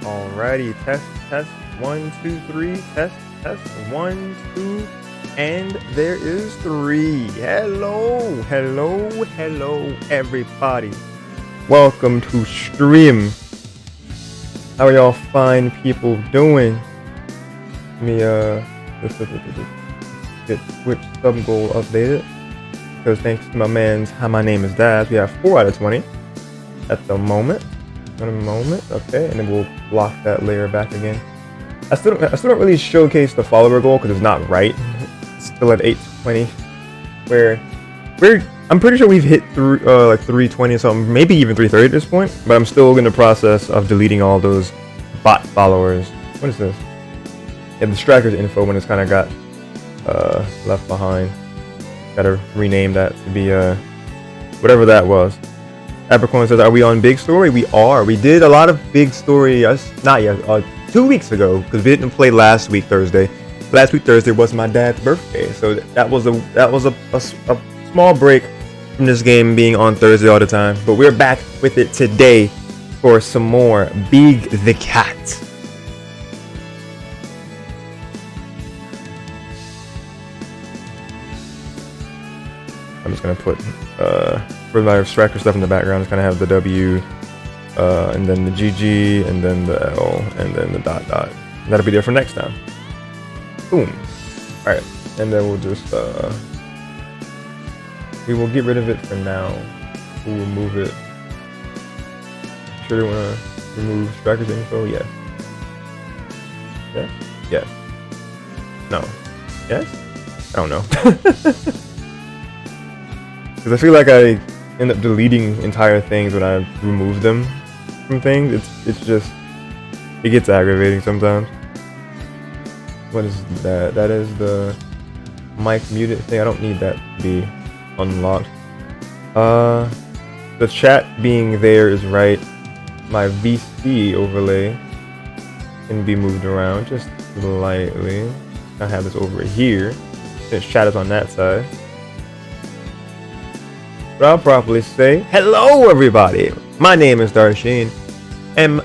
Alrighty, test, 1, 2, 3, test, 1, 2, and there is 3. Hello, everybody. Welcome to stream. How are y'all fine people doing? Let me get Twitch sub goal updated. Because thanks to my man's How My Name Is Dad, we have 4 out of 20 at the moment. Okay, and then we'll block that layer back again. I still don't really showcase the follower goal because it's not right. It's still at 820, where I'm pretty sure we've hit through like 320 or something, maybe even 330 at this point. But I'm still in the process of deleting all those bot followers. What is this? Yeah, the Strikers info when it's kind of got left behind. Gotta rename that to be whatever that was. Abercorn says, are we on Big Story? We are. We did a lot of Big Story, not yet, 2 weeks ago, because we didn't play last week Thursday. Last week Thursday was my dad's birthday, so that was a small break from this game being on Thursday all the time. But we're back with it today for some more Big the Cat. I'm just gonna put for my striker stuff in the background. It's gonna have the W, and then the GG, and then the L, and then the dot. That'll be there for next time. Boom. All right, and then we'll just we will get rid of it for now. We'll remove it. Sure, you wanna remove strikers info? Yeah. Yeah. Yes. No. Yes. I don't know. Because I feel like I end up deleting entire things when I remove them from things. It's just, it gets aggravating sometimes. What is that? That is the mic muted thing. I don't need that to be unlocked. The chat being there is right. My VC overlay can be moved around just slightly. I have this over here since chat is on that side. But I'll properly say, hello everybody! My name is Darsheen, and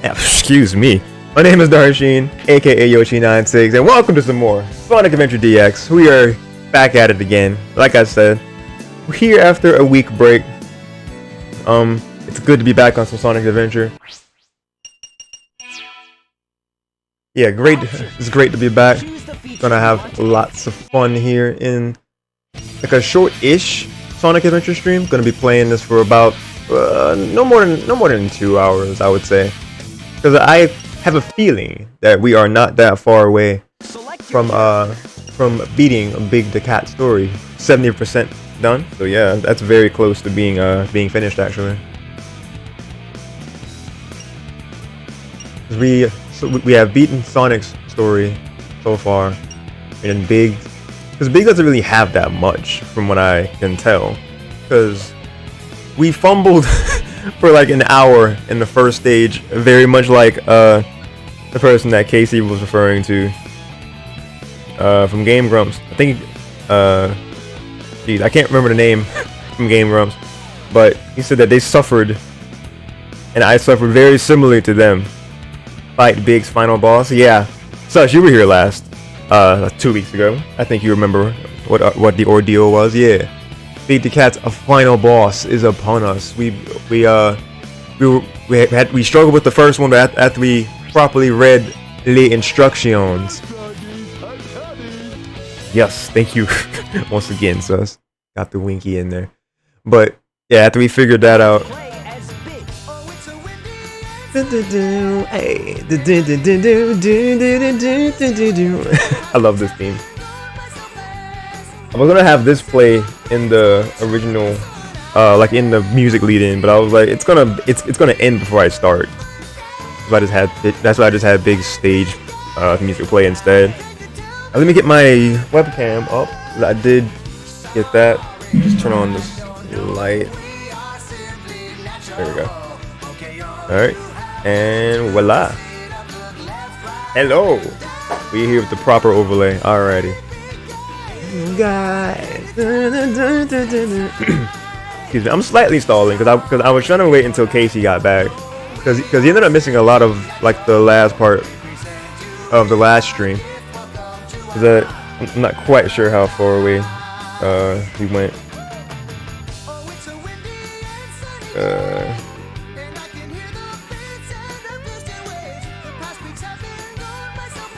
excuse me. My name is Darsheen, aka Yoshi96, and welcome to some more Sonic Adventure DX. We are back at it again. Like I said, we're here after a week break. It's good to be back on some Sonic Adventure. Yeah, great. It's great to be back. Gonna have lots of fun here in like a short-ish Sonic Adventure stream. Gonna be playing this for about no more than 2 hours, I would say, because I have a feeling that we are not that far away from beating a Big the Cat story. 70% done. So yeah, that's very close to being finished actually. We have beaten Sonic's story so far, and because Big doesn't really have that much from what I can tell, because we fumbled for like an hour in the first stage, very much like the person that Casey was referring to from Game Grumps. I think I can't remember the name from Game Grumps, but he said that they suffered, and I suffered very similarly to them. Fight Big's final boss. Yeah, Such, you were here last 2 weeks ago. I think you remember what the ordeal was. Yeah, Big the Cat's a final boss is upon us. We struggled with the first one, but after we properly read the instructions. Yes, thank you once again, sus. Got the winky in there, but yeah, after we figured that out. I love this theme. I was gonna have this play in the original, like in the music lead-in, but I was like, it's gonna end before I start. So that's why I just had big stage music play instead. Let me get my webcam up. I did get that. Just turn on this light. There we go. All right. And voila! Hello! We're here with the proper overlay. Alrighty. Guys. Excuse me, I'm slightly stalling because I was trying to wait until Casey got back. because he ended up missing a lot of like the last part of the last stream. Cause I'm not quite sure how far away he went.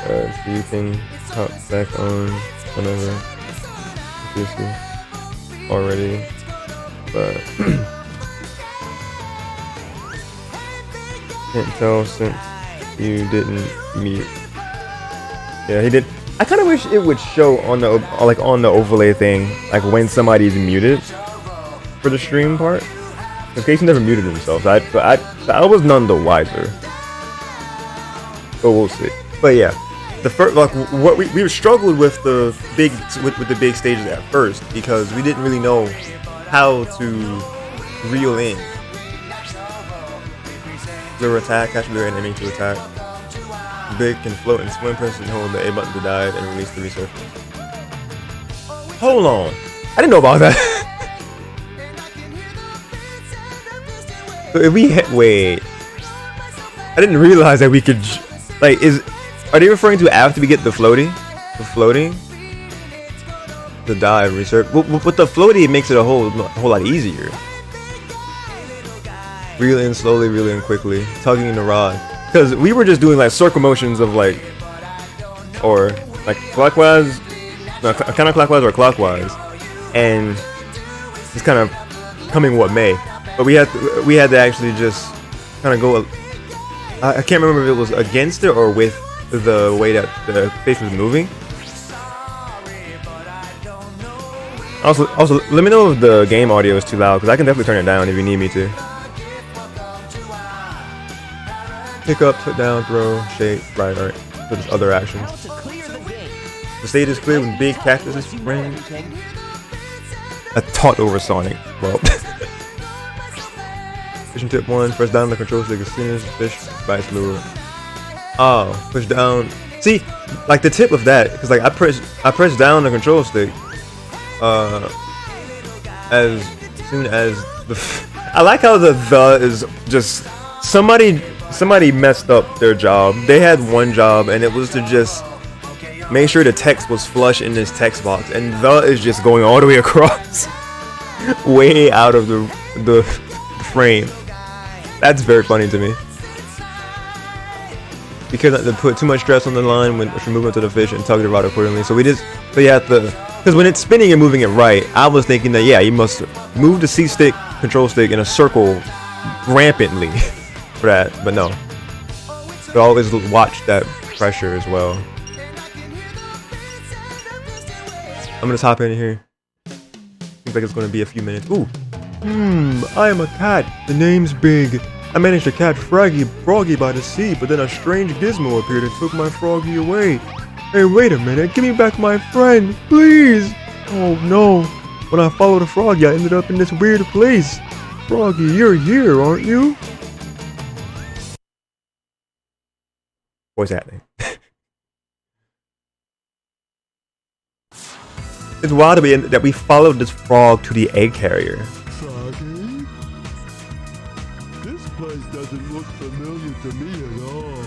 So you can hop back on whenever obviously already, but can't tell since you didn't mute. Yeah, he did. I kind of wish it would show on the on the overlay thing, like when somebody's muted for the stream part. Because Casey never muted himself, so I was none the wiser. But we'll see. But yeah, the first like what we struggled with the big stages at first because we didn't really know how to reel in. Lure attack, catch lure enemy to attack. Big can float and swim. Press and hold the A button to dive and release the resurface. Hold on, I didn't know about that. So if we hit, wait, I didn't realize that we could like are they referring to after we get the floating, the dive resurface? With the floaty, it makes it a whole lot easier. Reel in slowly, reel in quickly, tugging in the rod. Because we were just doing like circle motions of like, or like clockwise, no, counterclockwise or clockwise, and it's kind of coming what may. But we had to actually just kind of go. I can't remember if it was against it or with the way that the face was moving. Also, let me know if the game audio is too loud because I can definitely turn it down if you need me to. Pick up, put down, throw, shake, right, for just other actions. The stage is clear with big cactuses spring. I taught over Sonic. Well. Fishing tip 1, press down on the control stick as soon as the fish bites lure. Oh, push down. See, like the tip of that, because like I press down on the control stick. As soon as the. I like how the is just somebody messed up their job. They had one job and it was to just make sure the text was flush in this text box, and the is just going all the way across, way out of the frame. That's very funny to me. Because they put too much stress on the line when moving to the fish and tug the rod accordingly. So you have to, because when it's spinning and moving it right, I was thinking that yeah, you must move the C stick, control stick in a circle rampantly for that, but no. So always watch that pressure as well. I'm gonna hop in here. Seems like it's gonna be a few minutes. Ooh. I am a cat. The name's Big. I managed to catch Froggy by the sea, but then a strange gizmo appeared and took my Froggy away. Hey, wait a minute. Give me back my friend, please. Oh no. When I followed the Froggy, I ended up in this weird place. Froggy, you're here, aren't you? What's happening? It's wild that we followed this frog to the egg carrier. Froggy? This place doesn't look familiar to me at all.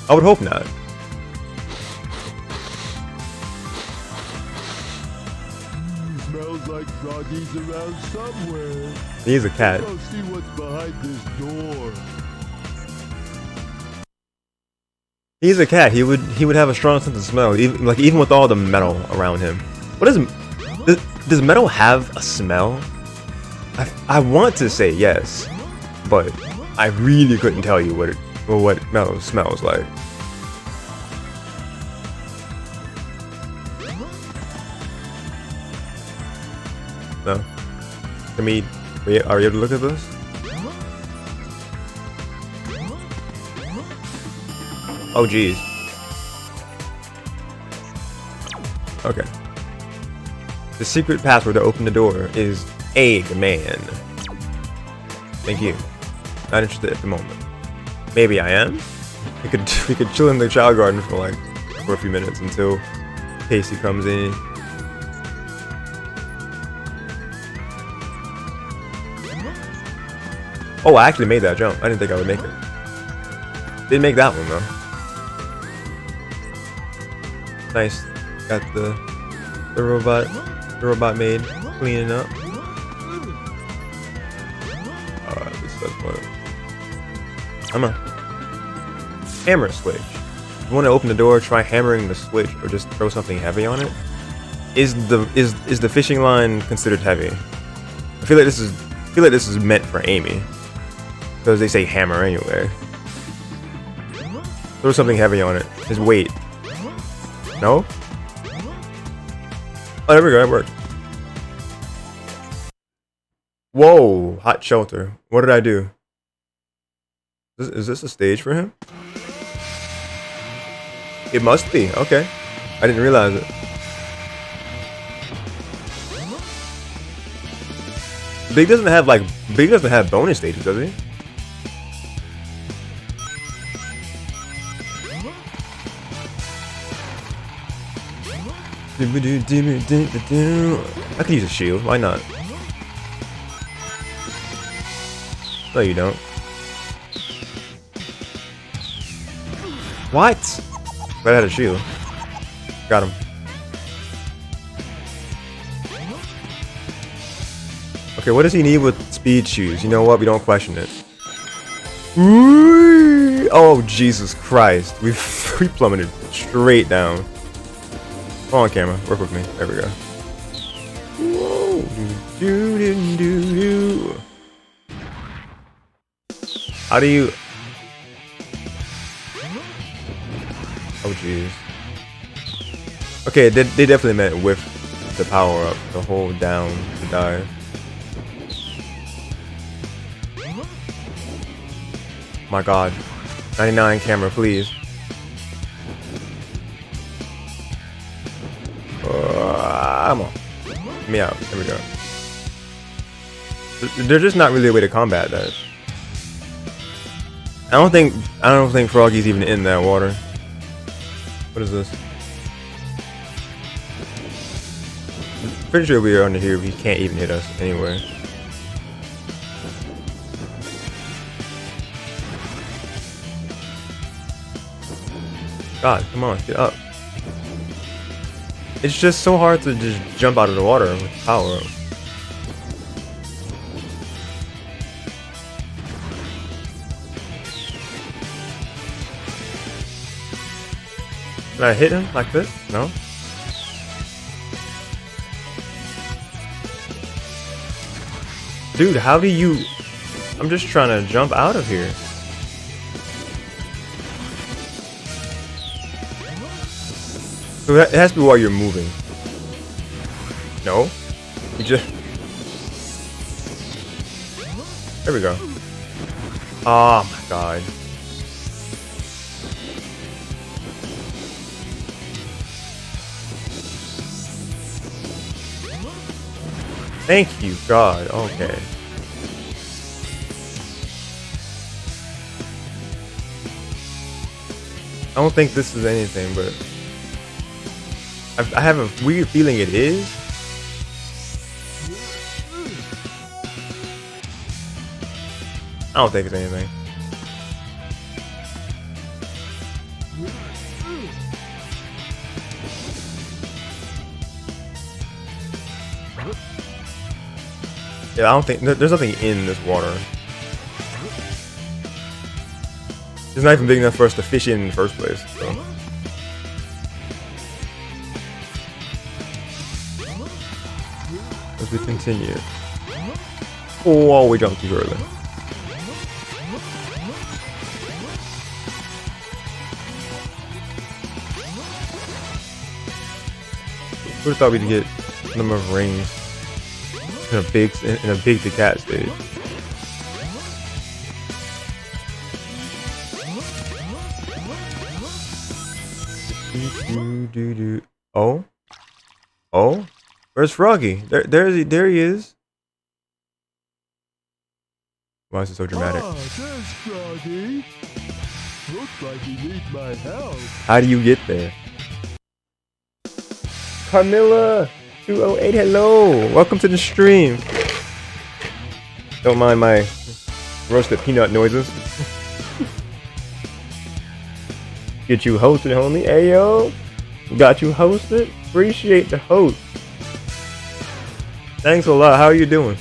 I would hope not. Smells like Froggy's around somewhere. He's a cat. Let's go see what's behind this door. He's a cat. He would have a strong sense of smell, even with all the metal around him. Does metal have a smell? I want to say yes, but I really couldn't tell you what metal smells like. No. Are you able to look at this? Oh geez. Okay. The secret password to open the door is Eggman. Thank you. Not interested at the moment. Maybe I am. We could chill in the child garden for a few minutes until Casey comes in. Oh, I actually made that jump. I didn't think I would make it. Didn't make that one though. Nice. Got the robot maid cleaning up. This is fun. I'm a hammer switch. If you want to open the door, try hammering the switch or just throw something heavy on it. Is the fishing line considered heavy? I feel like this is meant for Amy. Because they say hammer anyway. Throw something heavy on it. His weight. No? Oh, there we go. That worked. Whoa! Hot shelter. What did I do? Is this a stage for him? It must be. Okay. I didn't realize it. Big doesn't have bonus stages, does he? I could use a shield. Why not? No, you don't. What? But I had a shield. Got him. Okay, what does he need with speed shoes? You know what? We don't question it. Ooh, oh, Jesus Christ. We plummeted straight down. Come on, camera. Work with me. There we go. Whoa. How do you... Oh, jeez. Okay, they definitely meant with the power up, to hold down, to dive. My God. 99 camera, please. Come on. Get me out. There we go. There's just not really a way to combat that. I don't think Froggy's even in that water. What is this? Pretty sure we are under here. He can't even hit us anywhere. God, come on, get up. It's just so hard to just jump out of the water with power up. Can I hit him like this? No? Dude, how do you... I'm just trying to jump out of here. So it has to be while you're moving. No? You just... There we go. Oh my God. Thank you, God. Okay. I don't think this is anything, but I have a weird feeling it is. I don't think it's anything. Yeah, I don't think there's nothing in this water. It's not even big enough for us to fish in the first place. So. As we continue. Oh, we jumped too early. Would have thought we'd get a number of rings in a big to cat stage. Oh, oh, where's Froggy? There he is. Why is it so dramatic? Ah, there's Froggy. Looks like he needs my help. How do you get there? Carmilla 208, hello. Welcome to the stream. Don't mind my Roasted peanut noises. Get you hosted, homie. Ayo. Got you hosted. Appreciate the host. Thanks a lot. How are you doing?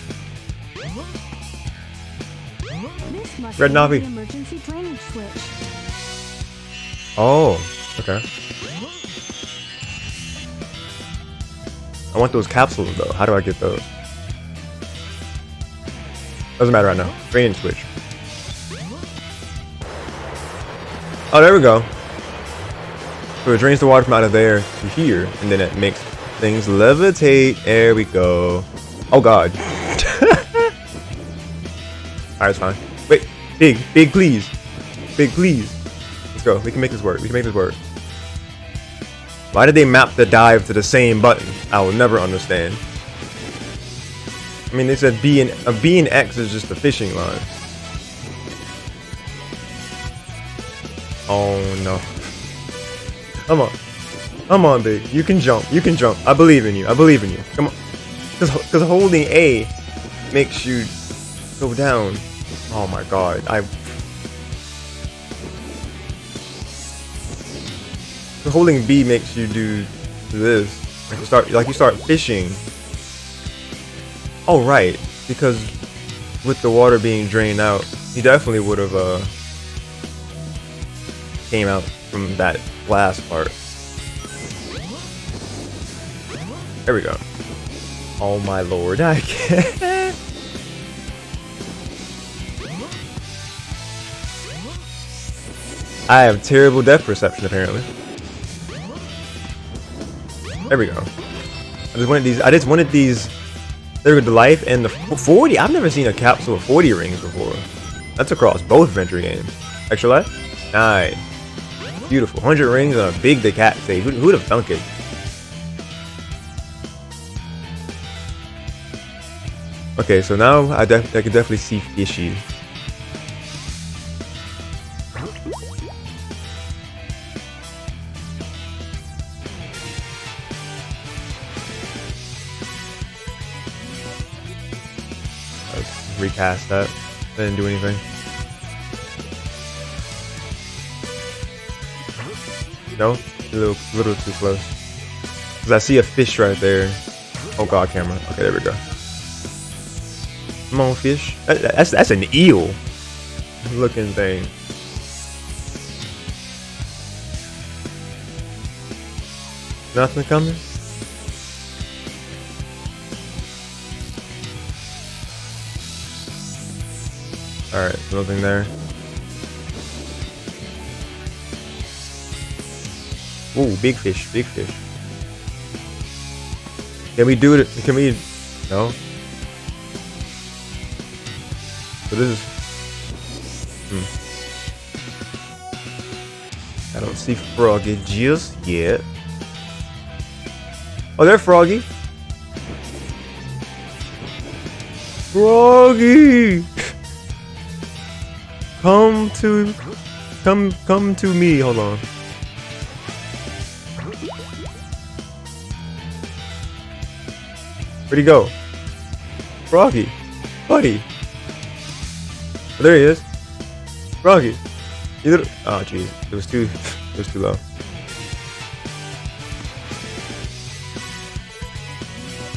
Red Navi. Emergency drainage switch. Oh, okay. I want those capsules though. How do I get those? Doesn't matter right now. Drainage switch. Oh, there we go. So it drains the water from out of there to here, and then it makes things levitate. There we go. Oh god. Alright, it's fine. Wait, big, please. Big, please. Let's go. We can make this work. We can make this work. Why did they map the dive to the same button? I will never understand. I mean, they said B and X is just the fishing line. Oh no. Come on. Come on, big. You can jump. You can jump. I believe in you. I believe in you. Come on. Because holding A makes you go down. Oh my god. Holding B makes you do this. Like you start fishing. Oh right. Because with the water being drained out, he definitely would have came out from that last part. There we go. Oh my lord, I can't. I have terrible depth perception apparently. There we go. I just wanted these. There we go, the life and the 40. I've never seen a capsule of 40 rings before. That's across both Venture games. Extra life? Nice. Beautiful. 100 rings on a big cat stage. Who'd have thunk it? Okay, so now I can definitely see fishy. Let's recast that. Didn't do anything. No? A little too close. Cause I see a fish right there. Oh god, camera. Okay, there we go. Come on, fish. That's an eel looking thing. Nothing coming? Alright, nothing there. Ooh, big fish, big fish. Can we do it? Can we? No. So this is. I don't see Froggy just yet. Oh, there, Froggy. Froggy, come to me. Hold on. Where'd he go? Froggy, buddy. Oh, there he is. Froggy. Oh jeez, it was too low.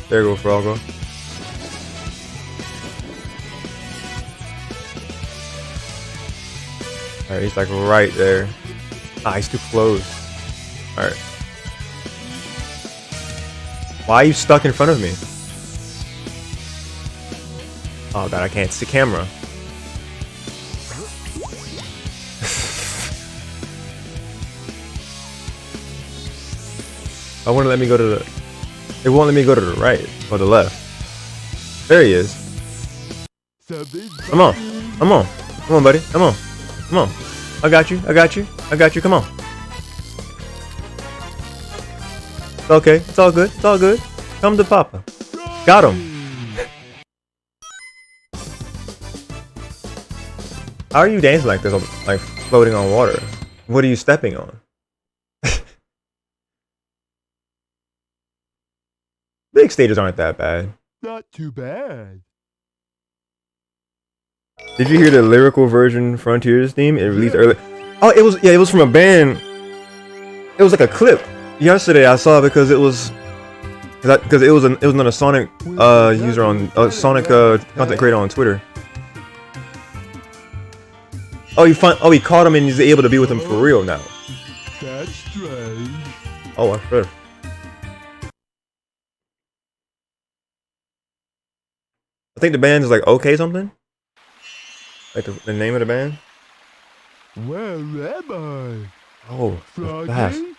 There you go, Froggo. Alright, he's like right there. Ah, he's too close. Alright. Why are you stuck in front of me? Oh god, I can't see camera. I won't let me go to the. It won't let me go to the right or the left. There he is. Come on, come on, come on, buddy. Come on, come on. I got you. I got you. I got you. Come on. It's okay. It's all good. It's all good. Come to Papa. Got him. How are you dancing like this? Like floating on water. What are you stepping on? Big stages aren't that bad. Not too bad. Did you hear the lyrical version Frontiers theme? It released early. Oh, it was from a band. It was like a clip. Yesterday I saw it because it was another Sonic user on Sonic content creator on Twitter. Oh, he caught him and he's able to be with him for real now. That's strange. Oh, I swear. I think the band is like okay something. Like the name of the band. Where am I? Oh, fast. Froggy?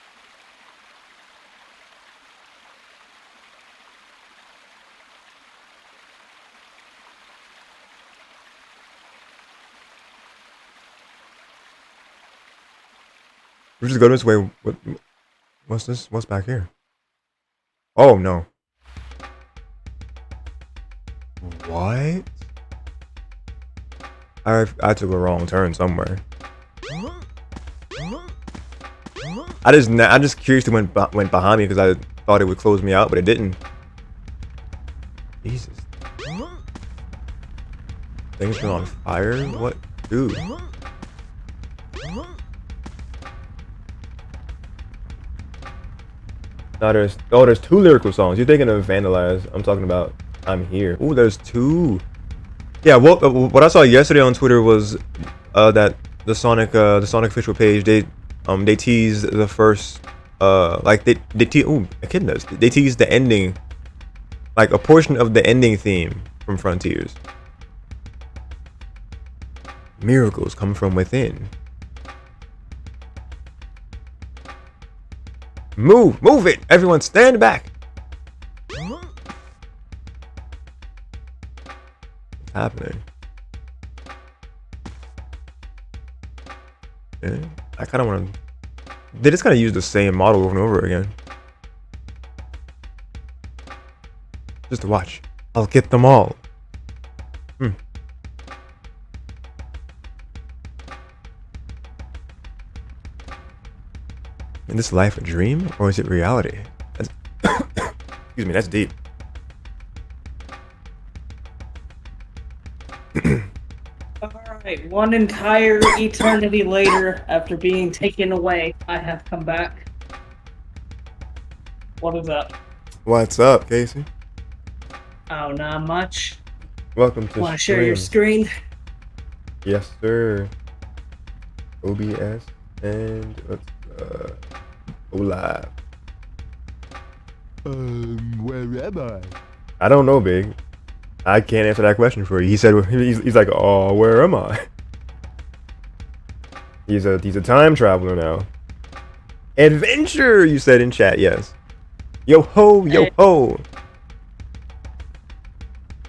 We just go this way. What's this? What's back here? Oh no. What? I took a wrong turn somewhere. I'm just curious to went behind me because I thought it would close me out, but it didn't. Jesus. Things been on fire? What? Dude. Now there's two lyrical songs. You're thinking of Vandalize. I'm talking about I'm Here. Ooh, there's two. Yeah, what I saw yesterday on Twitter was that the Sonic official page, they teased the first like they teased the ending, like a portion of the ending theme from Frontiers. Miracles come from within. Move it! Everyone stand back! What's happening? Yeah, I kind of want to... They just kind of use the same model over and over again. Just to watch. I'll get them all. Is this life a dream or is it reality? That's excuse me, that's deep. Alright, one entire eternity later, after being taken away, I have come back. What is up? What's up, Casey? Oh, not much. Welcome to Want to share your screen? Yes, sir. OBS and live. Where am I? I don't know, Big. I can't answer that question for you. He said he's like, oh, where am I? He's a time traveler now. Adventure, you said in chat, yes. Yo ho, yo ho.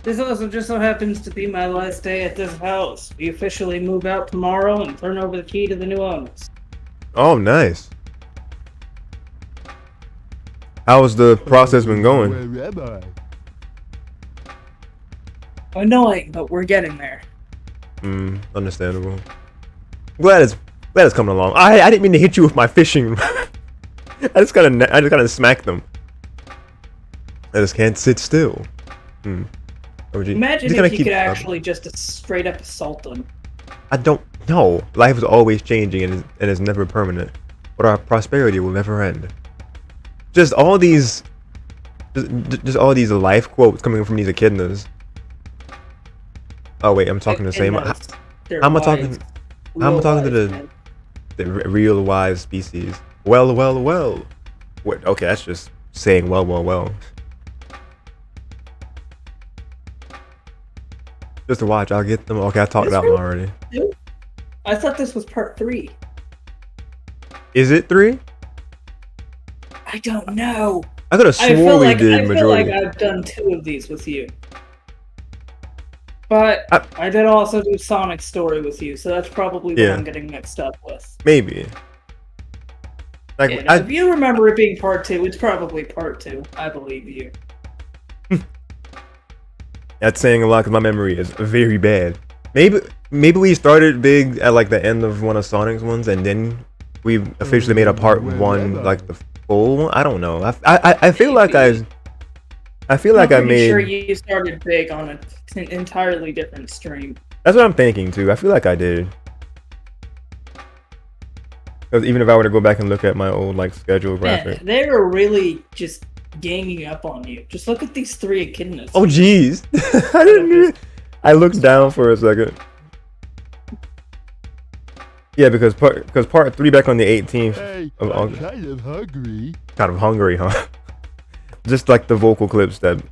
This also just so happens to be my last day at this house. We officially move out tomorrow and turn over the key to the new owners. Oh, nice. How's the process been going? Where am I? Annoying, but we're getting there. Understandable. Glad it's coming along. I didn't mean to hit you with my fishing. I just gotta smack them. I just can't sit still. Imagine if you could actually just straight up assault them. I don't know. Life is always changing and is never permanent, but our prosperity will never end. Just all these life quotes coming from these echidnas. Oh wait, I'm talking the same. How am I talking to the real wise species? Well. What? Okay, that's just saying well. Just to watch, I'll get them. Okay, I talked about them already. I thought this was part 3. Is it 3? I don't know. I could have swore we did majority. I feel like I've done 2 of these with you. But I did also do Sonic's story with you, so that's probably what I'm getting mixed up with. Maybe. Like, yeah, if you remember it being part 2, it's probably part 2. I believe you. That's saying a lot because my memory is very bad. Maybe we started big at like the end of one of Sonic's ones, and then we officially made a part 1, like the full one. I don't know. I feel like I made. Sure, you started big on an entirely different stream. That's what I'm thinking too. I feel like I did. Because even if I were to go back and look at my old like schedule graphic. Man, they were really just ganging up on you. Just look at these 3 echidnas. Oh jeez. I didn't. I looked down for a second. Yeah, because part 3 back on the 18th Hey, of I'm August. kind of hungry. Kind of hungry, huh? Just like the vocal clips that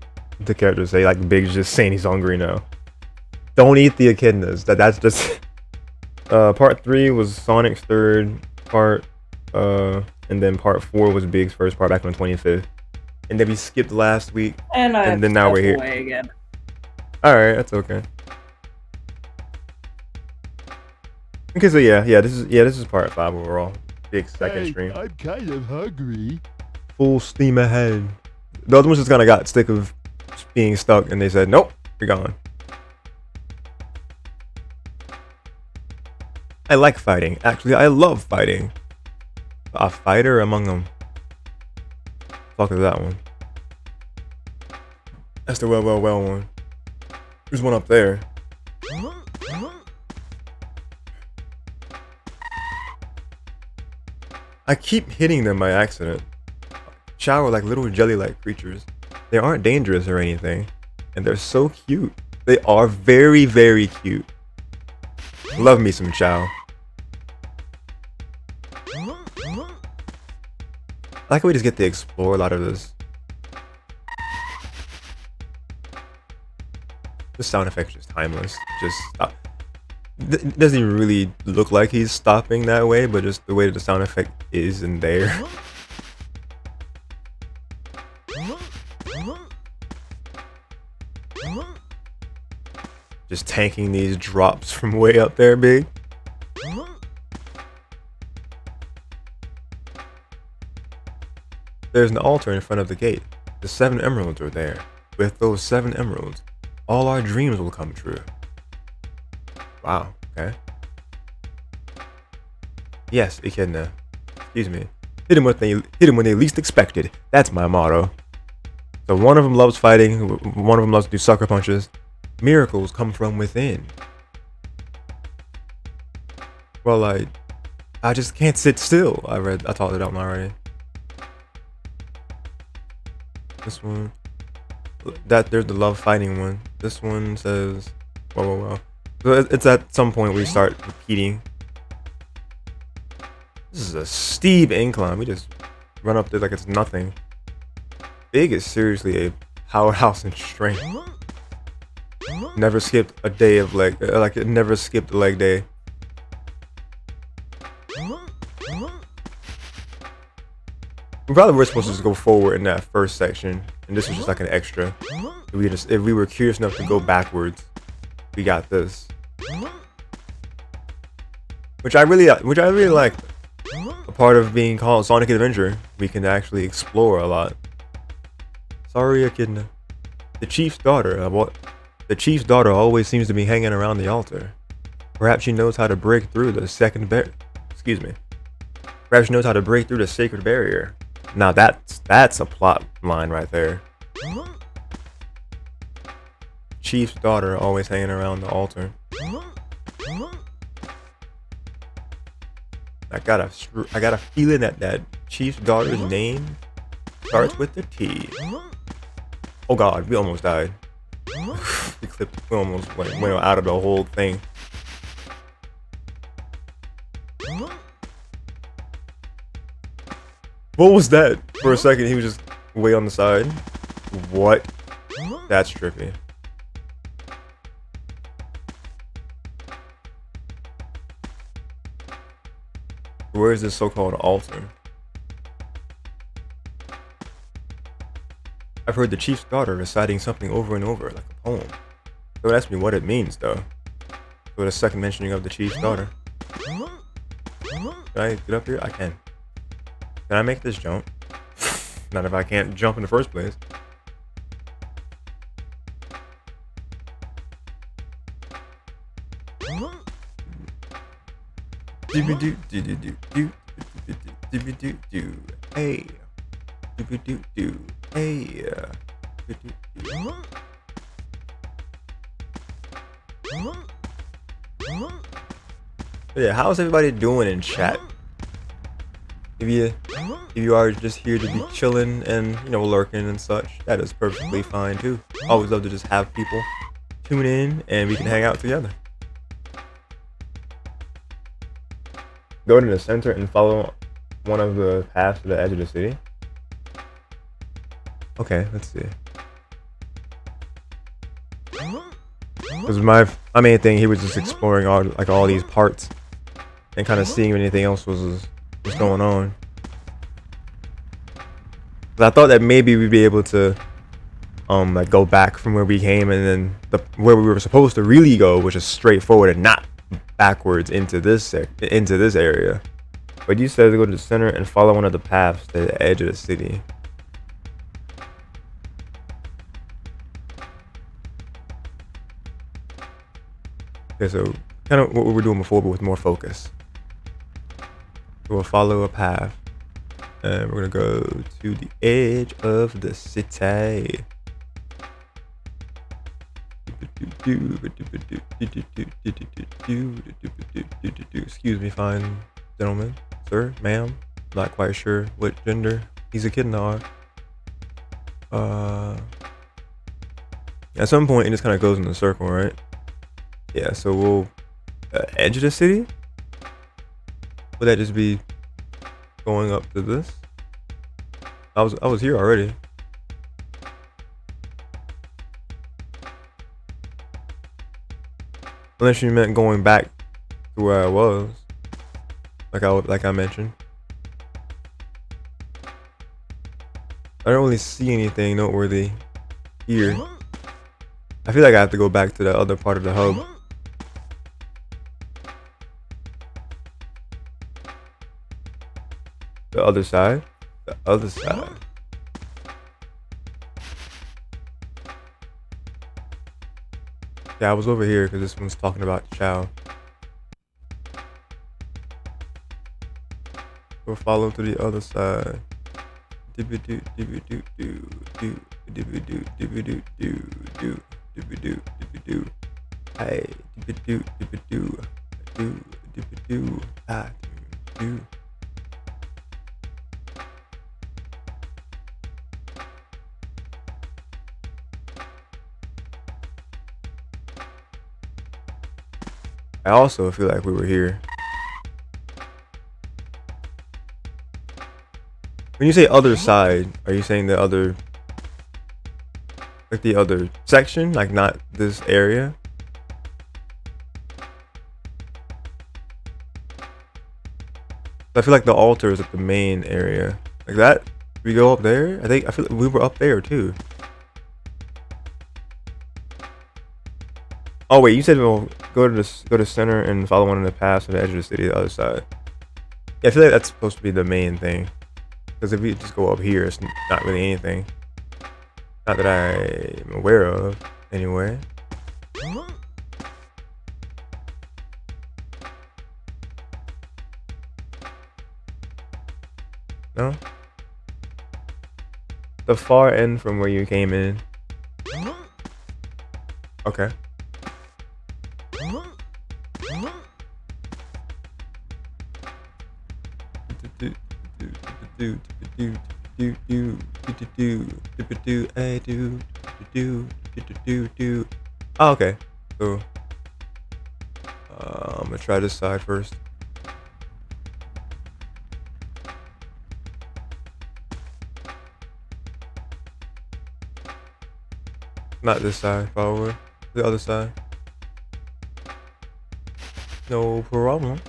the characters say, like Big's just saying he's hungry now. Don't eat the echidnas. That's just. Part 3 was Sonic's 3rd part, and then part 4 was Big's first part back on the 25th, and then we skipped last week, And then now we're here. away again. All right, that's okay. Okay, so yeah, this is part 5 overall. Big's second Hey, stream. I'm kind of hungry. Full steam ahead. The other ones just kind of got sick of being stuck, and they said, "Nope, you're gone." I like fighting. Actually, I love fighting. A fighter among them. Fuck is that one? That's the well one. There's one up there. I keep hitting them by accident. Chow are like little jelly-like creatures. They aren't dangerous or anything, and they're so cute. They are very, very cute. Love me some Chow. I like how we just get to explore a lot of this. The sound effect's just timeless. Just stop. It doesn't even really look like he's stopping that way, but just the way that the sound effect is in there. Just tanking these drops from way up there, Big. There's an altar in front of the gate. The 7 emeralds are there. With those 7 emeralds, all our dreams will come true. Wow, okay. Yes, Echidna. Excuse me. Hit him when they least expected. That's my motto. So one of them loves fighting, one of them loves to do sucker punches. Miracles come from within. Well, I just can't sit still. I thought it out already. This one, there's the love fighting one. This one says, whoa. So it's at some point we start repeating. This is a steep incline. We just run up there like it's nothing. Big is seriously a powerhouse in strength. Never skipped a day of leg, like it never skipped a leg day. We probably were supposed to just go forward in that first section, and this was just like an extra. If we were curious enough to go backwards, we got this, which I really like. A part of being called Sonic Adventure, we can actually explore a lot. Sorry, Echidna. The chief's daughter. The chief's daughter always seems to be hanging around the altar. Perhaps she knows how to break through the Perhaps she knows how to break through the sacred barrier. Now that's a plot line right there. Chief's daughter always hanging around the altar. I got a feeling that chief's daughter's name starts with the T. Oh god, we almost died. We almost went out of the whole thing. What was that? For a second, he was just way on the side. What? That's trippy. Where is this so-called altar? I've heard the chief's daughter reciting something over and over, like a poem. Don't ask me what it means, though. For the second mentioning of the chief's daughter. Can I get up here? I can. Can I make this jump? Not if I can't jump in the first place. Hey. Hey. But yeah, how's everybody doing in chat? If you are just here to be chilling and, you know, lurking and such, that is perfectly fine too. Always love to just have people tune in and we can hang out together. Go to the center and follow one of the paths to the edge of the city. Okay, let's see. Because my main thing, he was just exploring all these parts and kind of seeing if anything else was going on. But I thought that maybe we'd be able to like go back from where we came and then where we were supposed to really go, which is straight forward and not backwards into this area. But you said to go to the center and follow one of the paths to the edge of the city. Okay, so kind of what we were doing before, but with more focus. We'll follow a path, and we're gonna go to the edge of the city. Excuse me, fine gentlemen, sir, ma'am. Not quite sure what gender he's a kid now. At some point, it just kind of goes in a circle, right? Yeah, so we'll edge of the city. Would that just be going up to this? I was here already. Unless you meant going back to where I was, like I mentioned. I don't really see anything noteworthy here. I feel like I have to go back to the other part of the hub. The other side? The other side. Yeah, I was over here because this one's talking about Chow. We'll follow to the other side. I also feel like we were here. When you say other side, are you saying the other, like the other section, like not this area? I feel like the altar is at the main area. Like that? We go up there? I feel like we were up there too. Oh wait, you said we'll go to center and follow one of the paths to the edge of the city, the other side. Yeah, I feel like that's supposed to be the main thing. Because if we just go up here, it's not really anything. Not that I'm aware of, anyway. No? The far end from where you came in. Okay. Oh, okay. So I'm gonna try this side first. Not this side, probably. The other side. No problem.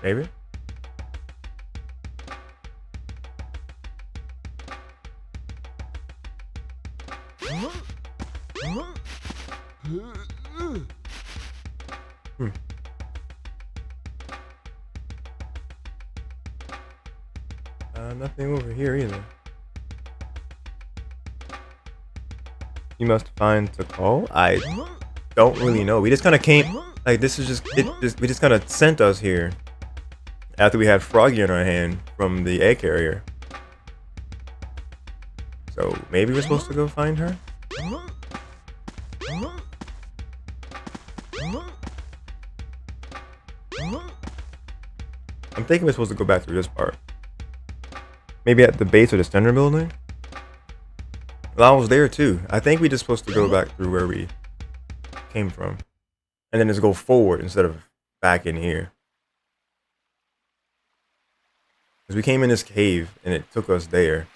Maybe. Nothing over here either. You must find to call? I don't really know. We just kind of came. Like this is just we just kind of sent us here after we had Froggy in our hand from the egg carrier. So maybe we're supposed to go find her. I'm thinking we're supposed to go back through this part. Maybe at the base of the Stender building. Well, I was there too. I think we're just supposed to go back through where we came from. And then just go forward instead of back in here. Because we came in this cave and it took us there.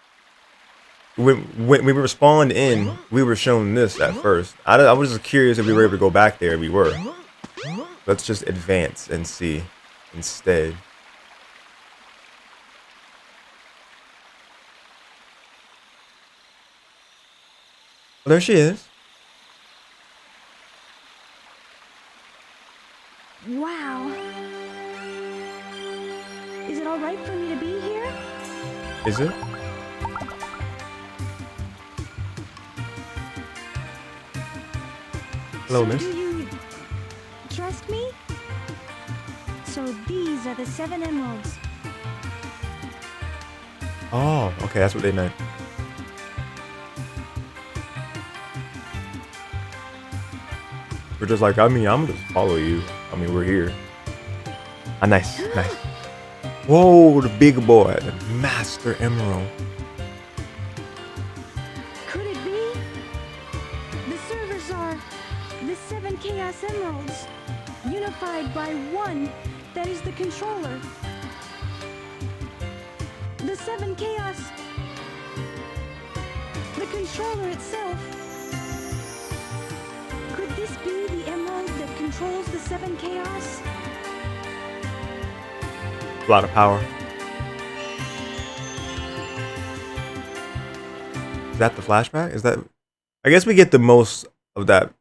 When we were spawned in, we were shown this at first. I was just curious if we were able to go back there. We were. Let's just advance and see instead. Well, there she is. Wow. Is it all right for me to be here? Is it? Hello, So miss. do you trust me? So these are the 7 emeralds. Oh, okay, that's what they meant. We're just like, I mean, I'm gonna just follow you. I mean, we're here. Ah, nice, nice. Whoa, the big boy, the Master Emerald. Could it be? The servers are the 7 Chaos Emeralds, unified by one that is the controller. The 7 Chaos. The controller itself. Could this be the emerald that controls the 7 Chaos? A lot of power. Is that the flashback? Is that? I guess we get the most of that.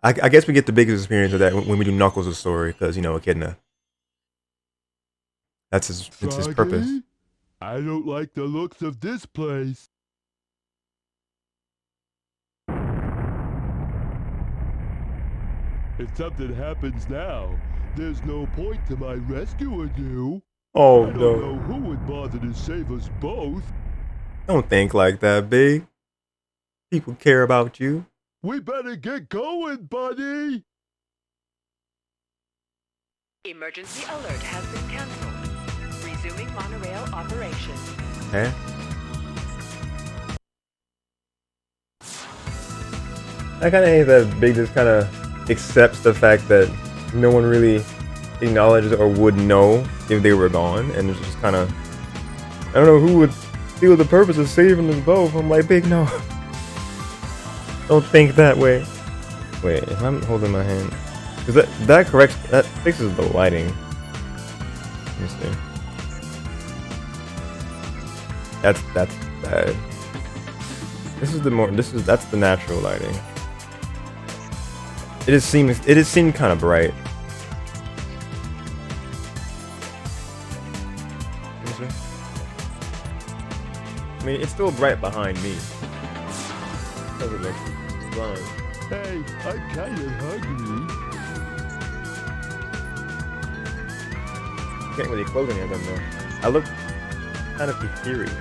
I guess we get the biggest experience of that when we do Knuckles' story, because you know, Echidna. It's his purpose. Froggy, I don't like the looks of this place. If something happens now, there's no point to my rescuing you. Oh I don't no! know who would bother to save us both. Don't think like that, Big. People care about you. We better get going, buddy. Emergency alert has been cancelled. Resuming monorail operation. Okay. I kind of hate that Big just kind of accepts the fact that no one really acknowledges or would know if they were gone, and it's just kind of, I don't know who would feel the purpose of saving us both. I'm like, Big, no. Don't think that way. Wait, if I'm holding my hand, because that fixes the lighting. Let me see. That's bad. That's the natural lighting. It just seemed kind of bright. Let me see. I mean, it's still bright behind me. Because it looks blind. Hey, I'm kinda hungry. Can't really close any of them though. I look kind of ethereal.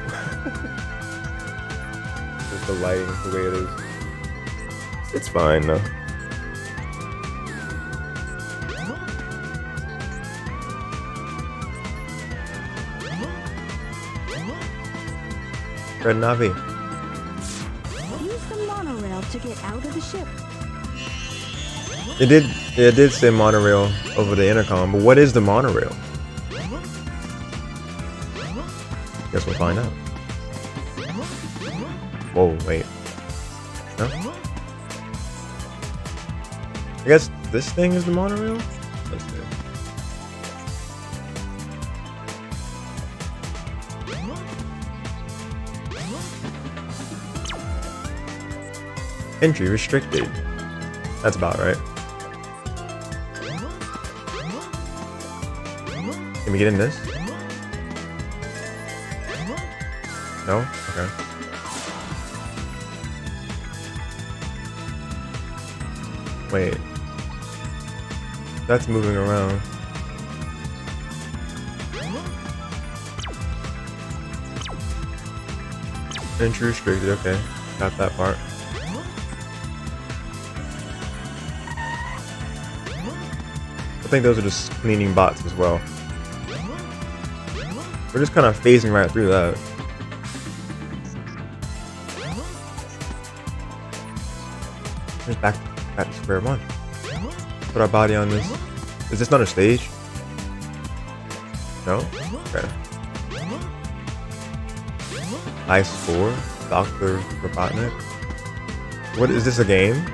Just the lighting, the way it is. It's fine though. Red Navi. Use the monorail to get out of the ship. It did say monorail over the intercom, but what is the monorail? Guess we'll find out. Whoa, wait. No? I guess this thing is the monorail? Let's see. Entry restricted. That's about right. Can we get in this? No? Okay. Wait. That's moving around. Entry restricted, okay. Got that part. I think those are just cleaning bots as well. We're just kind of phasing right through that. Just back to square one. Put our body on this. Is this not a stage? No? Okay. Ice 4. Dr. Robotnik. What is this, a game?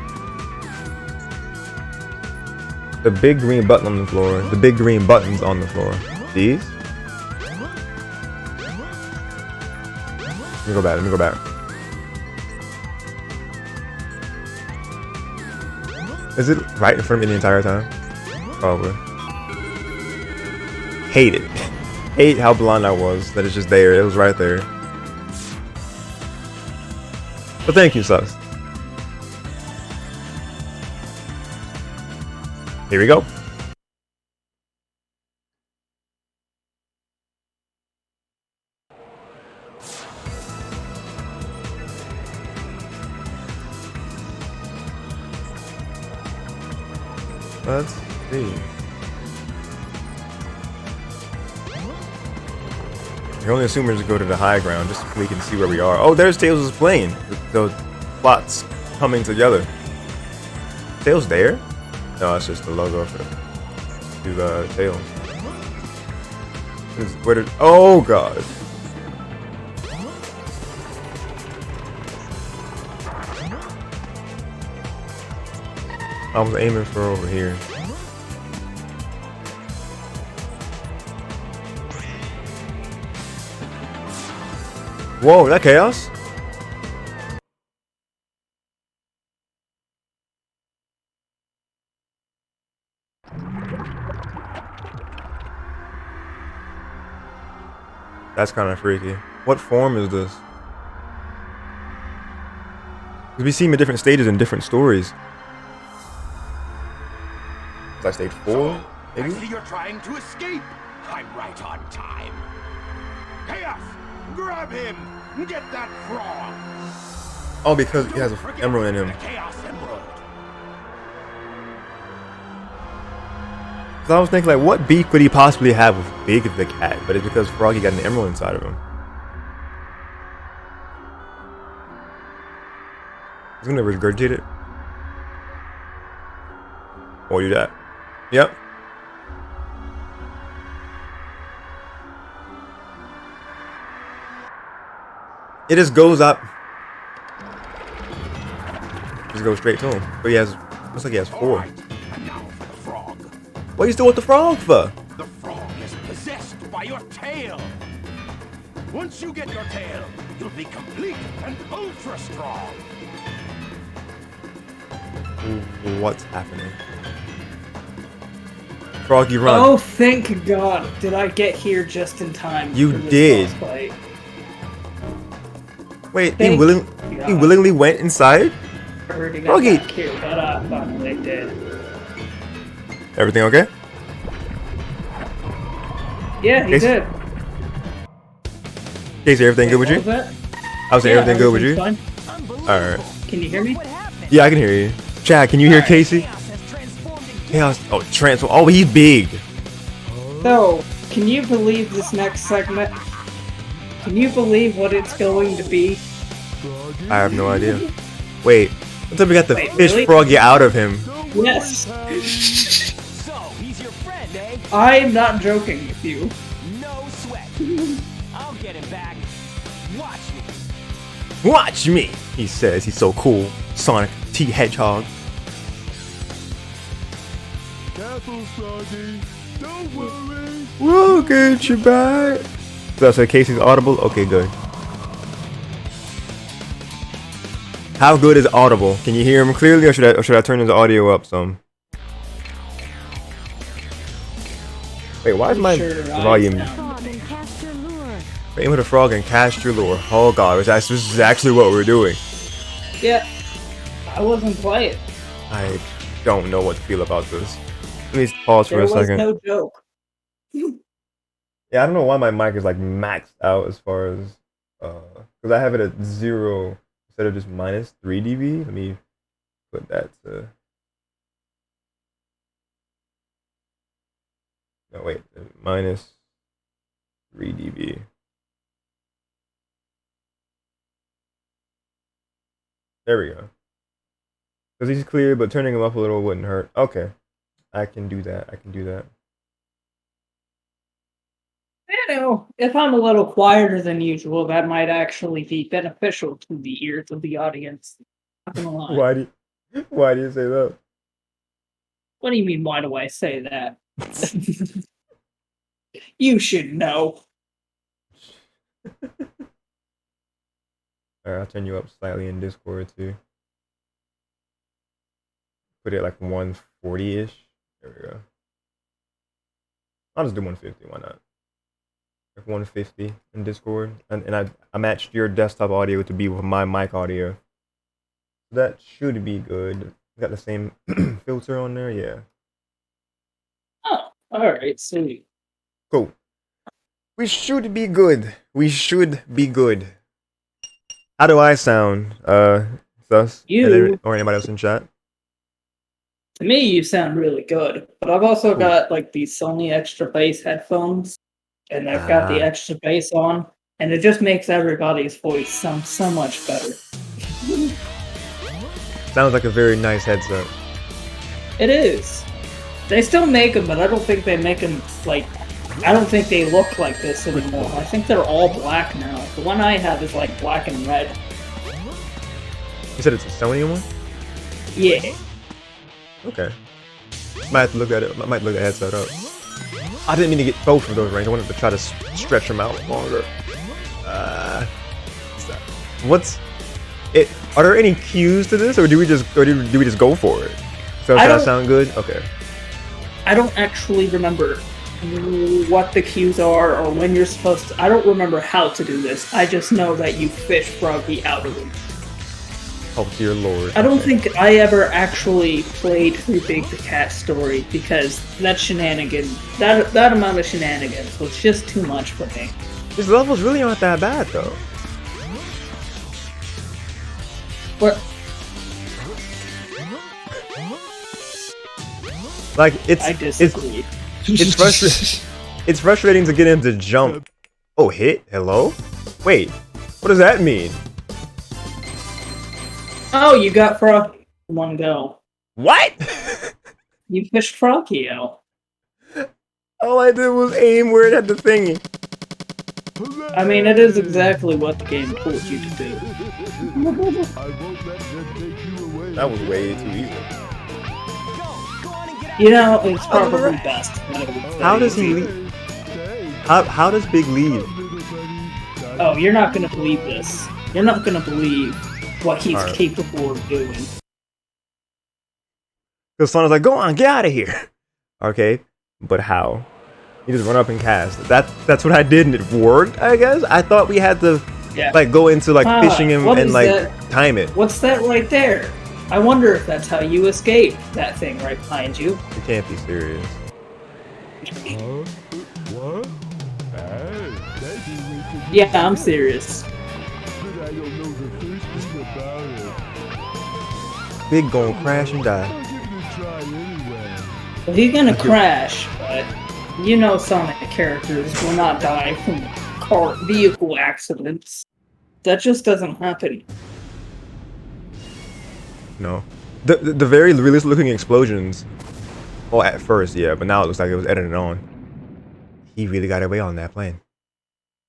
The big green button on the floor. The big green buttons on the floor. These? Let me go back. Let me go back. Is it right in front of me the entire time? Probably. Hate it. Hate how blind I was. That it's just there. It was right there. But thank you, Sus. Here we go. Let's see. The only assumers to go to the high ground just so we can see where we are. Oh, there's Tails' plane. The plots coming together. Tails there? No, it's just the logo for the Tails. Where did? Oh God! I was aiming for over here. Whoa, that chaos? That's kind of freaky. What form is this? Because we see him in different stages in different stories. Is that stage 4? Maybe? I see you're trying to escape. I'm right on time. Chaos! Grab him! Get that frog! Oh, because he has an emerald in him. The Chaos Emerald. So I was thinking, like, what beef could he possibly have with Big the Cat? But it's because Froggy got an emerald inside of him. He's gonna regurgitate it. Or do that. Yep. It just goes up. Just goes straight to him. But he has, looks like he has 4. Right. And now for the frog. What are you still with the frog for? The frog is possessed by your tail. Once you get your tail, you'll be complete and ultra strong. What's happening? Froggy, run. Oh, thank God! Did I get here just in time? You for this did. boss fight. Wait, Thank he willingly went inside? I already got Froggy. back here, but I finally did. Everything okay? Yeah, he Casey? did. Casey, everything good with What you? was that? I was saying everything good with you? everything's fine. Alright. Can you hear me? Yeah, I can hear you. Chad, can you hear Casey? Chaos. Oh, transform. Oh, he's big. So, can you believe this next segment? Can you believe what it's going to be? I have no idea. Wait, until we got the Wait, fish really? Froggy out of him. Yes! So, he's your friend, eh? I'm not joking with you. No sweat. I'll get him back. Watch me. Watch me, he says. He's so cool. Sonic T Hedgehog. Careful, Froggy. Don't worry. We'll get you back. So I said Casey's audible? Okay, good. How good is audible? Can you hear him clearly, or should I turn his audio up some? Wait, why is my Sure, volume? Frog and cast your lure. Aim with a frog and cast your lure. Oh god, this is actually what we're doing. Yeah. I wasn't playing. I don't know what to feel about this. Let me pause for There a was second. no joke. Yeah, I don't know why my mic is like maxed out as far as because I have it at 0 instead of just minus 3 dB. Let me put that to. No wait, minus 3 dB. There we go. Because he's clear, but turning him up a little wouldn't hurt. Okay, I can do that. I can do that. You know, if I'm a little quieter than usual, that might actually be beneficial to the ears of the audience. Not gonna lie. Why do you say that? What do you mean, why do I say that? You should know. Alright, I'll turn you up slightly in Discord too. Put it like 140-ish. There we go. I'll just do 150, why not? Like 150 in Discord. And I matched your desktop audio to be with my mic audio. That should be good. Got the same filter on there, yeah. Oh, alright, sweet. Cool. We should be good. We should be good. How do I sound? Sus? You. Or anybody else in chat? To me, you sound really good. But I've also got like these Sony extra bass headphones, and I've got the extra bass on, and it just makes everybody's voice sound so much better. Sounds like a very nice headset. It is. They still make them, but I don't think they make them like. I don't think they look like this anymore. I think they're all black now. The one I have is like black and red. You said it's a Sony one? Yeah. Okay. Might have to look at it. Might look at headset up. I didn't mean to get both of those rings. I wanted to try to stretch them out longer. What's it? Are there any cues to this, or do we just go for it? So does that sound good? Okay. I don't actually remember what the cues are or when you're supposed to. I don't remember how to do this. I just know that you fish Froggy out of them. Oh dear lord. I don't think I ever actually played through Big the Cat Story because that amount of shenanigans was just too much for me. These levels really aren't that bad though. What? Like I disagree. It's frustrating. It's frustrating to get him to jump. Oh, hit? Hello? Wait, what does that mean? Oh, you got Froggy in one go. What? You fished Froggy out. All I did was aim where it had the thingy. I mean, it is exactly what the game told you to do. I won't let them take you away. That was way too easy. You know, it's probably best. How does he leave? How does Big leave? Oh, you're not gonna believe this. You're not gonna believe what he's capable of doing. Because Sonic's like, go on, get out of here. Okay, but how? You just run up and cast. That's what I did, and it worked. I guess I thought we had to like go into like fishing him and like time it. What's that right there? I wonder if that's how you escape that thing right behind you. You can't be serious. Huh? What? Yeah, I'm serious. But I don't know the first thing about it. Big gon' crash and die. I'll give it a try anyway. Well, he's gonna crash, but you know Sonic characters will not die from vehicle accidents. That just doesn't happen. No. The very realistic looking explosions. Well, at first, yeah, but now it looks like it was edited on. He really got away on that plane.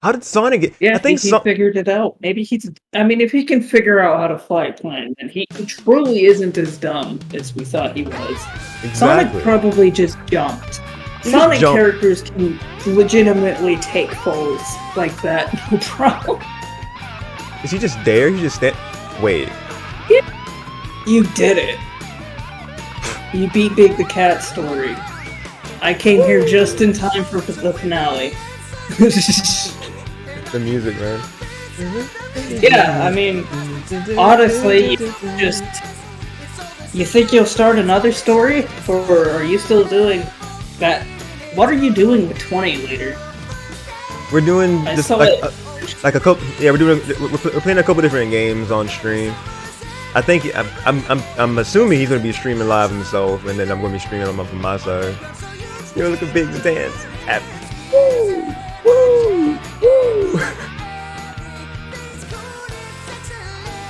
How did Sonic get? Yeah, I think he figured it out. Maybe I mean, if he can figure out how to fly a plane, then he truly isn't as dumb as we thought he was. Exactly. Sonic probably just jumped. Sonic characters can legitimately take falls like that, no problem. Is he just there? He just stand. Wait. You did it. You beat Big the Cat Story. I came here just in time for the finale. The music, man. Yeah, I mean, honestly, you just You think you'll start another story, or are you still doing that? What are you doing with 20 later? We're doing I just saw like it. like a couple. Yeah, we're playing a couple different games on stream. I think I'm assuming he's gonna be streaming live himself, and then I'm gonna be streaming him up from my side. Yo, look at Big dance. Woo, woo, woo.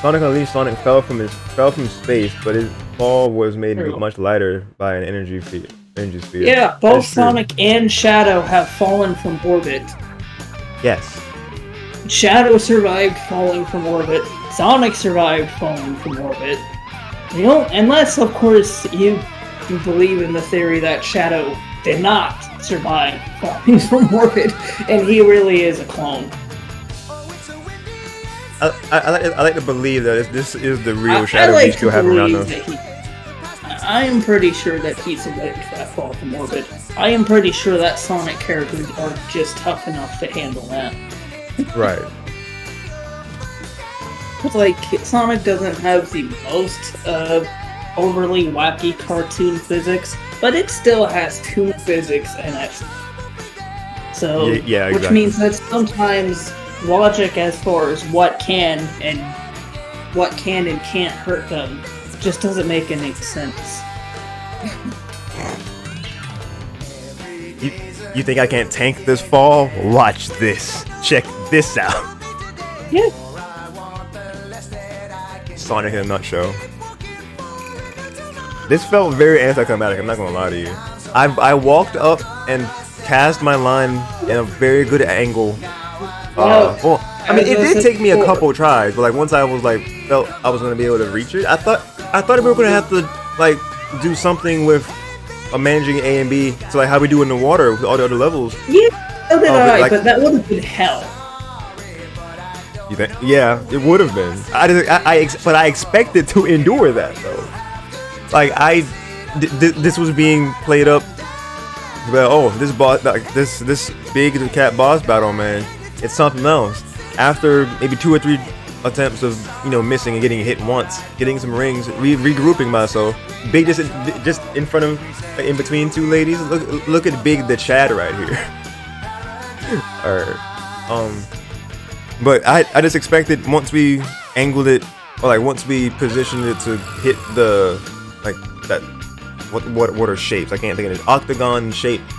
Sonic Unleashed. Sonic fell from space, but his fall was made much lighter by an energy sphere. Yeah, both Sonic and Shadow have fallen from orbit. Yes. Shadow survived falling from orbit. Sonic survived falling from orbit. You know, unless, of course, you believe in the theory that Shadow did not survive falling from orbit, and he really is a clone. I like to believe that this is the real Shadow we still have around though. I am pretty sure that he survived that fall from orbit. I am pretty sure that Sonic characters are just tough enough to handle that. Right. Like, Sonic doesn't have the most overly wacky cartoon physics, but it still has toon physics in it. So, yeah, exactly. Which means that sometimes logic as far as what can and can't hurt them just doesn't make any sense. You think I can't tank this fall? Watch this. Check this out. Yeah. Sonic in a nutshell. This felt very anticlimactic, I'm not gonna lie to you. I walked up and cast my line in a very good angle. Well, I mean, it did take me a couple tries, but like once I was like felt I was gonna be able to reach it, I thought we were gonna have to like do something with managing A and B, so like how we do in the water with all the other levels. Yeah, so did I, like, but that would have been hell. You think? Yeah, it would have been. But I expected to endure that though. Like this was being played up. Well, oh, this boss, like this big cat boss battle, man, it's something else. After maybe 2 or 3 attempts of missing and getting hit once, getting some rings, regrouping myself, Big just in front of, in between two ladies. Look at Big the Chad right here. Alright. But I just expected once we angled it, or like once we positioned it to hit the like that what are shapes? I can't think of it. Octagon shaped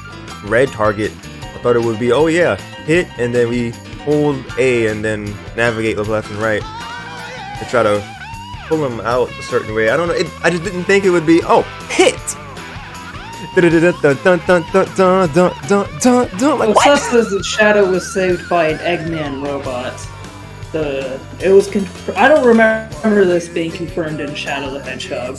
red target. I thought it would be, oh yeah, hit, and then we hold A and then navigate left and right to try to pull them out a certain way. I don't know. I just didn't think it would be, oh, hit. Well, Sus says that Shadow was saved by an Eggman robot. It was I don't remember this being confirmed in Shadow the Hedgehog.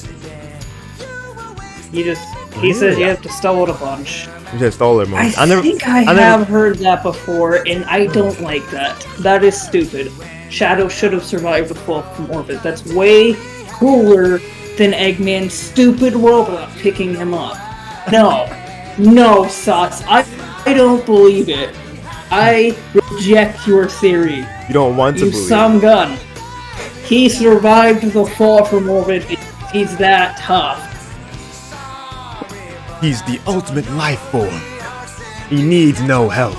He said you have to stall it a bunch. You just stole it, man. I think I have heard that before, and I don't like that. That is stupid. Shadow should have survived the fall from orbit. That's way cooler than Eggman's stupid robot picking him up. No, Sus. I don't believe it. I reject your theory. You don't want to believe. You some gun. He survived the fall from orbit. He's that tough. He's the ultimate life form. He needs no help.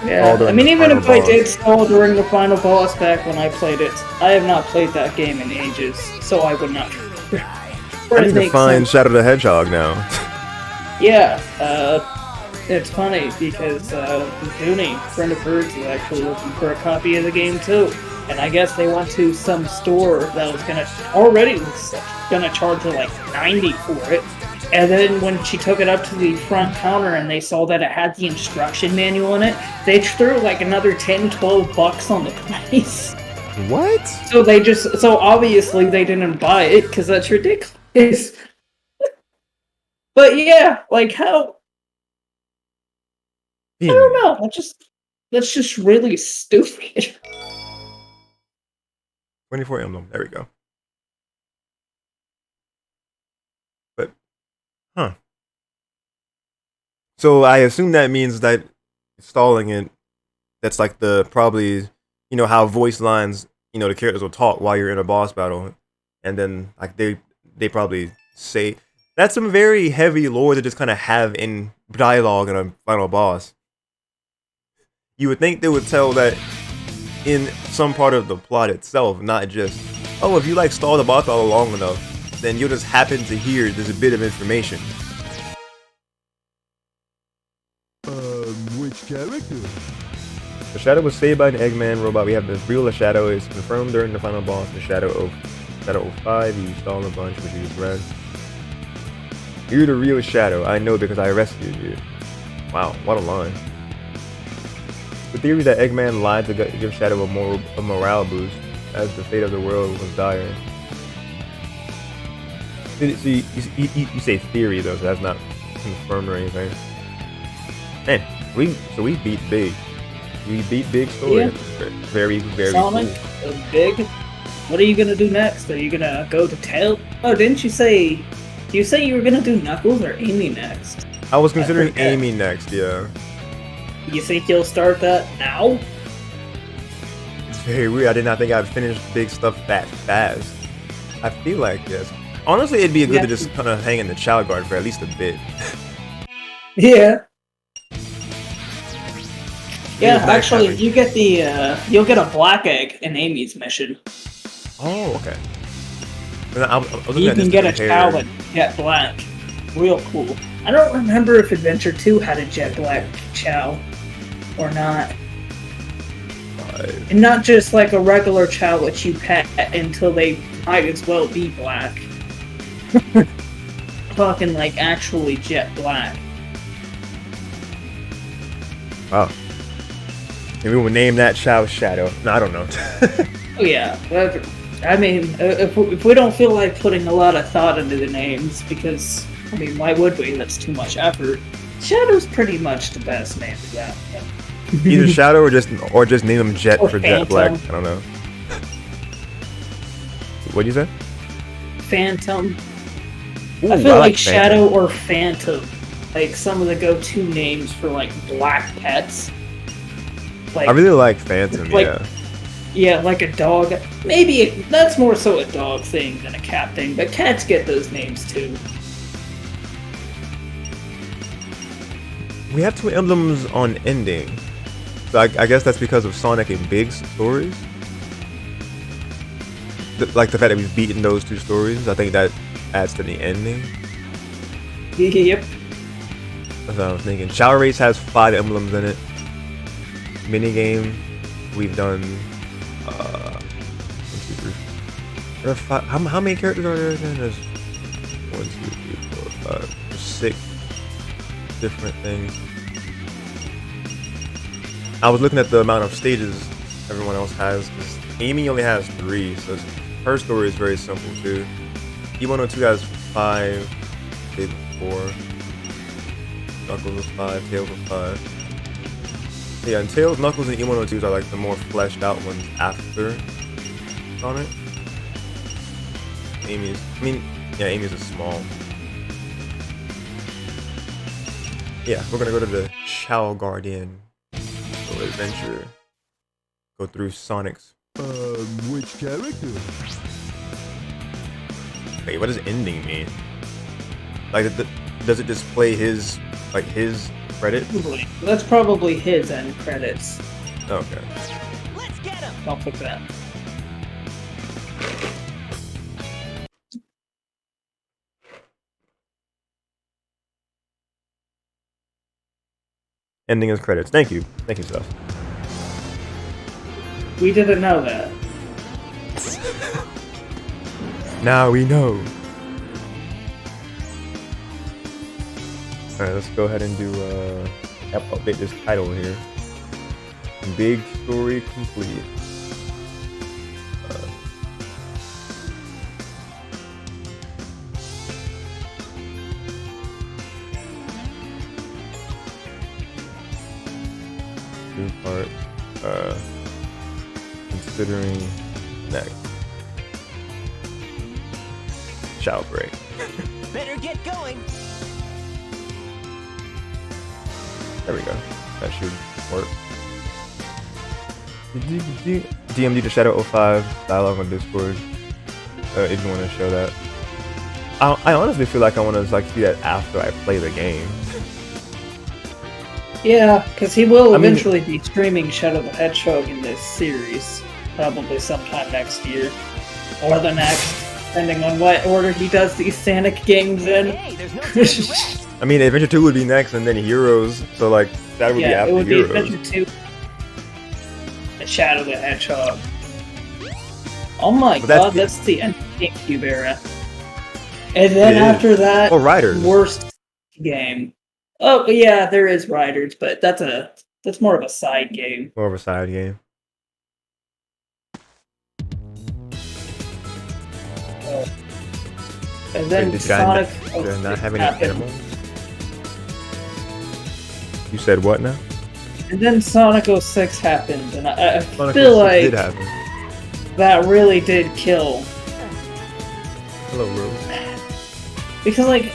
Yeah, I mean, even if I did stall during the final boss back when I played it, I have not played that game in ages, so I would not. I need to find Shadow the Hedgehog now. Yeah, it's funny because Dooney, friend of Bird's, is actually looking for a copy of the game too. And I guess they went to some store that was gonna charge her like $90 for it. And then when she took it up to the front counter and they saw that it had the instruction manual in it, they threw like another $10-12 on the price. What? So obviously they didn't buy it because that's ridiculous. But yeah, like how? I don't know. That's just really stupid. 24 emblem. There we go. But, huh. So I assume that means that stalling it, that's like probably, how voice lines, the characters will talk while you're in a boss battle. and then like they probably say that's some very heavy lore to just kind of have in dialogue in a final boss. You would think they would tell that in some part of the plot itself, not just, oh, if you like stall the boss battle long enough, then you'll just happen to hear this bit of information. Which character? The Shadow was saved by an Eggman robot. We have the real Shadow is confirmed during the final boss. The Shadow 05, you stalled a bunch, but you just ran. You're the real Shadow. I know because I rescued you. Wow, what a line. The theory that Eggman lied to give Shadow a morale boost as the fate of the world was dire. So you say theory though, so that's not confirmed or anything. Man, we beat big. We beat big story. Yeah. Very, very Sonic, cool. big. What are you gonna do next? Are you gonna go to Tail? Oh, didn't you say? You say you were gonna do Knuckles or Amy next? I was considering forget. Amy next, yeah. You think you'll start that now? It's very weird. I did not think I'd finish big stuff that fast. I feel like yes. Honestly, it'd be good to just kind of hang in the child guard for at least a bit. Yeah. Yeah, Black actually, Hammer. you get the you'll get a black egg in Amy's mission. Oh, okay. I was looking You at this can to get a compare- Chow and Jet Black. Real cool. I don't remember if Adventure 2 had a Jet Black Chow or not. And not just like a regular Chow which you pet until they might as well be black. Fucking like actually Jet Black. Wow. Maybe we'll name that Chow Shadow. No, I don't know. Oh yeah, I mean, if we don't feel like putting a lot of thought into the names, because, I mean, why would we? That's too much effort. Shadow's pretty much the best name for that. Either Shadow or just name him Jet Or for Jet Black. Phantom. I don't know. What'd you say? Phantom. Ooh, I feel I like Phantom. Shadow or Phantom, like some of the go-to names for like black pets. Like, I really like Phantom, like- yeah. yeah, like a dog. Maybe that's more so a dog thing than a cat thing, but cats get those names too. We have two emblems on ending. So I guess that's because of Sonic and Big's stories. Like the fact that we've beaten those two stories, I think that adds to the ending. Yep. That's what I was thinking. Shower Race has 5 emblems in it. Minigame, we've done 1, 2, 3. There are 5. How many characters are there again? There's 1, 2, 3, 4, 5. There's 6 different things. I was looking at the amount of stages everyone else has, because Amy only has 3, so her story is very simple too. E102 has 5, Big 4, Knuckles was 5, Tails was 5. Yeah, and Tails, Knuckles, and E102s are like the more fleshed out ones after Sonic. Amy's a small. Yeah, we're gonna go to the Chow Guardian adventure. Go through Sonic's. Which character? Wait, what does ending mean? Like, does it display his credits? That's probably his end credits. Okay. Let's get him! I'll put that. Ending his credits. Thank you, Seth. We didn't know that. Now we know. Alright, let's go ahead and do update this title here. Big story complete. Two part. Considering next. Shower break. Better get going! There we go. That should work. DMD to Shadow 05 dialogue on Discord. if you want to show that. I honestly feel like I want to like see that after I play the game. Yeah, because he will eventually be streaming Shadow the Hedgehog in this series, probably sometime next year or the next, depending on what order he does these Sonic games in. Hey, there's no time to waste. I mean, Adventure 2 would be next, and then Heroes. So like that would be Yeah, after it would be Heroes. Adventure 2 and Shadow the Hedgehog. Oh my But that's god, the- that's the end of the GameCube era. And then It is. after that, Oh, Riders. worst game. Oh yeah, there is Riders, but that's more of a side game. More of a side game. And then Wait, this guy Sonic does not have any happened. animals. You said what now? And then Sonic 06 happened, and I Sonic feel 06 like did happen. that really did kill. Hello, Rose. Because, like,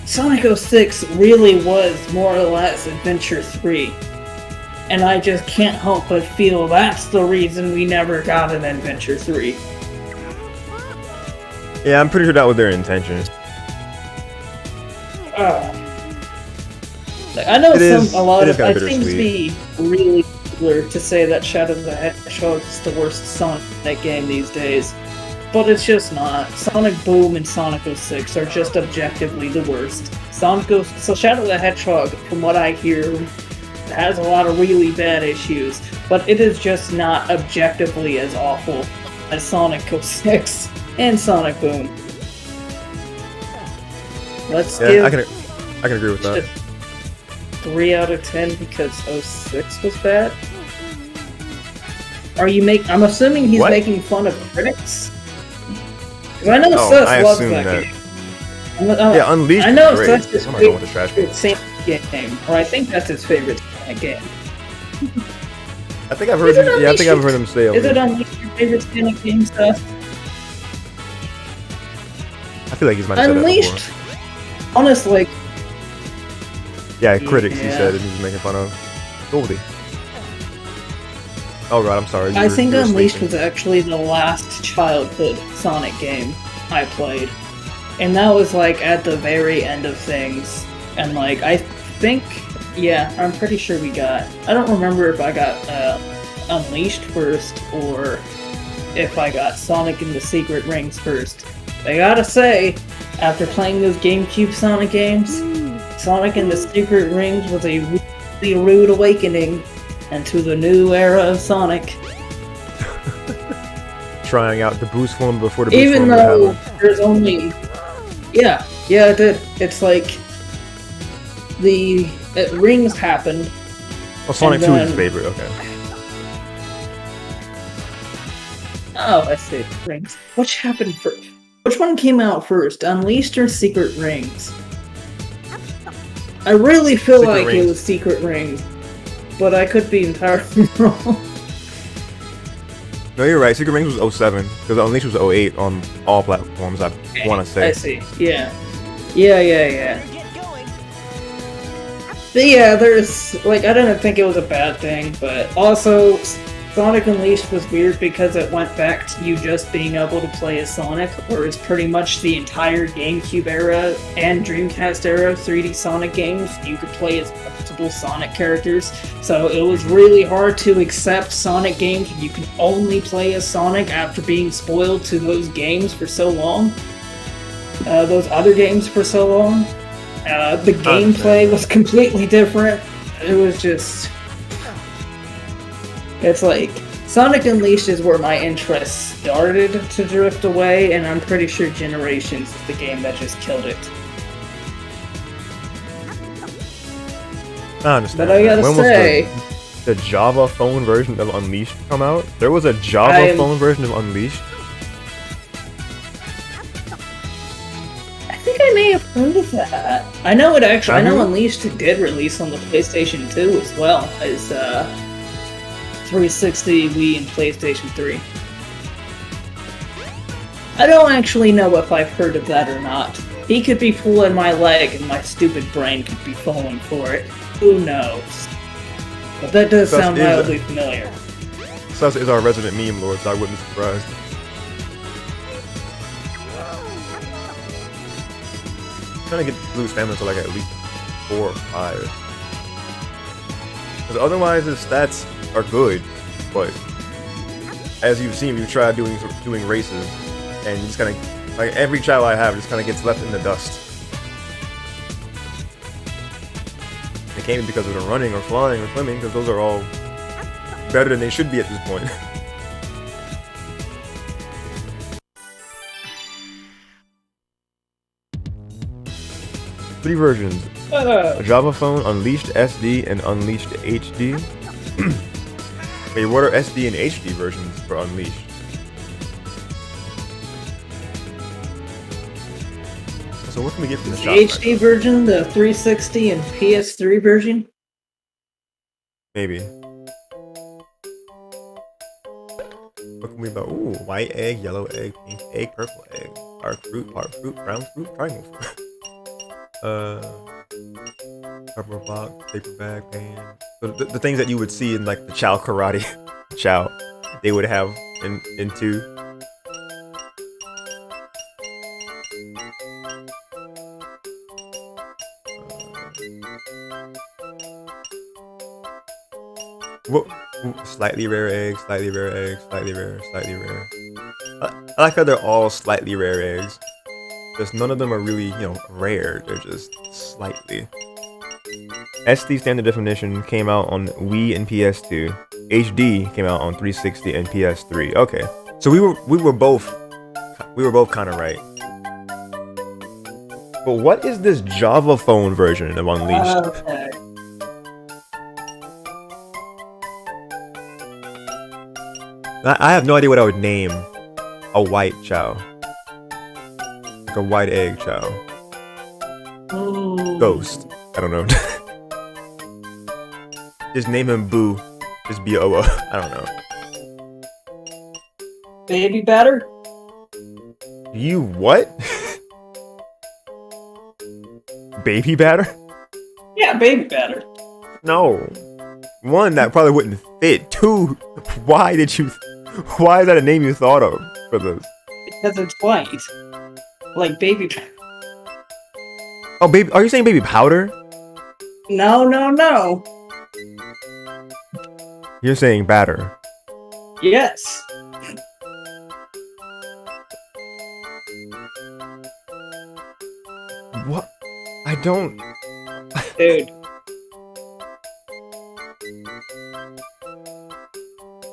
Sonic 06 really was more or less Adventure 3. And I just can't help but feel that's the reason we never got an Adventure 3. Yeah, I'm pretty sure that was their intention. Like, I know It is it kinda seems to be really popular to say that Shadow the Hedgehog is the worst Sonic game these days. But it's just not. Sonic Boom and Sonic 06 are just objectively the worst. So Shadow the Hedgehog, from what I hear, has a lot of really bad issues, but it is just not objectively as awful as Sonic 06 and Sonic Boom. Let's Yeah, give I can agree with that. 3 out of 10 because 06 was bad. I'm assuming he's What? making fun of critics. Because I know Oh, Seth I loves assume that that. game. Yeah, Unleashed. I know is great. Seth's his I'm not going with the trash can. favorite Sonic game, or I think that's his favorite Sonic game. I think I've heard. Is it Yeah, I think I've Unleashed? heard him say. Is it Unleashed. Unleashed your favorite Sonic game, Seth? I feel like he's might have said that Unleashed, before. honestly, Yeah, critics. He Yeah. said he was making fun of. Goldie. Oh god, I'm sorry. I think you were Unleashed sleeping. was actually the last childhood Sonic game I played. And that was like at the very end of things. And like, I think, yeah, I'm pretty sure I don't remember if I got Unleashed first or if I got Sonic and the Secret Rings first. I gotta say, after playing those GameCube Sonic games, Sonic and the Secret Rings was a really rude awakening into the new era of Sonic. Trying out the boost form before the boost Even form would though happen. there's only... Yeah, it did. It's like... The Rings happened. Oh, Sonic and 2 is his then- favorite. Okay. Oh, I see. Rings. Which happened first? Which one came out first? Unleashed or Secret Rings? I really feel Secret like Rings. it was Secret Rings. But I could be entirely wrong. No, you're right. Secret Rings was 07 because Unleashed was 08 on all platforms. I want to say. I see. Yeah. Yeah. Better get going. But yeah, there's, like, I didn't think it was a bad thing, but also, Sonic Unleashed was weird because it went back to you just being able to play as Sonic, whereas pretty much the entire GameCube era and Dreamcast era 3D Sonic games, you could play as multiple Sonic characters, so it was really hard to accept Sonic games when you can only play as Sonic after being spoiled to those games for so long. Those other games for so long. The gameplay was completely different. It was just... It's like, Sonic Unleashed is where my interest started to drift away, and I'm pretty sure Generations is the game that just killed it. I understand. But I that. gotta When say, was the Java phone version of Unleashed come out? There was a Java I'm- phone version of Unleashed. I think I may have heard of that. I know it actually. I know Have you? Unleashed did release on the PlayStation 2 as well as 360, Wii, and PlayStation 3. I don't actually know if I've heard of that or not. He could be pulling my leg, and my stupid brain could be falling for it. Who knows? But that does Thus sound is- mildly familiar. Sus is our resident meme lord, so I wouldn't be surprised. trying to get Blue's family to like at least 4 or 5. Because otherwise his stats are good, but as you've seen, we've tried doing races, and you just kind of like every child I have just kind of gets left in the dust. It can't be because of the running or flying or swimming, because those are all better than they should be at this point. 3 versions. Java phone, Unleashed SD, and Unleashed HD. Wait, what are SD and HD versions for Unleashed? So what can we get from the The shop? HD version, the 360 and PS3 version? Maybe. What can we buy? Ooh, white egg, yellow egg, pink egg, purple egg, dark fruit, brown fruit, triangle fruit. Rubber box, paper bag, pan. So the things that you would see in like the Chow Karate Chow, they would have in 2. Whoa, slightly rare eggs, slightly rare eggs, slightly rare, slightly rare. I like how they're all slightly rare eggs. Just none of them are really, you know, rare. They're just slightly. SD standard definition came out on Wii and PS2. HD came out on 360 and PS3. Okay, so we were both kind of right. But what is this Java phone version of Unleashed? Okay. I have no idea what I would name a white Chow. Like a white egg Chow. Ghost. I don't know. Just name him Boo. Just B-O-O. I don't know. Baby batter? You what? Baby batter? Yeah, baby batter. No. 1, that probably wouldn't fit. 2, why is that a name you thought of for this? Because it's white. Like baby batter. Oh, baby, are you saying baby powder? No, no, no. You're saying batter. Yes. What? I don't... Dude.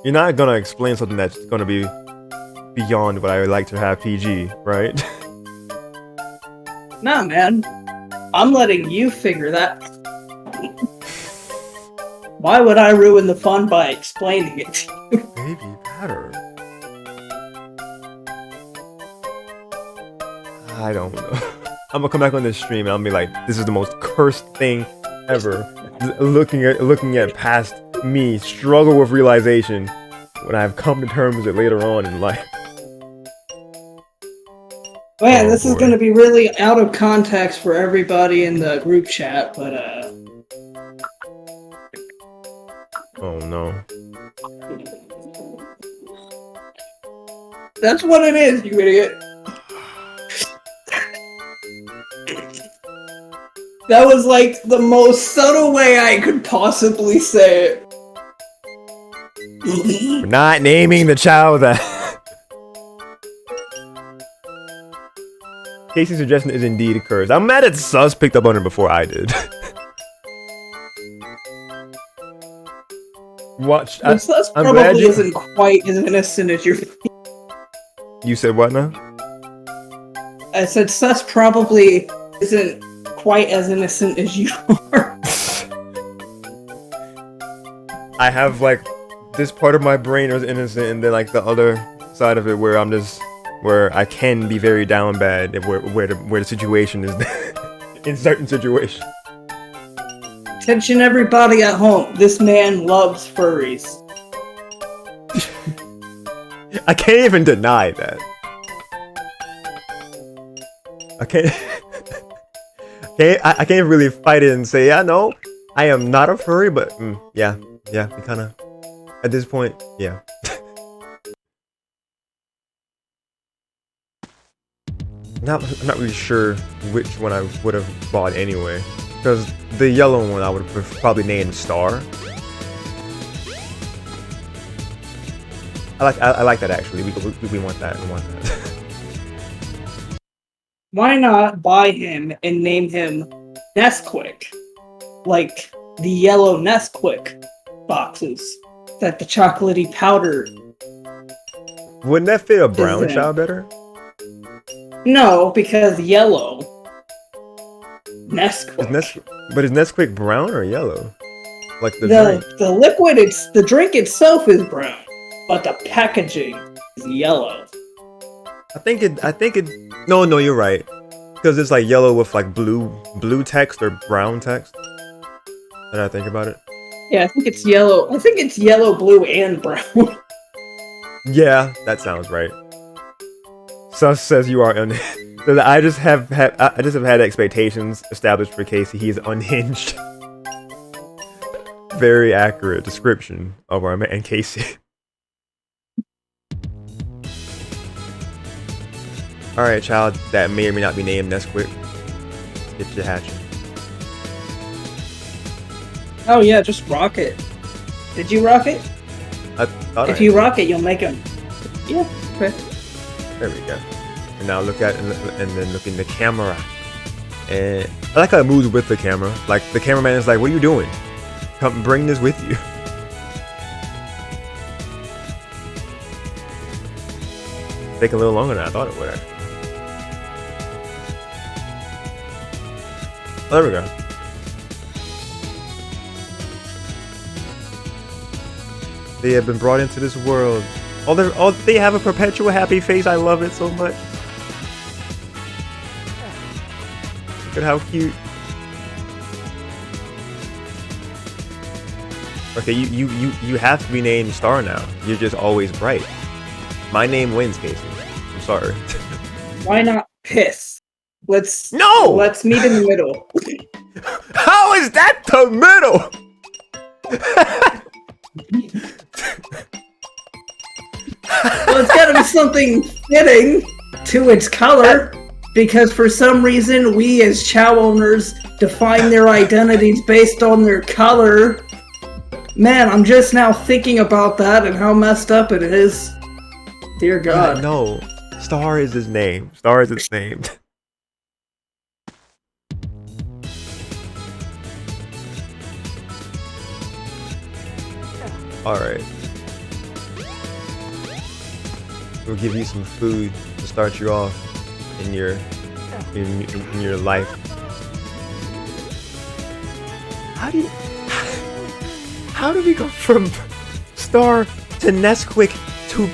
You're not gonna explain something that's gonna be beyond what I would like to have PG, right? Nah, man. I'm letting you figure that. Why would I ruin the fun by explaining it to you? Baby batter. I don't know. I'm gonna come back on this stream and I'll be like, this is the most cursed thing ever. Looking at past me struggle with realization when I've come to terms with it later on in life. Man, Oh, this is boy. gonna be really out of context for everybody in the group chat, but Oh no. that's what it is, you idiot. That was like the most subtle way I could possibly say it. We're not naming the child that. Casey's suggestion is indeed cursed. I'm mad at Sus picked up on it before I did. Watch. But Sus I'm glad probably you- isn't quite as innocent as you. You said what now? I said Sus probably isn't quite as innocent as you are. I have like this part of my brain is innocent, and then like the other side of it where I'm just where I can be very down bad if where the situation is in certain situations. Attention everybody at home, this man loves furries. I can't even deny that. I can't. I can't really fight it and say, yeah, no, I am not a furry, but yeah, we kind of, at this point, yeah. I'm not really sure which one I would have bought anyway. Because the yellow one I would have probably named Star. I like that actually. We want that. We want that. Why not buy him and name him Nesquik? Like the yellow Nesquik boxes that the chocolatey powder. Wouldn't that fit a brown in. child better? No, because yellow. Nesquik. But is Nesquik brown or yellow? Like the drink? The liquid, the drink itself is brown, but the packaging is yellow. I think it. No, you're right. Because it's like yellow with like blue text or brown text. Did I think about it? Yeah, I think it's yellow. I think it's yellow, blue, and brown. Yeah, that sounds right. Sus says you are I just have had expectations established for Casey. He's unhinged. Very accurate description of our man Casey. Alright, child, that may or may not be named Nesquik. Get your hatchet. Oh yeah, just rock it. Did you rock it? I thought If you rock it, you'll make him. Yeah, okay. There we go. And now look at and then look in the camera. And I like how it moves with the camera. Like the cameraman is like, "What are you doing? Come bring this with you." Take a little longer than I thought it would. Actually. Oh, there we go. They have been brought into this world. They have a perpetual happy face. I love it so much. Look at how cute. Okay, you have to be named Star now. You're just always bright. My name wins, Casey. I'm sorry. Why not Piss? Let's meet in the middle. How is that the middle? Well, it's gotta be something fitting to its color, because for some reason we as Chow owners define their identities based on their color. Man, I'm just now thinking about that and how messed up it is. Dear God. Yeah, no. Star is his name. Star is its name. Alright. We'll give you some food to start you off in your life. How do we go from Star to Nesquik to...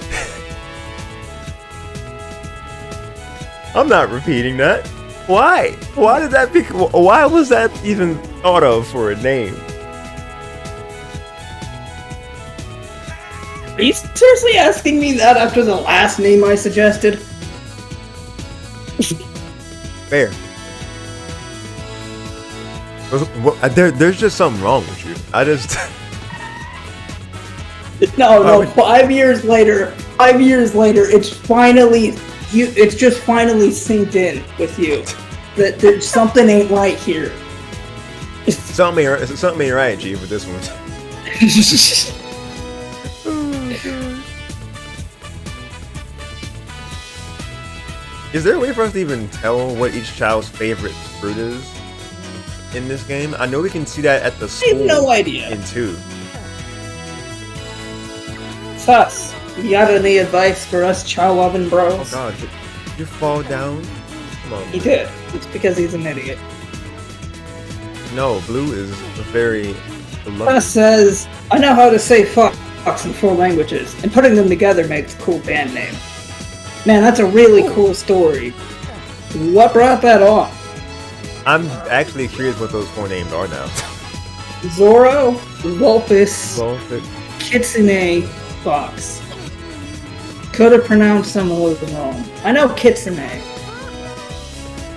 I'm not repeating that. Why? Why did that why was that even thought of for a name? Are you seriously asking me that after the last name I suggested? Fair. There's just something wrong with you. I just... No, 5 years later, it's just finally synced in with you that there's something ain't right here. Something ain't right, G, with this one. Is there a way for us to even tell what each child's favorite fruit is in this game? I know we can see that at the school. I have no idea. In 2. Sus, you got any advice for us chow-loving bros? Oh god, did you fall down? Come on. He did. It's because he's an idiot. No, Blue is very beloved. Sus says, I know how to say fucks in 4 languages, and putting them together makes a cool band name. Man, that's a really cool story. What brought that on? I'm actually curious what those 4 names are now. Zoro, Vulpus, Kitsune, Fox. Could have pronounced some of those wrong. I know Kitsune. I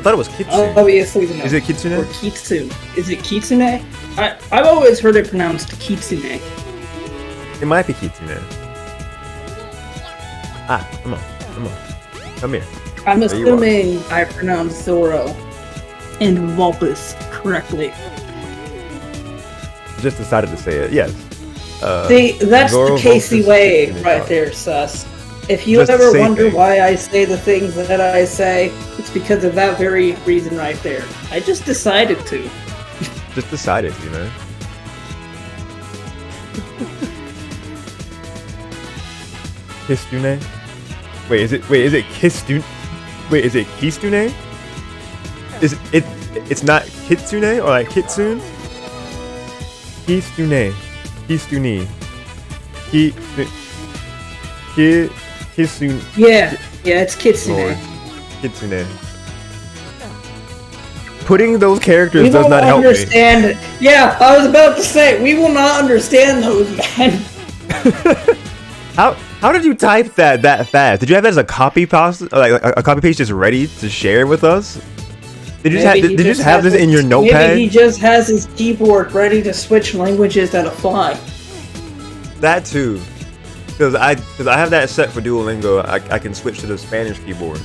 thought it was Kitsune. Obviously, no. Is it Kitsune? Or Kitsu. Is it Kitsune? I've always heard it pronounced Kitsune. It might be Kitsune. Ah, come on. Come here. I'm There you are. assuming I pronounced Zoro and Vulpus correctly. Just decided to say it. Yes. See, that's Zoro, the Casey Vulpus, way Kitsune right Kai. there, sus. If you Just ever say wonder things. why I say the things that I say, it's because of that very reason right there. I just decided to. Just decided to, man. Kitsune? Wait, is it Kitsune? Wait, is it Kitsune? It's not Kitsune or like Kitsune? Kitsune. Kitsune. Kitsune. Yeah, it's Kitsune. Lord. Kitsune. Putting those characters We does won't not help me. understand. Yeah, I was about to say, we will not understand those, man. How did you type that fast? Did you have it as a copy paste, like a copy paste just ready to share with us? Did you just have this in your notepad? Maybe he just has his keyboard ready to switch languages at a fly. That too, because I have that set for Duolingo. I can switch to the Spanish keyboard,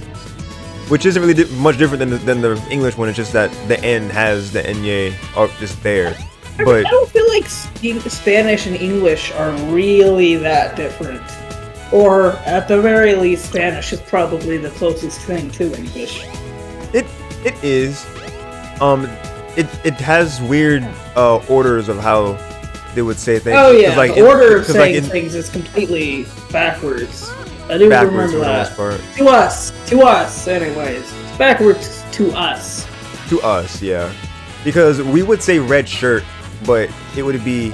which isn't really much different than the English one. It's just that the N has the Enye just there. But I don't feel like Spanish and English are really that different. Or, at the very least, Spanish is probably the closest thing to English. it is, it has weird orders of how they would say things. Oh yeah, like the order of 'cause, like, saying things is completely backwards. I do backwards remember for the that. most part. To us, anyways. It's backwards to us. To us, yeah, because we would say red shirt, but it would be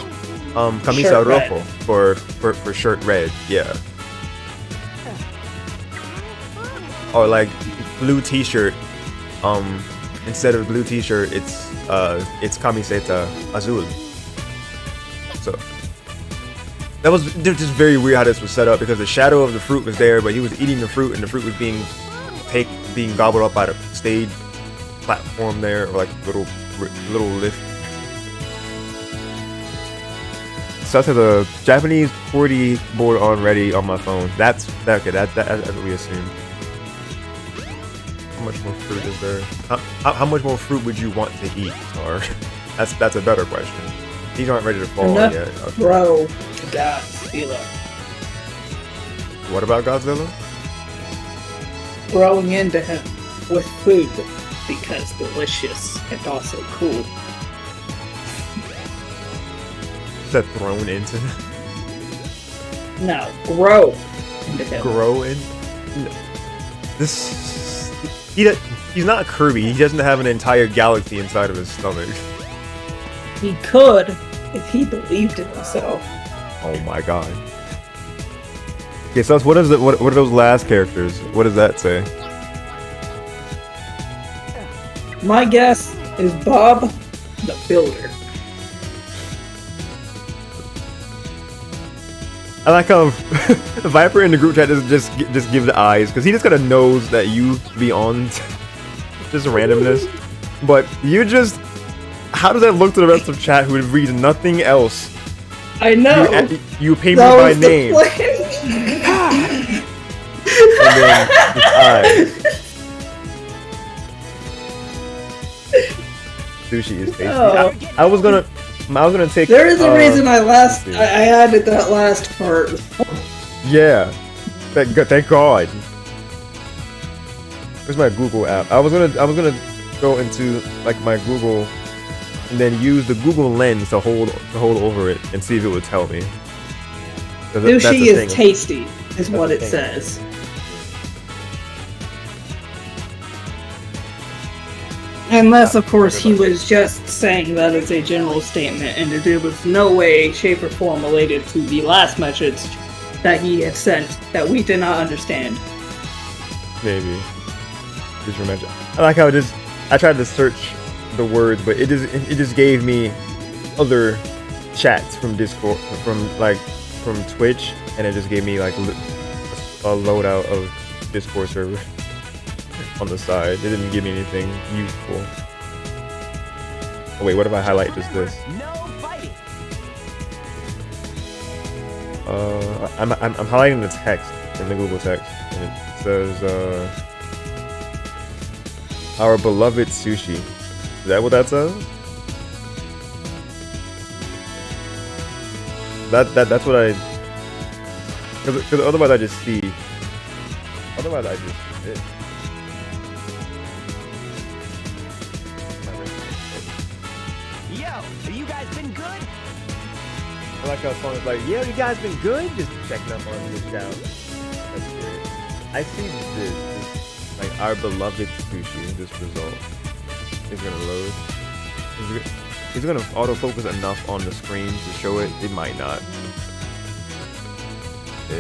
camisa Shirt red. rojo for shirt red, yeah. Or like blue t-shirt, instead of blue t-shirt, it's camiseta azul. So that was just very weird how this was set up, because the shadow of the fruit was there, but he was eating the fruit, and the fruit was being gobbled up by the stage platform there, or like little lift. So to the Japanese QWERTY board already on my phone. That's okay. That's what we assumed. How much more fruit is there? How much more fruit would you want to eat, Star? That's a better question. These aren't ready to fall Enough yet. Okay. Bro, to Godzilla. What about Godzilla? Growing into him with food because delicious and also cool. Is that thrown into? No, grow into him. Grow in? No. He's not Kirby. He doesn't have an entire galaxy inside of his stomach. He could if he believed in himself. Oh my god. Okay, so what are those last characters? What does that say? My guess is Bob the Builder. I like how Viper in the group chat just give the eyes, because he just kind of knows that you be on just randomness. But you just, how does that look to the rest of chat who reads nothing else? I know. You pay me That by was the name. plan. And then just eyes. Sushi is tasty. Oh. I was gonna take. There is a reason I let's see. added that last part. Yeah. Thank God. Where's my Google app? I was gonna go into like my Google and then use the Google lens to hold over it and see if it would tell me. Sushi is tasty, is what it thing. says. Unless, of course, he was just saying that as a general statement, and there was no way, shape, or form related to the last message that he had sent that we did not understand. Maybe. Just remember. I like how I tried to search the words, but it just gave me other chats from Discord, from Twitch, and it just gave me like a loadout of Discord server on the side. It didn't give me anything useful. Oh wait, what if I highlight just this? No fighting. I'm highlighting the text in the Google text, and it says Our beloved sushi. Is that what that says? That's what I. Because otherwise I just see. Otherwise I just see it. Yo, have you guys been good? I like how song is like, yeah, you guys been good? Just checking up on your shout. That's great. I see this, like our beloved sushi, this result. It's gonna load. Is it gonna autofocus enough on the screen to show it? It might not. You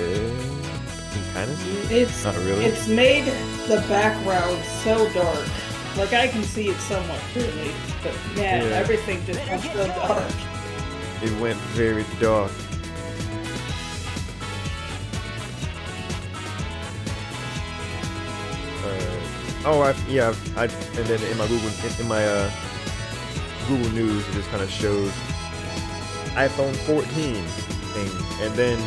can kind of see it? It's not really. It's made the background so dark. Like I can see it somewhat clearly, but man, Yeah. everything just went so dark. It went very dark. And then in my Google News, it just kind of shows iPhone 14 thing, and then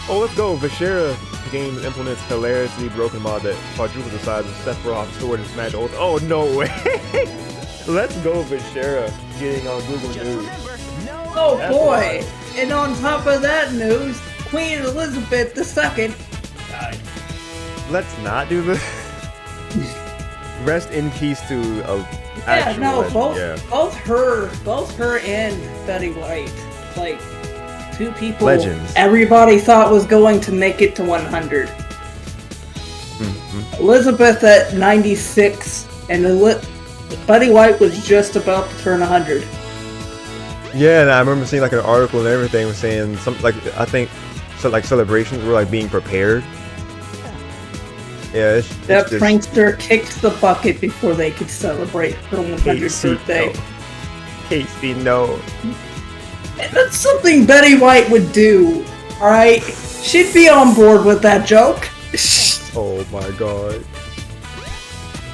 let's go. Vishera Games implements hilariously broken mod that quadruples the size of Sephiroth's sword in Smash Ultimate. Oh no way! Let's go, Vishera getting on Google News. Oh That's boy! And on top of that news, Queen Elizabeth II died. Let's not do this. Rest in peace to a Yeah, actual no, legend. both her and Betty White, like two people Legends. everybody thought was going to make it to 100. Mm-hmm. Elizabeth at 96, and Betty White was just about to turn 100. Yeah, and I remember seeing like an article and everything was saying something like I think so like celebrations were like being prepared. Yeah, it's That just, prankster kicked the bucket before they could celebrate her 100th Casey, birthday. no. Casey, no. And that's something Betty White would do, alright? She'd be on board with that joke. Oh my god.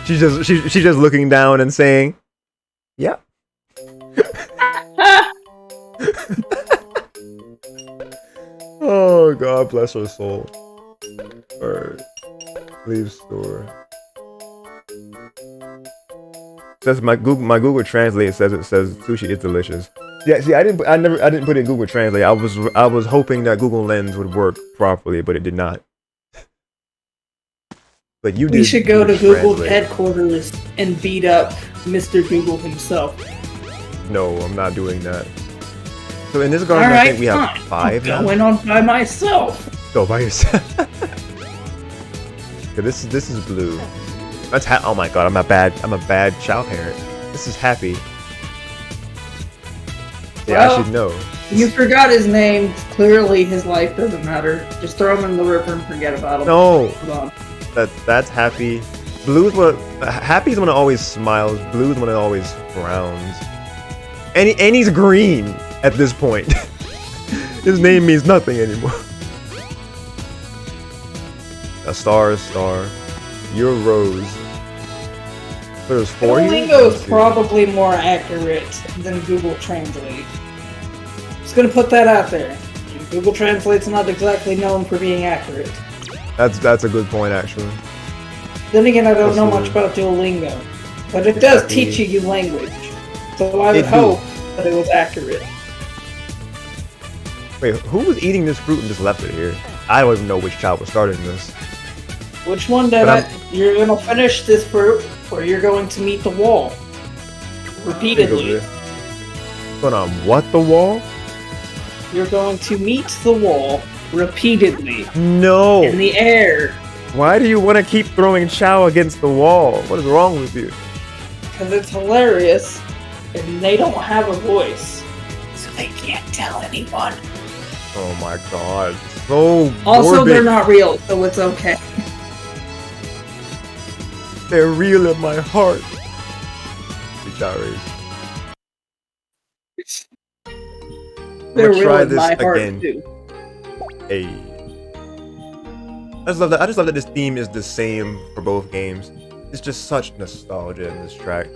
She's just looking down and saying, "Yeah." Oh, God bless her soul. Or leave store. Says my Google Translate says sushi is delicious. Yeah, see, I didn't put it in Google Translate. I was hoping that Google Lens would work properly, but it did not. But you did. We should go to Google Translate. headquarters and beat up Mr. Google himself. No, I'm not doing that. So in this garden, I Alright, think we have fine. 5 now. I'm going on by myself. Go by yourself. Okay, this is blue. That's oh my god, I'm a bad child parent. This is happy. Yeah, Well, I should know. You forgot his name. Clearly, his life doesn't matter. Just throw him in the river and forget about him. No, Come on. that's happy. Blue is what happy is when it always smiles. Blue is when it always frowns. And he's green at this point. His name means nothing anymore. A star is star. You're Rose. There's 4 here? Duolingo is probably more accurate than Google Translate. Just gonna put that out there. Google Translate's not exactly known for being accurate. That's a good point, actually. Then again, I don't know Absolutely. much about Duolingo, but it does teach you language. So I would It do. hope that it was accurate. Wait, who was eating this fruit and just left it here? I don't even know which child was starting this. Which one did But you're gonna finish this fruit, or you're going to meet the wall repeatedly. Going on what, the wall? You're going to meet the wall repeatedly No. in the air. Why do you want to keep throwing Chow against the wall? What is wrong with you? Because it's hilarious, and they don't have a voice, so they can't tell anyone. Oh my god. So Also, morbid. they're not real, so it's okay. They're real in my heart. The Chow rays. They're try real in this my heart again. too. Hey. I just love that this theme is the same for both games. It's just such nostalgia in this track.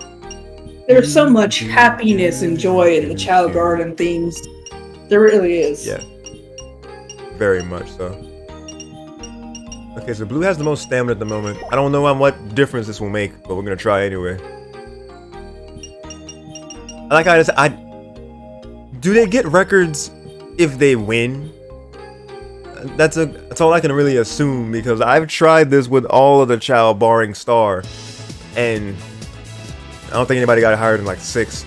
There's so much happiness and joy in the Child Garden themes. There really is. Yeah. Very much so. Okay, so blue has the most stamina at the moment. I don't know what difference this will make, but we're gonna try anyway. I like how do they get records if they win? That's all I can really assume, because I've tried this with all of the child barring Star, and I don't think anybody got higher than like 6.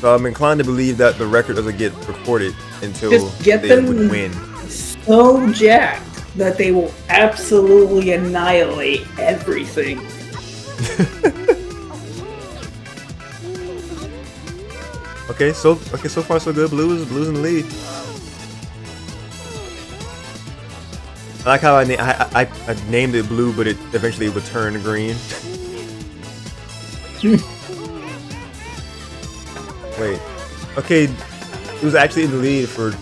So I'm inclined to believe that the record doesn't get recorded until Just get they them would win. so jacked that they will absolutely annihilate everything. Okay, so far so good. Blue's in the lead. I like how I named it blue, but it eventually would turn green. Wait. Okay, it was actually in the lead for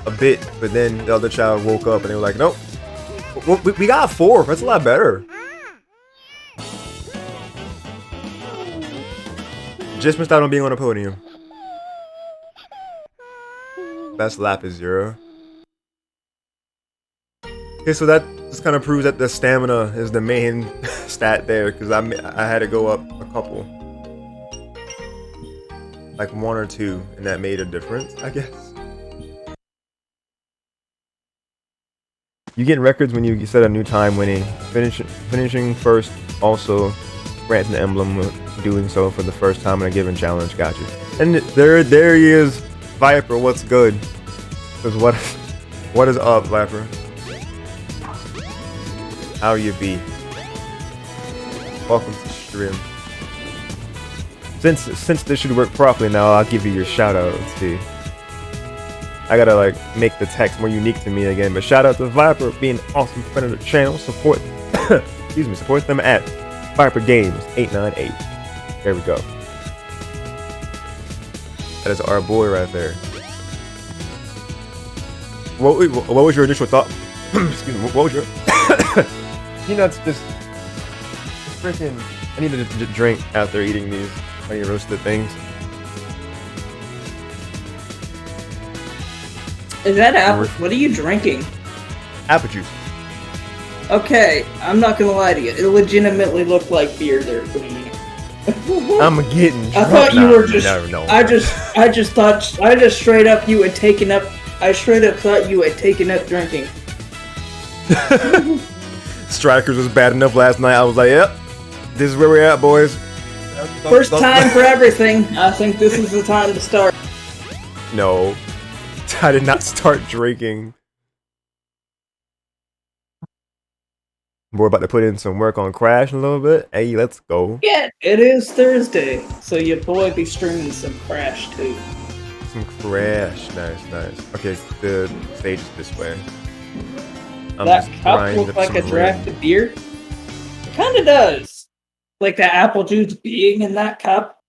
a bit, but then the other child woke up and they were like, nope. We got 4. That's a lot better. Just missed out on being on a podium. Best lap is 0. Okay, so that just kind of proves that the stamina is the main stat there, because I had to go up a couple. Like 1 or 2, and that made a difference, I guess. You get records when you set a new time winning. Finishing first also grants an emblem of doing so for the first time in a given challenge. Got you. And there he is. Viper, what's good? Cause what is up, Viper? How you be? Welcome to the stream. Since this should work properly now, I'll give you your shout out. Let's see. I gotta like make the text more unique to me again. But shout out to Viper, being an awesome friend of the channel. Support excuse me, support them at Viper Games 898. There we go. That is our boy right there. What was your initial thought? Excuse me. What was your? You know, it's just freaking. I need to drink after eating these honey roasted things. Is that apple? What are you drinking? Apple juice. Okay, I'm not gonna lie to you. It legitimately looked like beer there for me. I'm getting drunk. I thought you were just. Never know. I just straight up you had taken up. I straight up thought you had taken up drinking. Strikers was bad enough last night. I was like, yep, this is where we're at, boys. First time for everything. I think this is the time to start. No, I did not start drinking. We're about to put in some work on Crash in a little bit. Hey, let's go. Yeah, it is Thursday, so your boy be streaming some Crash too. Some Crash. Nice. Okay, the stage is this way. That cup looks like a draft of beer. It kind of does. Like that apple juice being in that cup.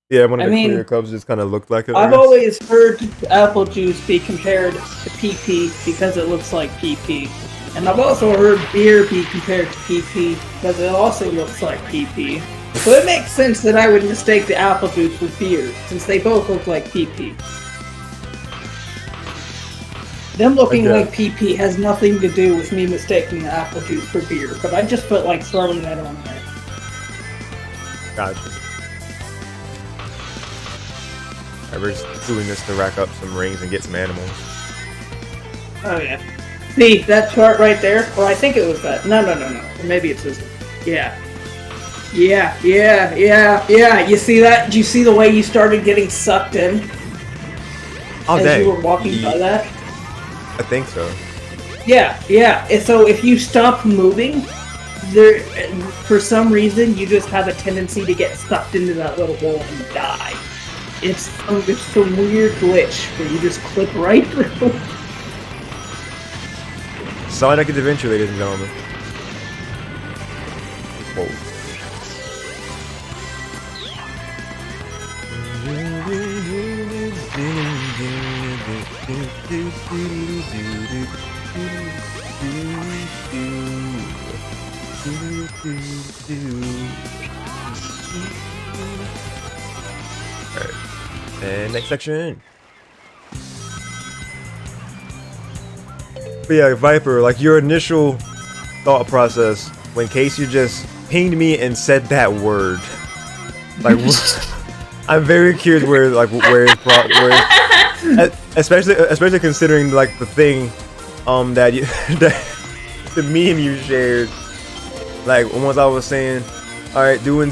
Yeah, one of the clear cups just kind of looked like it. I've always heard apple juice be compared to PP because it looks like PP. And I've also heard beer be compared to PP because it also looks like PP. So it makes sense that I would mistake the apple juice for beer, since they both look like PP. Them looking like PP has nothing to do with me mistaking the apple juice for beer, but I just felt like throwing that on there. Gotcha. We're just doing this to rack up some rings and get some animals. Oh yeah. See, that chart right there? Or I think it was that. No. Or maybe it's this one. Yeah. You see that? Did you see the way you started getting sucked in? As you were walking by that? I think so. Yeah. And so if you stop moving, there, for some reason, you just have a tendency to get sucked into that little hole and die. It's some weird glitch where you just clip right through. Sonic like adventure, ladies and gentlemen. Whoa. Alright. And next section. But yeah, Viper, like your initial thought process when Casey just pinged me and said that word. Like, I'm very curious where especially considering like the thing, that you, that the meme you shared. Like once I was saying, all right, doing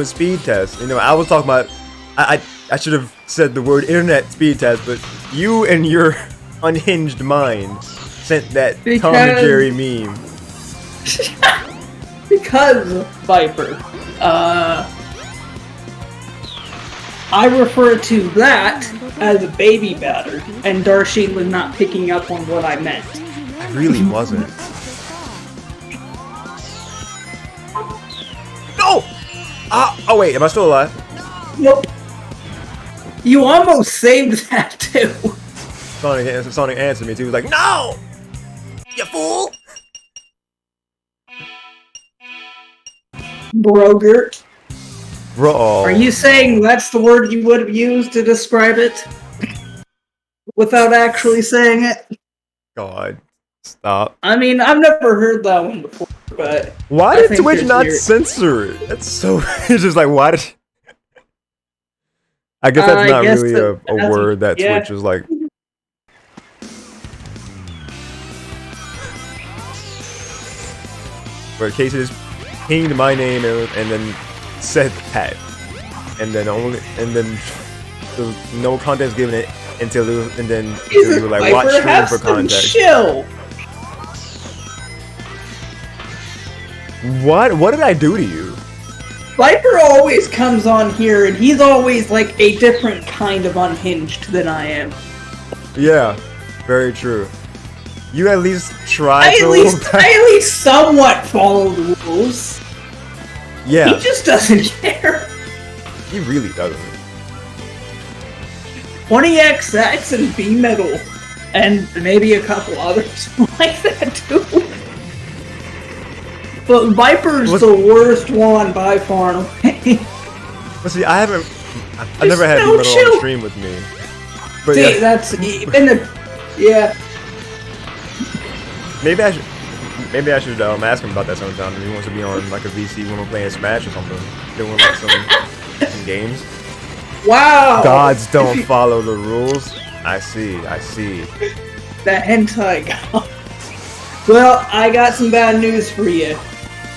speed tests. You know, I was talking about. I should have said the word internet speed test, but you and your unhinged mind sent that Tom and Jerry meme. Because Viper, I refer to that as a baby batter, and Darcy was not picking up on what I meant. I really wasn't. No! Oh wait, am I still alive? Nope. You almost saved that too. Sonic answered me too. He was like, "No, you fool!" Brogert. Bro. Are you saying that's the word you would have used to describe it? Without actually saying it? God, stop. I mean, I've never heard that one before, but... Why did Twitch not censor it? That's so... It's just like, why did... I guess that's not really a word that Twitch is like... But Casey just pinged my name and then said that, and then there was no context given it until you were like, watch stream for context. Chill. What did I do to you? Viper always comes on here and he's always like a different kind of unhinged than I am. Yeah, very true. You at least try I at least somewhat follow the rules. Yeah. He just doesn't care. He really doesn't. 20XX and B Metal, and maybe a couple others like that too. But Viper's the worst one by far and away. But see, I've never had B Metal on stream with me. But see, yeah. that's in the Maybe I should ask him about that sometime. If he wants to be on like a VC when we're playing Smash or something, doing like some games. Wow! Gods don't follow the rules. I see. That hentai god. Well, I got some bad news for you.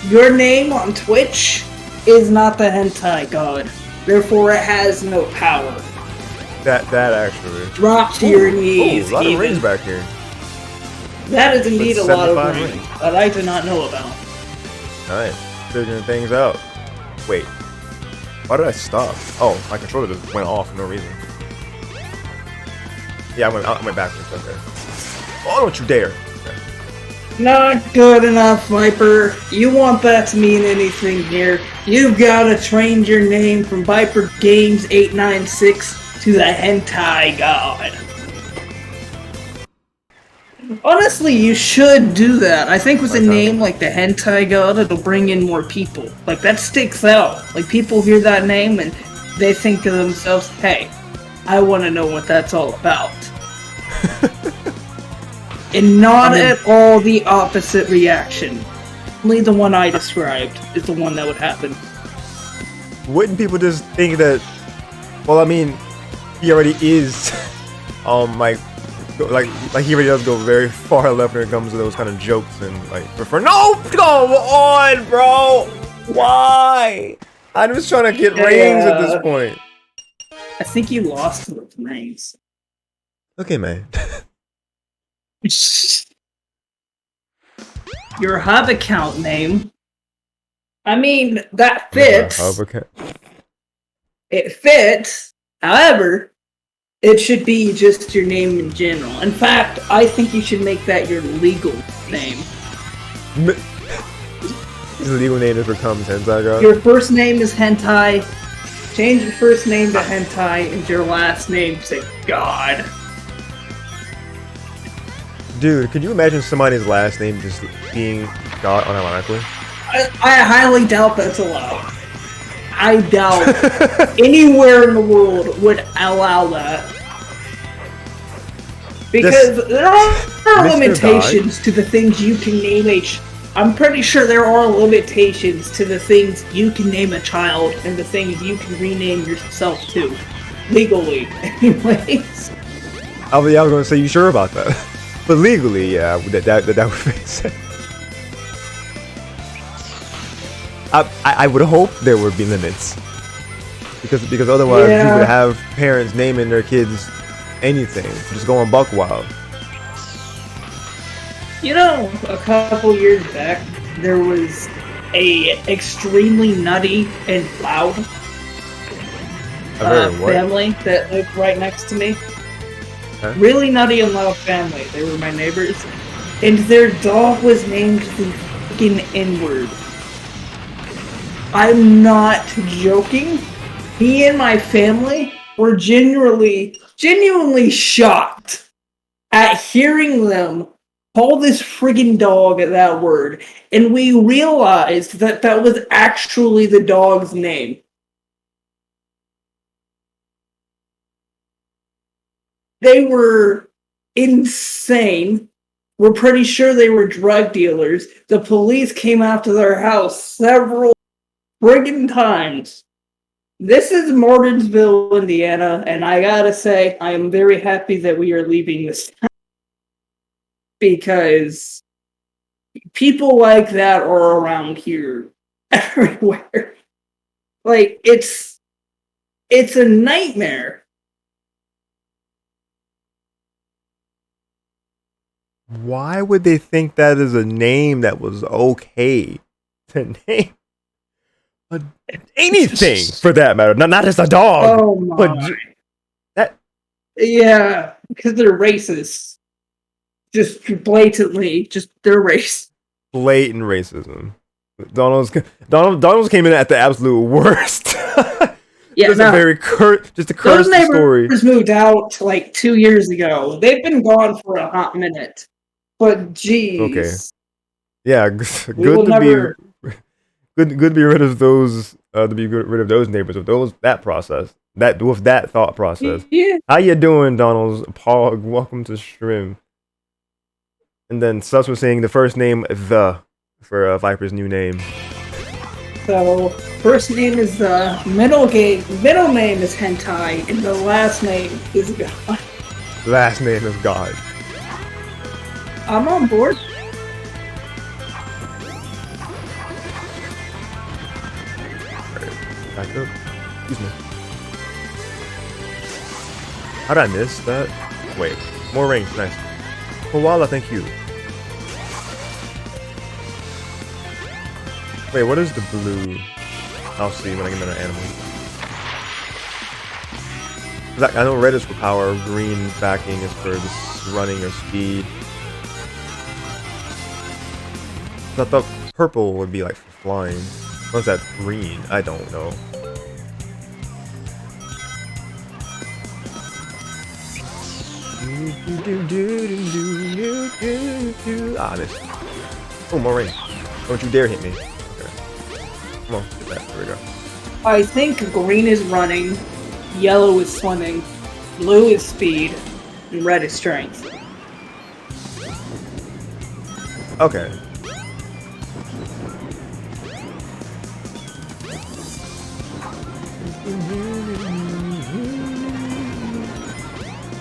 Your name on Twitch is not the hentai god. Therefore, it has no power. That actually. Drop to your knees. A lot of rings back here. That is indeed a lot of rings rings that I do not know about. Alright, figuring things out. Wait, why did I stop? Oh, my controller just went off for no reason. Yeah, I went backwards. Okay. Oh, don't you dare! Okay. Not good enough, Viper. You want that to mean anything here? You've gotta change your name from Viper Games 896 to the Hentai God. Honestly, you should do that. I think with a name like the Hentai God, it'll bring in more people. Like, that sticks out. Like, people hear that name and they think to themselves, hey, I want to know what that's all about. And not at all the opposite reaction. Only the one I described is the one that would happen. Wouldn't people just think that... Well, I mean, he already is... Like he really does go very far left when it comes to those kind of jokes and like prefer. No, come on, bro. Why? I'm just trying to get rings at this point. I think you lost those rings. Okay, man. Your hub account name. I mean, that fits. Hub account. It fits. However, it should be just your name in general. In fact, I think you should make that your legal name. His legal name is becomes Hentai God? Your first name is Hentai. Change your first name to Hentai and your last name to God. Dude, could you imagine somebody's last name just being God unironically? I highly doubt that's allowed. I doubt anywhere in the world would allow that. Because there are limitations to the things you can name a I'm pretty sure there are limitations to the things you can name a child and the things you can rename yourself to. Legally, anyways. I was gonna say, you sure about that? But legally, yeah, that would make sense. I would hope there would be limits. Because otherwise you would have parents naming their kids anything, just going buck wild. You know, a couple years back, there was a extremely nutty and loud family that lived right next to me. Huh? Really nutty and loud family. They were my neighbors. And their dog was named the fucking N-word. I'm not joking. Me and my family were genuinely shocked at hearing them call this friggin' dog that word. And we realized that that was actually the dog's name. They were insane. We're pretty sure they were drug dealers. The police came out to their house several friggin' times. This is Martinsville, Indiana, and I gotta say, I am very happy that we are leaving this town. Because people like that are around here everywhere. Like, it's a nightmare. Why would they think that is a name that was okay to name? Anything for that matter, not just a dog. Oh my. But that. Yeah, because they're racist. Just blatantly, just their race. Blatant racism. Donald's came in at the absolute worst. Yeah, just a very cursed those story. neighbors moved out like 2 years ago. They've been gone for a hot minute. But geez. Okay. Yeah, good to be rid of those. To be rid of those neighbors with that thought process. Yeah. How you doing, Donald's Pog? Welcome to stream. And then Sus was saying the first name for Viper's new name. So first name is the middle name is Hentai, and the last name is God. Last name is God. I'm on board. Back up. Excuse me. How did I miss that? Wait, more rings, nice. Koala, thank you. Wait, what is the blue? I'll see when I get another animal. I know red is for power, green backing is for this running or speed. I thought purple would be like for flying. What's that green? I don't know. Ah, this. Oh, more rain. Don't you dare hit me. Okay. Come on, get that. There we go. I think green is running, yellow is swimming, blue is speed, and red is strength. Okay.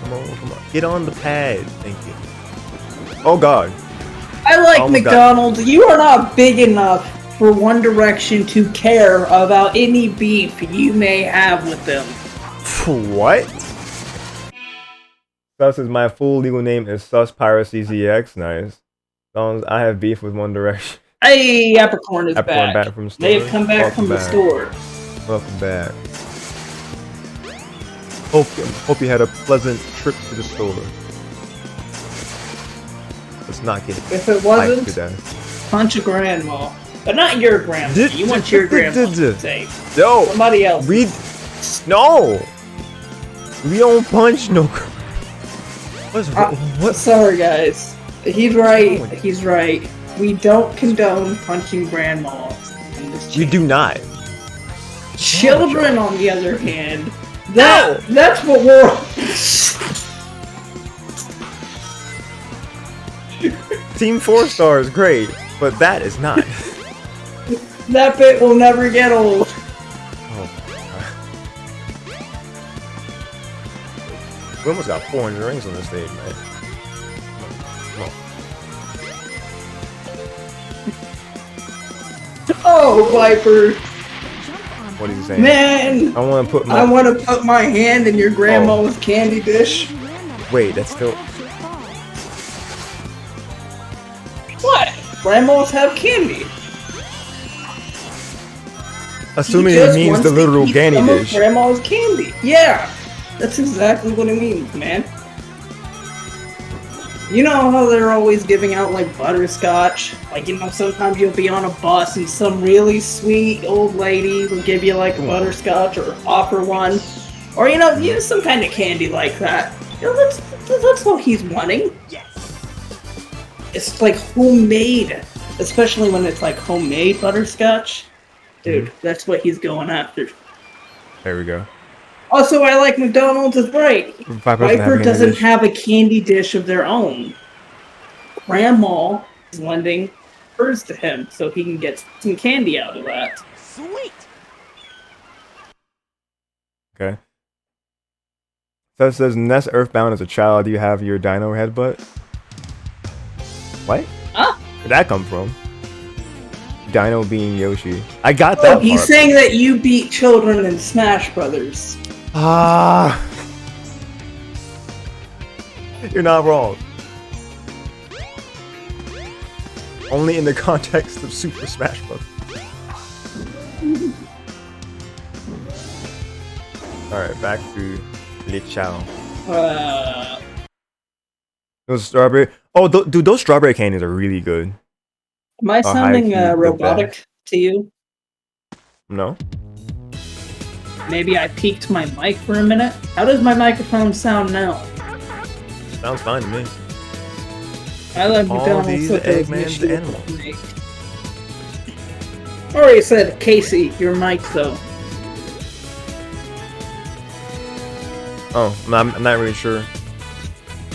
Come on. Get on the pad. Thank you. Oh god. I like Oh my McDonald's. You are not big enough for One Direction to care about any beef you may have with them. What? Sus is my full legal name is Sus Piracy ZX. Nice. I have beef with One Direction. Hey, Apricorn is Apricorn back. back from the store. They've come back Welcome from the store. Welcome back. Hope you had a pleasant trip to the store. Let's not get If it wasn't, to death. punch a grandma. But not your grandma. You want your grandma to say. No. Somebody else. No. We don't punch no. What? Sorry, guys. He's right. He's right. We don't condone punching grandmas. We do not. Children, on the other hand, that's what we're. Team 4 star is great. but that is not. That bit will never get old. Oh, we almost got 400 rings on this stage, man. Come on. Oh, Viper. What are you saying? Man, I want to put I want to put my hand in your grandma's candy dish. Wait, that's still. What? Grandmas have candy. Assuming He it just means wants the to literal eat candy some of dish. Grandma's candy. Yeah, that's exactly what it means, man. You know how they're always giving out like butterscotch? Like, you know, sometimes you'll be on a bus and some really sweet old lady will give you like a butterscotch or offer one. Or, you know, use some kind of candy like that. You know, that's what he's wanting. It's like homemade. Especially when it's like homemade butterscotch. Dude, that's what he's going after. There we go. Also, I like McDonald's is right. Viper doesn't have a candy dish of their own. Grandma is lending hers to him so he can get some candy out of that. Sweet. Okay. So it says Ness Earthbound as a child. You have your dino headbutt. What? Huh? Where'd that come from? Dino being Yoshi. I got that. Oh, he's part. saying that you beat children in Smash Brothers. Ah. You're not wrong. Only in the context of Super Smash Bros. Alright, back to Le Chow. Those strawberry. Oh, dude, those strawberry candies are really good. Am I sounding high-key, robotic to you? No? Maybe I peaked my mic for a minute? How does my microphone sound now? Sounds fine to me. I love All McDonald's these with those Eggman's machines animals. they make. Already said, Casey, your mic though. Oh, I'm not really sure.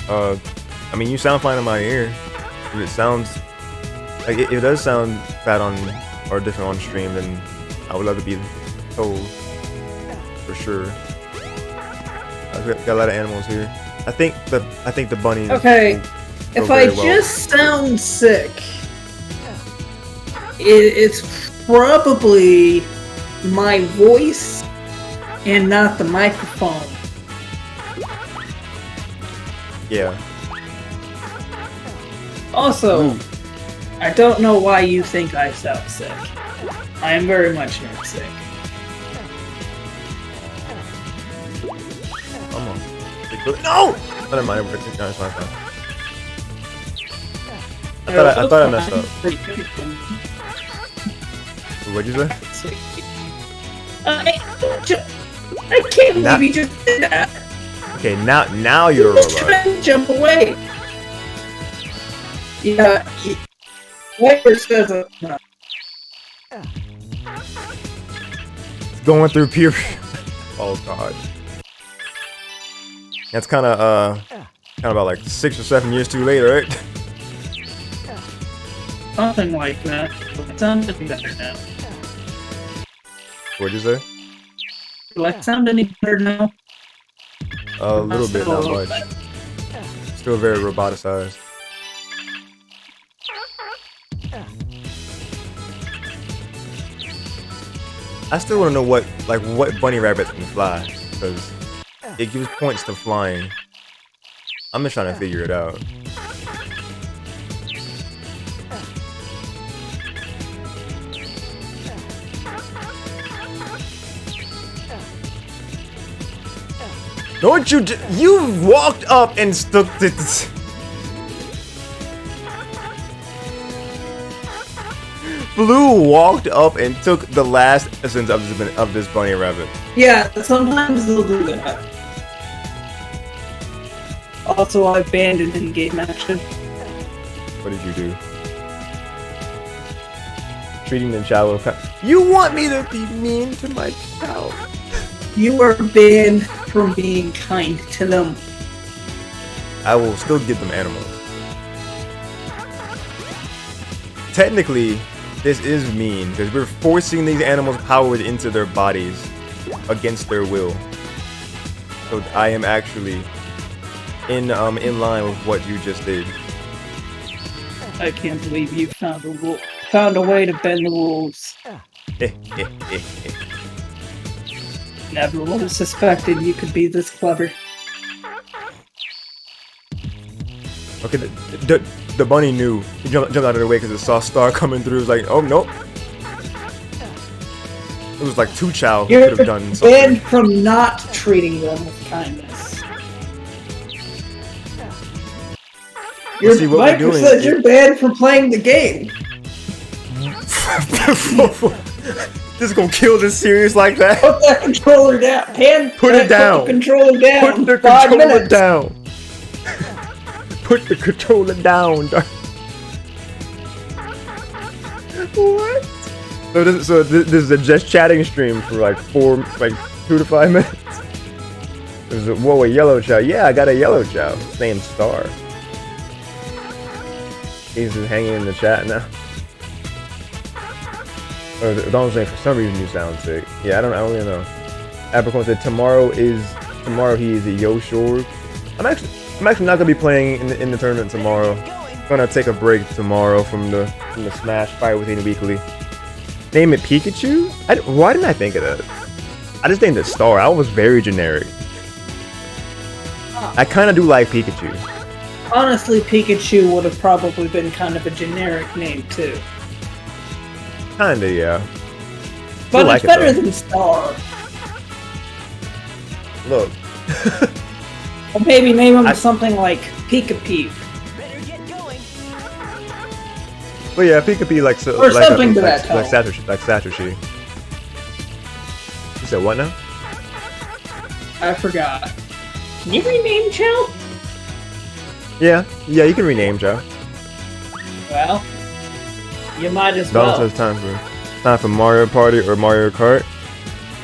I mean, you sound fine in my ear. If it sounds like it does sound bad on or different on stream, then I would love to be told for sure. I've got a lot of animals here. I think the bunny. Okay, if I just sound sick, it's probably my voice and not the microphone. Yeah. Also, I don't know why you think I sound sick. I am very much not sick. Come on. No! Never mind. No, it's fine. I thought I messed up. What'd you say? I can't believe you just did that. Okay, now you're a Just robot. trying to jump away. Yeah. Viper says no. Going through puberty. Oh god. That's kind of about like 6 or 7 years too late, right? Something like that. It sounds better now. What'd you say? Do I sound any better now? A little bit, not much. Still very roboticized. I still want to know what bunny rabbits can fly, because it gives points to flying. I'm just trying to figure it out. Don't you? You walked up and stuck to this. Blue walked up and took the last essence of this bunny rabbit. Yeah, sometimes they'll do that. Also, I banned an in-game action. What did you do? Treating the child with You want me to be mean to my child? You are banned from being kind to them. I will still give them animals. technically, this is mean because we're forcing these animals' powers into their bodies against their will. So I am actually in line with what you just did. I can't believe you found a way to bend the rules. Never would have suspected you could be this clever. Okay, the bunny knew. He jumped out of the way because it saw Star coming through. It was like, oh nope. It was like two Chow who could have done something. You're banned from not treating them with kindness. See, what we're doing said you're banned from playing the game. This is gonna kill this series like that. Put that controller down. Put it down. Put the controller down. Put the 5 controller minutes. down. Put the controller down. What? So this is a just chatting stream for like 2 to 5 minutes. There's a yellow Chow. Yeah, I got a yellow Chow. Same Star. He's just hanging in the chat now. Donald saying for some reason you sound sick. Yeah, I don't really know. Abercorn said tomorrow he is a Yo Shore. I'm actually not gonna be playing in the tournament tomorrow. I'm gonna take a break tomorrow from the Smash Fight Within Weekly. Name it Pikachu? Why didn't I think of that? I just named it Star. I was very generic. I kind of do like Pikachu. Honestly, Pikachu would have probably been kind of a generic name too. Kinda, yeah. But it's better than Star. Look. Or maybe name him something like Pika-Pee. Well, yeah, Pika-Pee like something to that tone. like Satoshi. You said what now? I forgot. Can you rename Chow? Yeah, you can rename Chow. Well, you might as Donald well. says time for Mario Party or Mario Kart.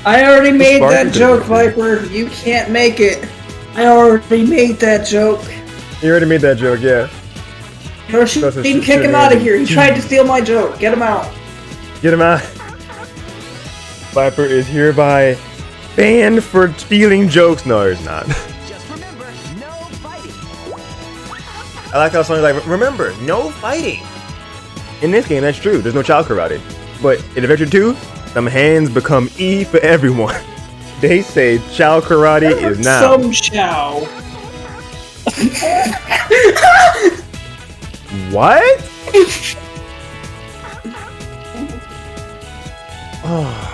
I already made that Sparky joke, did it. Viper. You can't make it. I already made that joke. You already made that joke, yeah. Yoshi, kick him out of here. He tried to steal my joke. Get him out. Get him out. Viper is hereby banned for stealing jokes. No, he's not. Just remember, no fighting. I like how someone's like, remember, no fighting. In this game, that's true. There's no child karate. But in Adventure 2, some hands become E for everyone. They say child karate is now. Some Chow. What? Oh.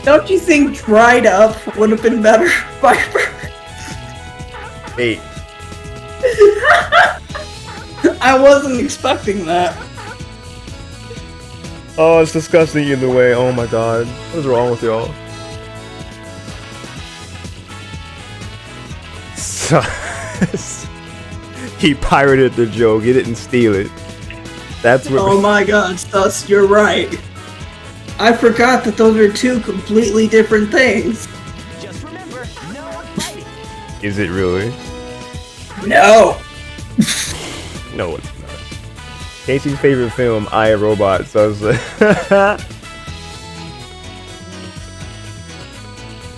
Don't you think dried up would have been better, Viper? 8. I wasn't expecting that. Oh, it's disgusting either way. Oh my god. What is wrong with y'all? He pirated the joke. He didn't steal it. That's what. Oh my god, Sus, you're right. I forgot that those are two completely different things. Just remember, no fighting. Is it really? No. No, it's not. Casey's favorite film, I, Robot. So I was like,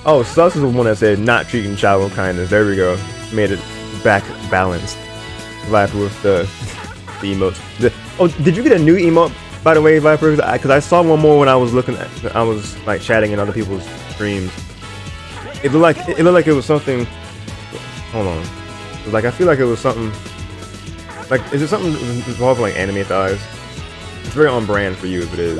oh, Sus is the one that said not treating child with kindness. There we go. Made it back balanced. Viper with the emotes. Oh, did you get a new emote, by the way, Viper? Because I saw one more when I was I was like chatting in other people's streams. It looked like it was something. Hold on. It was like, I feel like it was something. Like, is it something involving like anime thighs? It's very on brand for you if it is.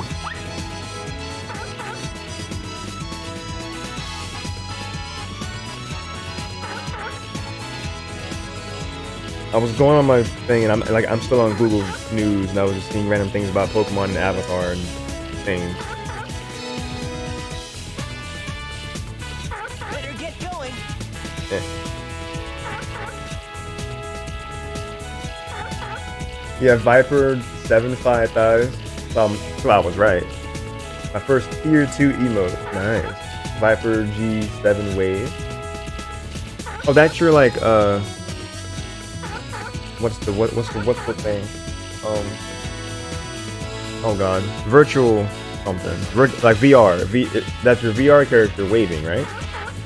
I was going on my thing and I'm still on Google News and I was just seeing random things about Pokemon and Avatar and things. Better get going. Yeah, Viper 7.5 thighs. So I was right. My first tier 2 emote. Nice. Viper G7 wave. Oh, that's your like what's the thing? Oh god, virtual something. Like VR. That's your VR character waving, right?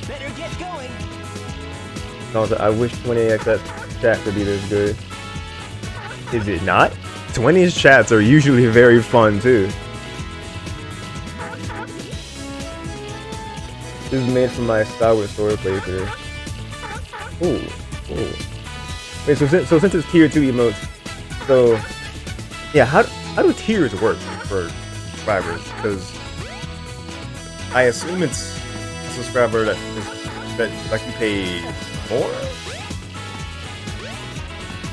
Better get going. No, I wish 20XX chat could be this good. Is it not? 20's chats are usually very fun too. This is made from my Star Wars Sword playthrough. Ooh. Wait, so since it's tier 2 emotes, so yeah, how do tiers work for subscribers? Because I assume it's a subscriber that like you pay more.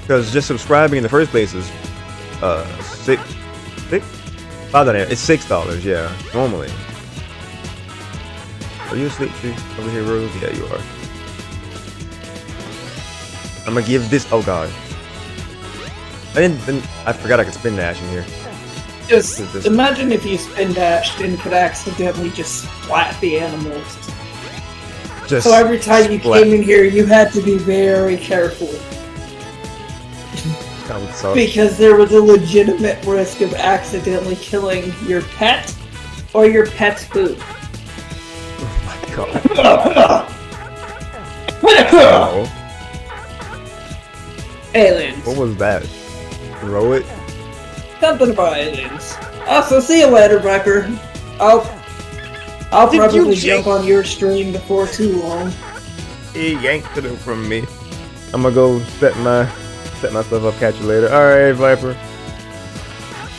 Because just subscribing in the first place is $6. It's $6, yeah, normally. Are you asleep too? Over here, Rose? Yeah, you are. I'm gonna give this. Oh god. I forgot I could spin dash in here. Just imagine if you spin dashed and could accidentally just splat the animals. So every time you came in here, you had to be very careful. Because there was a legitimate risk of accidentally killing your pet or your pet's food. Oh my god. Oh. Aliens. What was that? Throw it? Something about aliens. Also, see you later, Viper. I'll probably jump on your stream before too long. He yanked it from me. I'm gonna go set myself up, catch you later. Alright, Viper.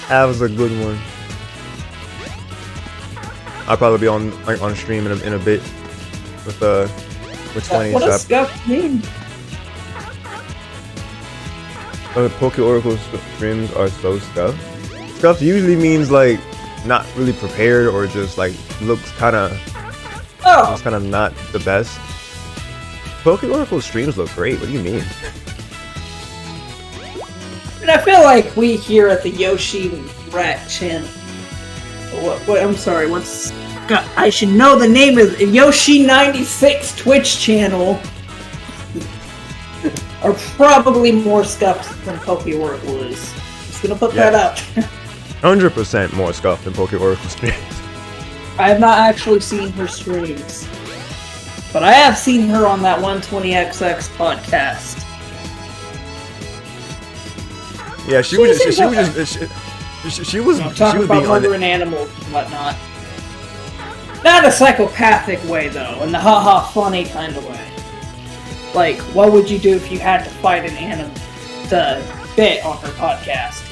That was a good one. I'll probably be on stream in a bit with 20. What does scuff mean? Poke Oracle streams are so scuffed. Scuffed usually means like not really prepared or just like looks kind of not the best. Poke Oracle streams look great. What do you mean? And I feel like we here at the Yoshi Rat channel. What? I'm sorry. God, I should know the name of Yoshi96 Twitch channel. Are probably more scuffed than Poke Oracle is. Just gonna put that out. 100% more scuffed than Poke Oracle streams. I have not actually seen her streams, but I have seen her on that 120XX podcast. Yeah, she was talking about murdering animals and whatnot. Not a psychopathic way though, in the haha funny kind of way. Like, what would you do if you had to fight an animal? The bit on her podcast.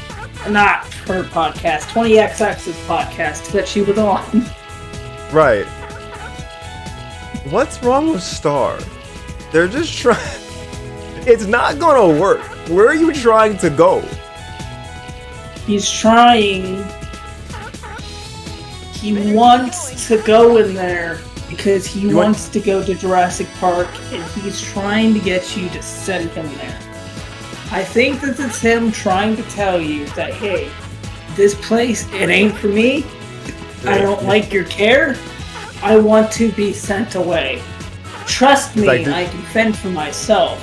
Not her podcast, 20XX's podcast that she was on. Right. What's wrong with Star? They're just trying... It's not gonna work. Where are you trying to go? He's trying... He wants to go in there because he wants to go to Jurassic Park and he's trying to get you to send him there. I think that it's him trying to tell you that, hey, this place, it ain't for me. I don't like your care. I want to be sent away. Trust me, I can fend for myself.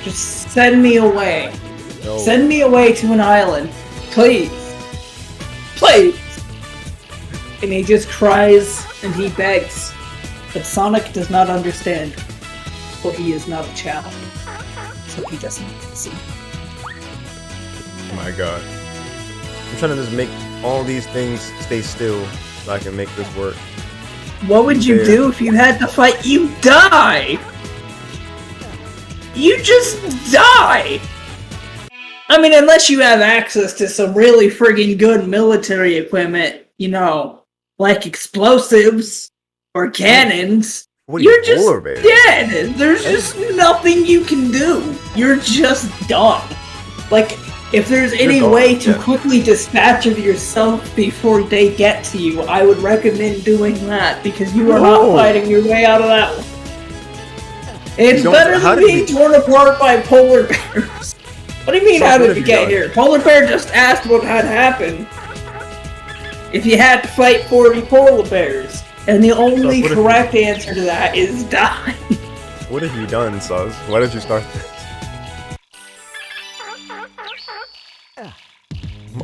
Just send me away. No. Send me away to an island. Please. Please. And he just cries and he begs. But Sonic does not understand. For he is not a child. So he doesn't see. Oh my god. I'm trying to just make all these things stay still so I can make this work. What would you do if you had to fight? You die! You just die! I mean, unless you have access to some really friggin' good military equipment, you know, like explosives or cannons, you're just dead! There's just nothing you can do. You're just done. Like, if there's any way to quickly dispatch of yourself before they get to you, I would recommend doing that, because you are not fighting your way out of that one. It's better than being torn apart by polar bears. What do you mean, how did we get here? Polar bear just asked what had happened. If you had to fight 40 polar bears, and the only correct answer to that is die. What have you done, Sus? Why did you start this?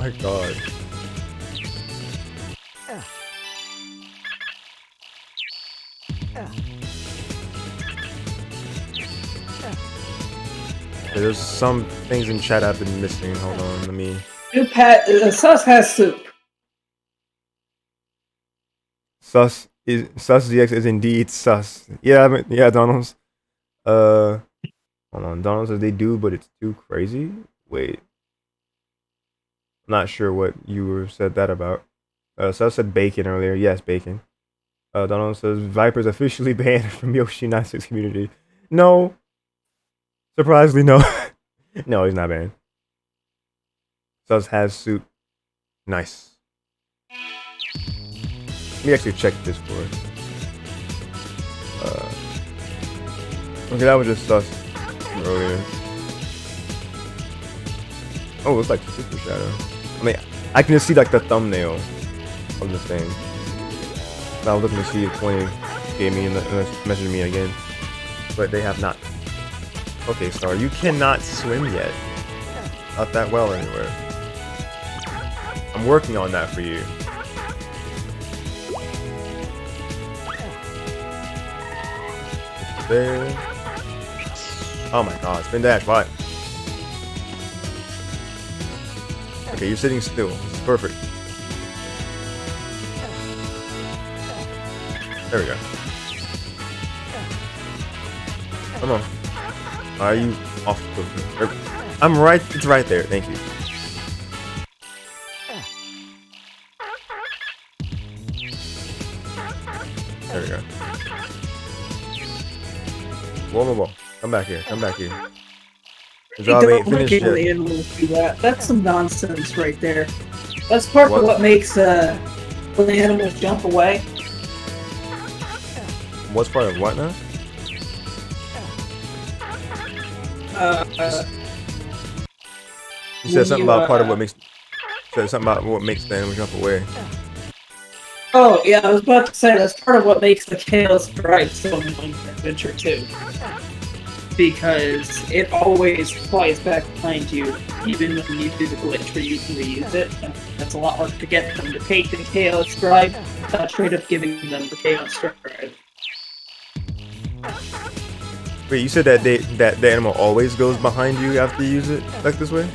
my god. There's some things in chat I've been missing. Hold on, let me. Sus has soup. Sus GX is indeed sus. Yeah, I mean, yeah, Donald's. Hold on. Donald says they do, but it's too crazy. Wait. I'm not sure what you said that about. Sus said bacon earlier. Yes, bacon. Donald says Viper's officially banned from Yoshi 96 community. No. Surprisingly, no. No, he's not banned. Sus has soup. Nice. Let me actually check this for us. Okay, that was just sus from earlier. Oh, it's like super shadow. I mean, I can just see like the thumbnail of the thing. I was looking to see if 20 gave me and messaged me again, but they have not. Okay, Star, you cannot swim yet. Not that well anywhere. I'm working on that for you. There. Oh my god, spin dash, why? Okay, you're sitting still. This is perfect. There we go. Come on. Are you off the... I'm right. It's right there. Thank you. There we go. Whoa. Come back here. Come back here. The job ain't finished yet. The animals do that. That's some nonsense right there. That's part of what makes when the animals jump away. What's part of what now? You said something about part of what makes. Said something about what makes the animal jump away. Oh yeah, I was about to say that's part of what makes the Chaos Drive so annoying in Adventure 2. Because it always flies back behind you, even when you do the glitch where you can reuse it. And that's a lot harder to get them to take the Chaos Drive without straight up giving them the Chaos Drive. Wait, you said that the animal always goes behind you after you use it, like this way?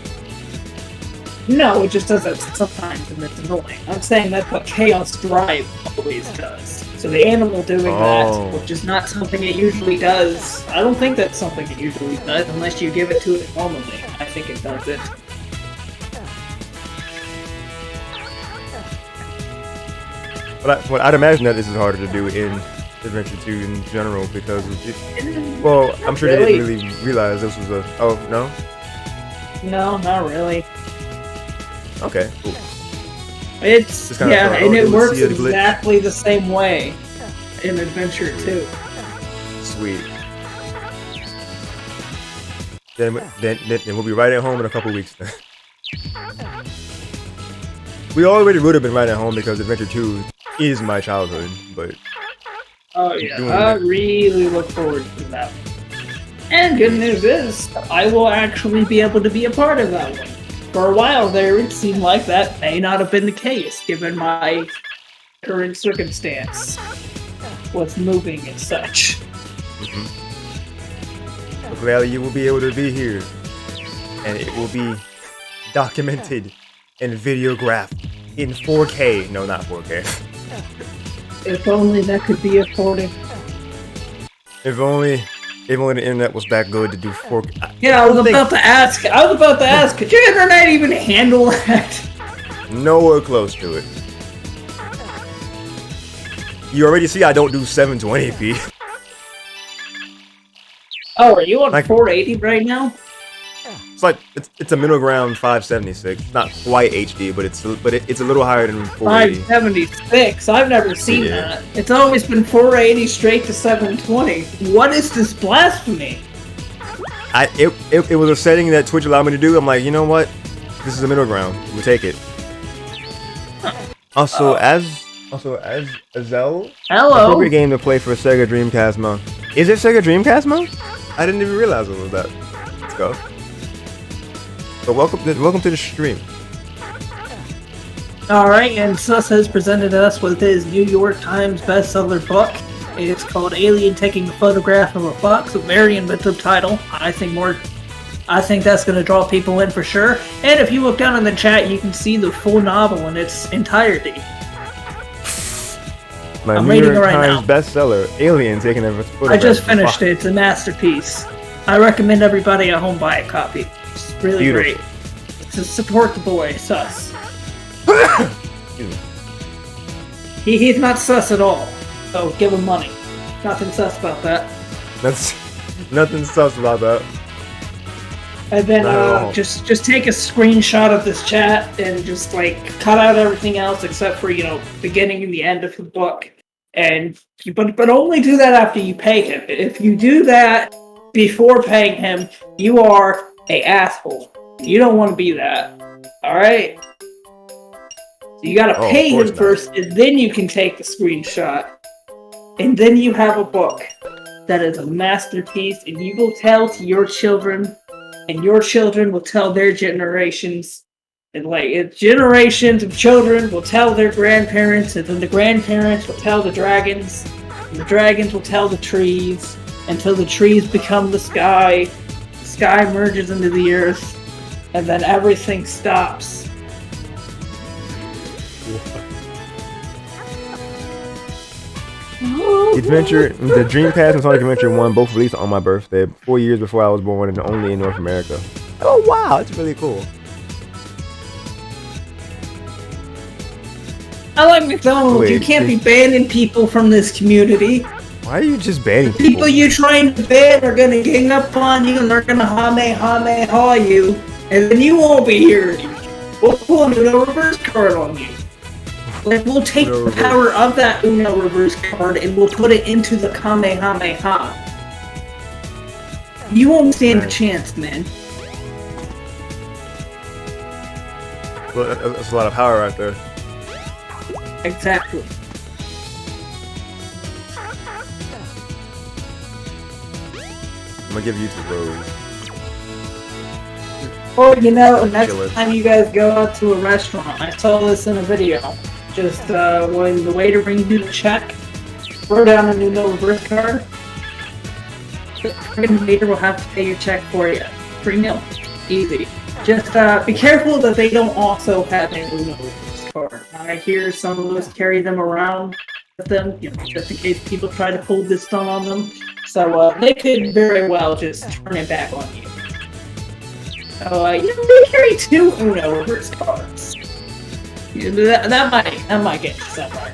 No, it just does that sometimes and it's annoying. I'm saying that's what Chaos Drive always does. So the animal doing that, which is not something it usually does, I don't think that's something it usually does unless you give it to it normally. I think it does it. But I'd imagine that this is harder to do in Adventure 2 in general because well, I'm sure they didn't really realize this was a... Oh, no? No, not really. Okay, cool. It's, yeah, and it works exactly the same way in Adventure 2. Sweet. Then we'll be right at home in a couple weeks then. We already would have been right at home because Adventure 2 is my childhood, but... Oh yeah, I really look forward to that one. And good news is, I will actually be able to be a part of that one. For a while there, it seemed like that may not have been the case, given my current circumstance with moving and such. So gladly you will be able to be here, and it will be documented and videographed in 4K. No, not 4K. If only that could be afforded. If only the internet was that good to do 4K. Yeah, I was about to ask, could your internet even handle that? Nowhere close to it. You already see I don't do 720p. Oh, are you on 480 right now? It's like it's a middle ground 576. It's not quite HD, but it's a little higher than 480. 576. I've never seen that. It's always been 480 straight to 720. What is this blasphemy? It was a setting that Twitch allowed me to do. I'm like, you know what? This is a middle ground. We'll take it. Also, as Azel, hello. Appropriate game to play for Sega Dreamcast mode. Is it Sega Dreamcast mode? I didn't even realize it was that. Let's go. So welcome to the stream. Alright, and Sus has presented us with his New York Times bestseller book. It's called Alien Taking a Photograph of a Fox, a very inventive title. I think that's going to draw people in for sure. And if you look down in the chat, you can see the full novel in its entirety. My I'm New reading York it right now. Times bestseller, Alien Taking a Photograph. I just of a finished Fox. it. It's a masterpiece. I recommend everybody at home buy a copy. It's really Beautiful. great. To support the boy, Sus. Excuse me. He's not sus at all. So give him money. Nothing sus about that. That's nothing sus about that. And then Not at all. just take a screenshot of this chat and just like cut out everything else except for beginning and the end of the book. And but only do that after you pay him. If you do that before paying him, you are a asshole. You don't want to be that. All right. So you gotta Oh, pay of course him not. first, and then you can take the screenshot. And then you have a book that is a masterpiece, and you will tell to your children, and your children will tell their generations, and generations of children will tell their grandparents, and then the grandparents will tell the dragons, and the dragons will tell the trees, until the trees become the sky merges into the earth, and then everything stops. Adventure, the Dreamcast and Sonic Adventure 1 both released on my birthday, 4 years before I was born, and only in North America. Oh wow, that's really cool. I like McDonald's. Wait, You can't be this- banning people from this community. Why are you just banning People people? you trying to ban are gonna gang up on you and they're gonna haw you, and then you won't be here anymore. We'll pull a Uno reverse card on you. Like, we'll take Uno the reverse. power of that Uno reverse card and we'll put it into the Kamehameha. You won't stand a Right. chance, man. Well, that's a lot of power right there. Exactly. I'm gonna give you to Rose. Or, next Chillin'. time you guys go out to a restaurant, I saw this in a video. Just when the waiter brings you the check, throw down a new no reverse card. The freaking waiter will have to pay your check for you. Free meal. Easy. Just be careful that they don't also have a Uno reverse card. I hear some of us carry them around with them, just in case people try to pull this stunt on them. So they could very well just turn it back on you. So they carry 2 Uno reverse cards. That might get you somewhere.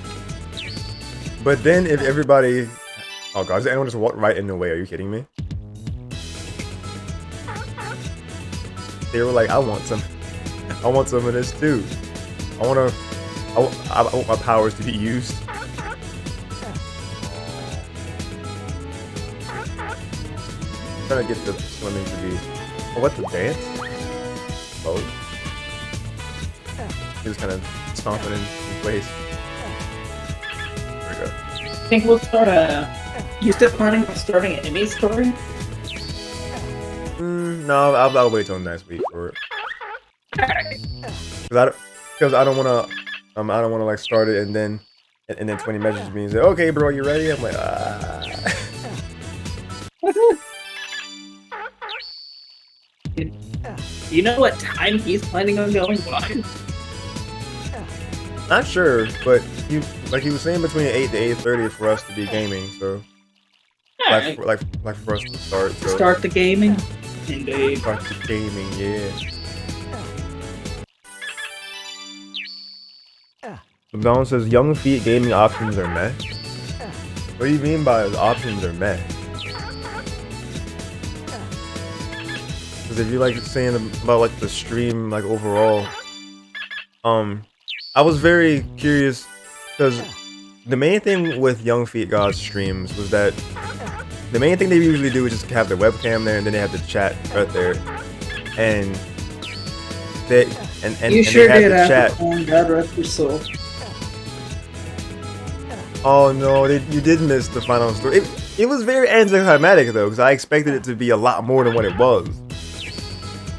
But then if everybody, oh god, does anyone just walk right in the way? Are you kidding me? They were like, I want some of this too. I want my powers to be used. I'm trying to get the swimming to be. Oh, what, the dance? Oh. He was kind of stomping in place. There we go. I think we'll start you still planning on starting an anime story? No, I'll wait till next week for it. Because I don't want to like start it and then 20 messages me and say, okay, bro, you ready? I'm like, You know what time he's planning on going live? Not sure, but he was saying between 8 to 8:30 for us to be gaming, so Alright. like for us to start. So Start the gaming? Indeed. start the gaming, yeah. McDonald says young feet gaming options are meh. What do you mean by the options are meh? Because if you're like saying about like the stream like overall, I was very curious because the main thing with Young Feet God's streams was that the main thing they usually do is just have their webcam there and then they have the chat right there, and they and You and sure they did have the have chat. to God rest your soul. Oh no, you did miss the final story. It was very anticlimactic though, because I expected it to be a lot more than what it was.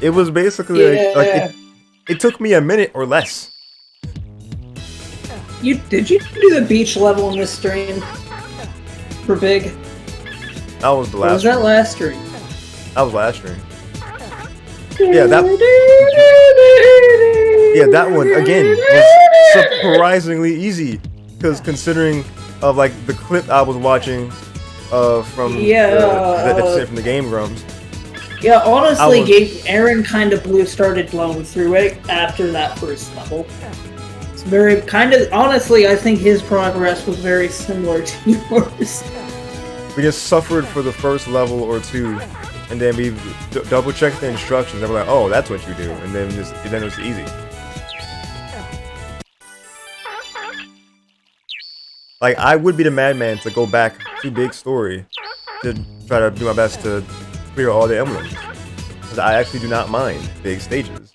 It was basically like it took me a minute or less did you do the beach level in this stream for Big? That was the Or last. was that stream. last stream? That was last stream. Yeah, that one again was surprisingly easy, because considering of like the clip I was watching from from the Game Grumps. Yeah, honestly, Aaron kind of started blowing through it after that first level. It's very honestly, I think his progress was very similar to yours. We just suffered for the first level or two, and then we double checked the instructions and we're like, oh, that's what you do, and then it was easy. Like, I would be the madman to go back to Big Story to try to do my best to clear all the emblems, because I actually do not mind big stages.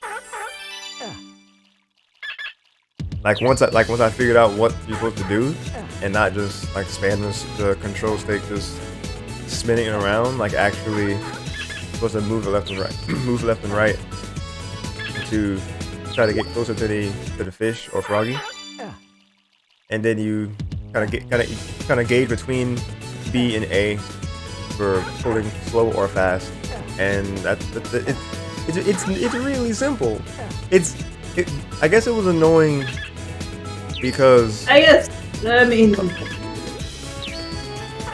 Like once I figured out what you're supposed to do, and not just like spamming the control stick, just spinning it around, like actually supposed to move left and right, to try to get closer to the fish or froggy, and then you kind of gauge between B and A for pulling slow or fast, and it's really simple. I guess it was annoying because I mean,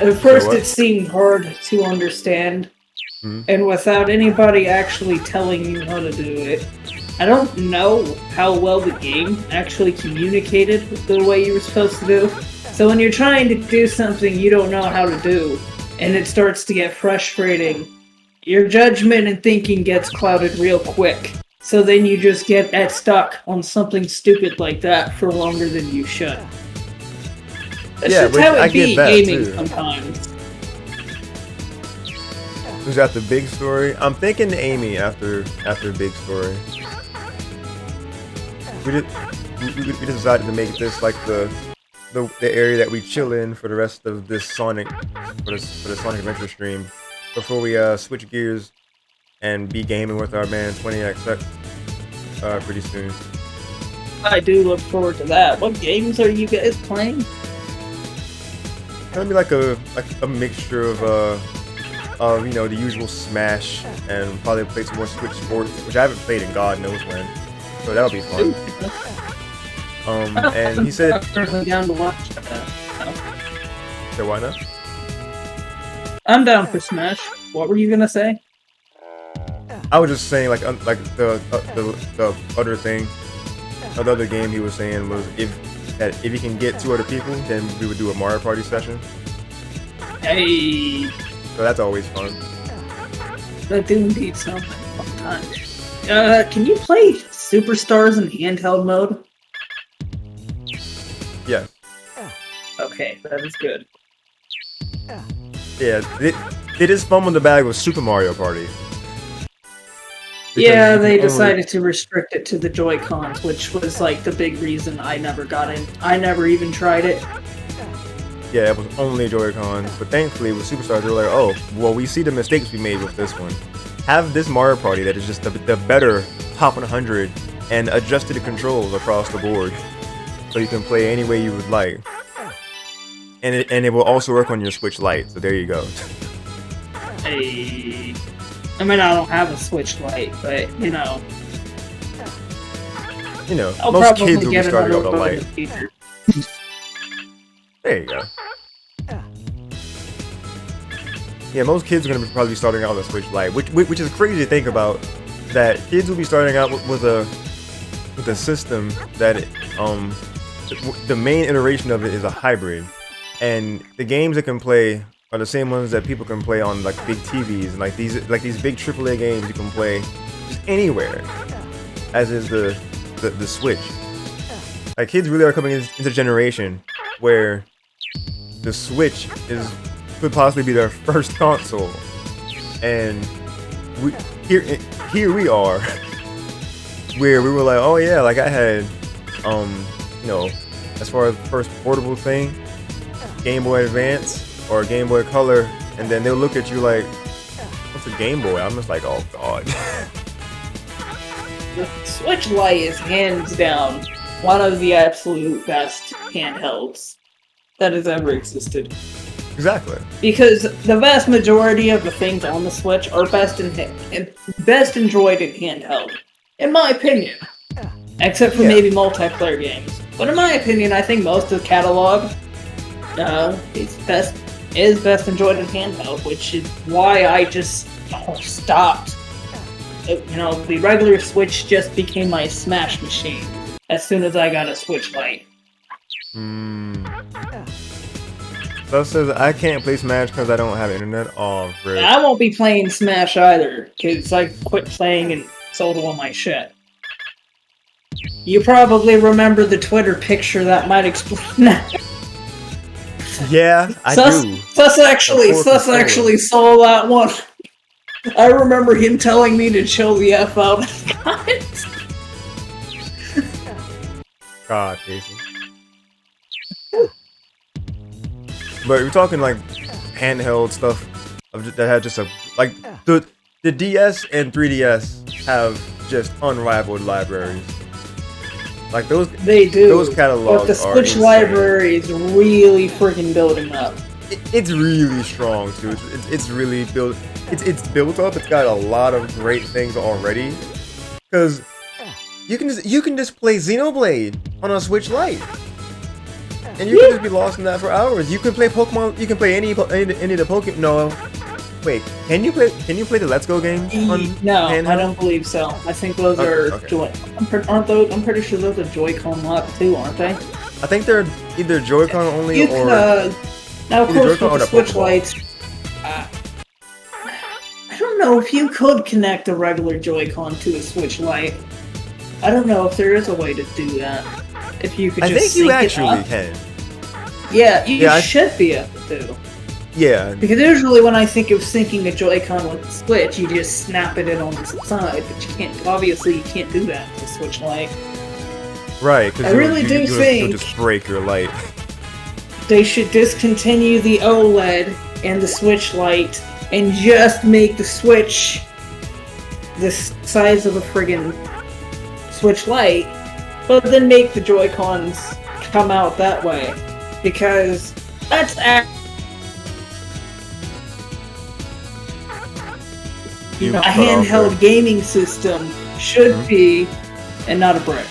at first it seemed hard to understand, and without anybody actually telling you how to do it. I don't know how well the game actually communicated the way you were supposed to do. So when you're trying to do something you don't know how to do, and it starts to get frustrating, your judgment and thinking gets clouded real quick. So then you just get stuck on something stupid like that for longer than you should. That's just how it be gaming too. Sometimes. Who's after Big Story? I'm thinking Amy after Big Story. We decided to make this like the area that we chill in for the rest of this Sonic for the Sonic Adventure stream before we switch gears and be gaming with our man 20XX pretty soon. I do look forward to that. What games are you guys playing? It's gonna be like a mixture of you know, the usual Smash, and probably play some more Switch Sports, which I haven't played in God knows when. So that'll be fun. And he said, I'm down to watch that. so why not? I'm down for Smash. What were you gonna say? I was just saying, like the other thing, the other game he was saying was if you can get 2 other people, then we would do a Mario Party session. Hey, So that's always fun. that do indeed sound like a fun time. Can you play Superstars in handheld mode? Yeah. Okay, that is good. Yeah, it is fun when the bag was Super Mario Party. Yeah, they decided to restrict it to the Joy-Cons, which was like the big reason I never got in. I never even tried it. Yeah, it was only Joy-Cons, but thankfully with Superstars they were like, oh, well, we see the mistakes we made with this one. Have this Mario Party that is just the better top 100 and adjust the controls across the board, so you can play any way you would like. And it will also work on your Switch Lite, so there you go. Hey, I mean, I don't have a Switch Lite, but you know, I'll most kids will be get starting out another on one in Lite. the future. There you go. Yeah, most kids are gonna probably be starting out on the Switch Lite, which is crazy to think about. That kids will be starting out with a system that the main iteration of it is a hybrid, and the games it can play are the same ones that people can play on like big TVs, and like these big AAA games you can play just anywhere, as is the Switch. Like, kids really are coming into a generation where the Switch could possibly be their first console, and here we are, where we were like, oh yeah, like I had, as far as the first portable thing, Game Boy Advance or Game Boy Color, and then they'll look at you like, what's a Game Boy? I'm just like, oh god. The Switch Lite is hands down one of the absolute best handhelds that has ever existed. Exactly. Because the vast majority of the things on the Switch are best enjoyed in handheld, in my opinion. Except for maybe multiplayer games. But in my opinion, I think most of the catalog is best enjoyed in handheld, which is why I just stopped. The regular Switch just became my Smash machine as soon as I got a Switch Lite. So it says I can't play Smash because I don't have internet. Oh, great. I won't be playing Smash either, because I quit playing and sold all my shit. You probably remember the Twitter picture that might explain that. Yeah, I do. Sus actually saw that one. I remember him telling me to chill the F out. God, Casey. But we're talking like handheld stuff that had just the DS and 3DS have just unrivaled libraries. Like those, they do. Those catalogs but the Switch library is really freaking building up. It's really strong too. It's really built. It's built up. It's got a lot of great things already. Cause you can just play Xenoblade on a Switch Lite, and you can just be lost in that for hours. You can play Pokemon. You can play any of the Pokemon. No, wait. Can you play the Let's Go games? No, handheld? I don't believe so. I think those are okay. I'm pretty sure those are Joy-Con locked too, aren't they? I think they're either Joy-Con only or. Now, of course, with the Switch Lites, I don't know if you could connect a regular Joy-Con to a Switch Lite. I don't know if there is a way to do that. If you could just I think you sync actually it up. can. Yeah, you should be able to. Yeah. Because usually when I think of syncing a Joy-Con with the Switch, you just snap it in on the side, but you can't. Obviously, you can't do that with the Switch Lite. Right, because you'll just break your light. They should discontinue the OLED and the Switch Lite and just make the Switch the size of a friggin' Switch Lite, but then make the Joy-Cons come out that way. Because that's a handheld gaming system should be, and not a brick.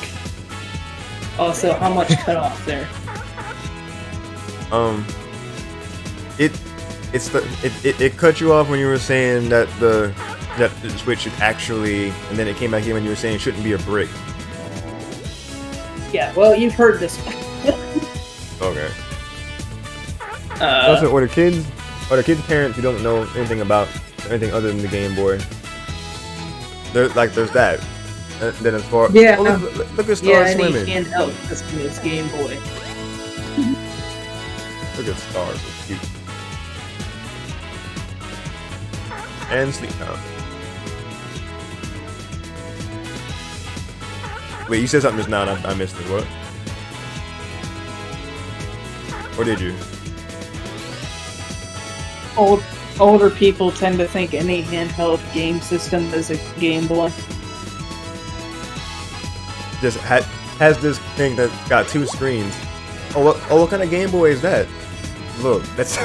Also, how much cut off there? It cut you off when you were saying that the Switch should actually, and then it came back in when you were saying it shouldn't be a brick. Yeah, well, you've heard this one. Okay. Also, or the kids' parents who don't know anything about anything other than the Game Boy. There's that. And then as far look at Star Swimming. Yeah, and he can't help this Game Boy. Look at Stars, so cute. And Sleep Time. Wait, you said something just now and I missed it. What? Or did you? Older people tend to think any handheld game system is a Game Boy. Just has this thing that's got two screens. What kind of Game Boy is that? Look, that's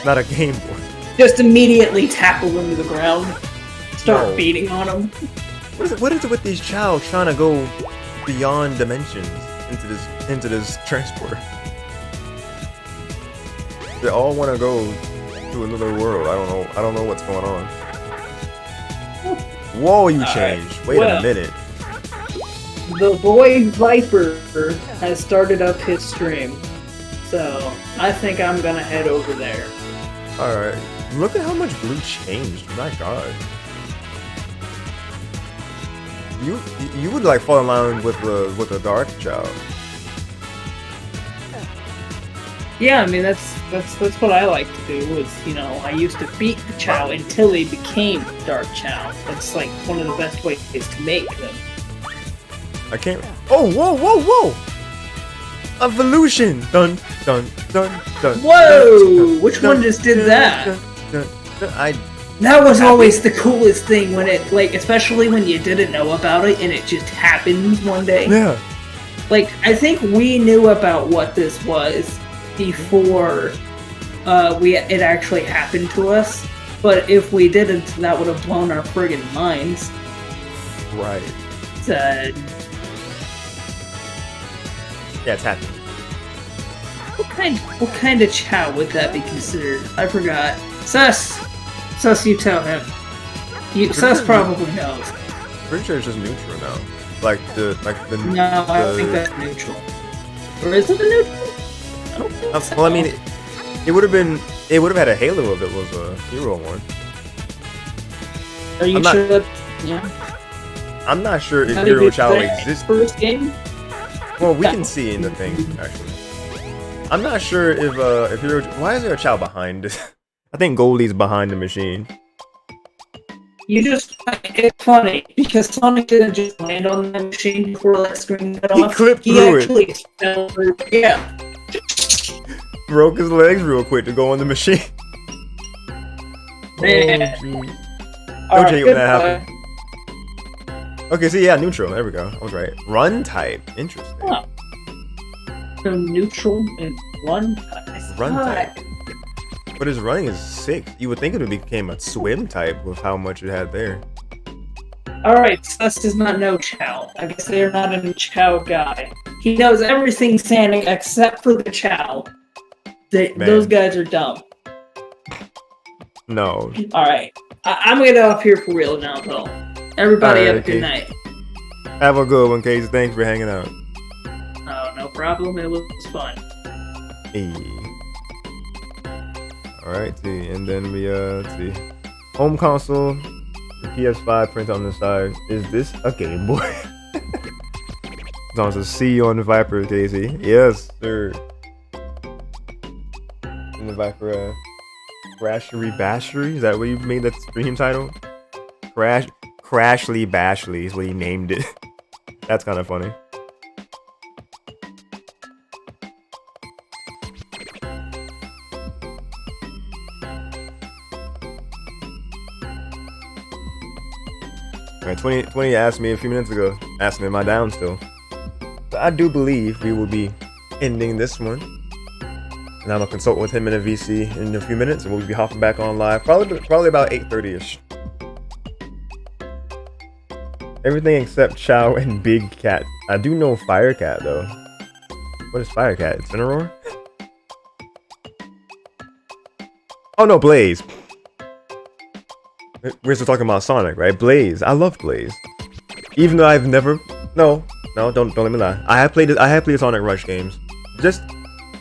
not a Game Boy. Just immediately tackle them to the ground. Start beating on them. What is it with these child trying to go beyond dimensions into this transporter? They all want to go to another world. I don't know what's going on. Whoa, you changed. Wait a minute. The boy Viper has started up his stream, so I think I'm gonna head over there. Alright. Look at how much blue changed. My god. You would like fall in line with the dark child. Yeah, I mean that's what I like to do. Was I used to beat the Chow until he became Dark Chow. That's like one of the best ways to make them. I can't. Oh, whoa! Evolution. Dun dun dun dun. Whoa! Which one just did that? That was always the coolest thing when it, like, especially when you didn't know about it and it just happened one day. Yeah. Like, I think we knew about what this was before it actually happened to us. But if we didn't, that would have blown our friggin' minds. Right. Yeah, it's happening. What kind of chow would that be considered? I forgot. Sus, you tell him. Sus probably knows. Pretty sure it's just neutral now. Like the. No, I don't think that's neutral. Or is it a neutral? I don't think so. Well, I mean, it would have been. It would have had a halo if it was a hero one. Are you sure that? Yeah. I'm not sure if hero chow exists. First game. Well, we can see in the thing actually. I'm not sure if hero. Why is there a chow behind it? I think Goldie's behind the machine. It's funny because Sonic didn't just land on the machine before that screen cut off. He clipped through it. Fell through. Yeah. Broke his legs real quick to go on the machine. Man. Don't change when that happened. Okay, so yeah, neutral. There we go. I was right. Run type. Interesting. Oh. So neutral and run type. Run type. But his running is sick. You would think it would became a swim type with how much it had there. Alright, Sus does not know Chow. I guess they're not a Chow guy. He knows everything Sonic except for the Chow. Those guys are dumb. No. Alright. I'm gonna get off here for real now, though. Everybody have a good night. Have a good one, Casey. Thanks for hanging out. Oh, no problem. It was fun. Hey. Alright, see. And then we, let's see. Home console. The PS5 print on the side. Is this a Game Boy? It's on a C on the Viper, Casey. Yes, sir. In the Viper, Crashery Bashery? Is that what you made that stream title? Crashly Bashley is what he named it. That's kind of funny. Alright, 20 asked me a few minutes ago, asking am I down still. So I do believe we will be ending this one. And I'm gonna consult with him in a VC in a few minutes, and we'll be hopping back on live probably about 8:30ish. Everything except Chow and Big Cat. I do know Firecat though. What is Firecat? It's Incineroar? Oh no, Blaze. We're still talking about Sonic, right? Blaze. I love Blaze. Even though I've never. No, don't let me lie. I have played Sonic Rush games.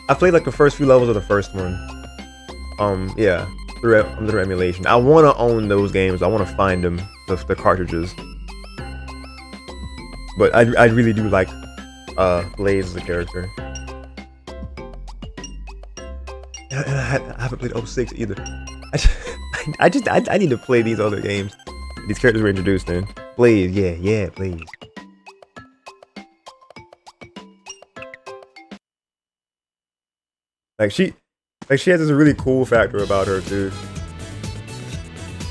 I played like the first few levels of the first one. Yeah, through emulation. I want to own those games. I want to find them, the cartridges. But I really do like Blaze as a character. And I haven't played 06 either. I need to play these other games. These characters were introduced in. Blaze, yeah, Blaze. Like she has this really cool factor about her too.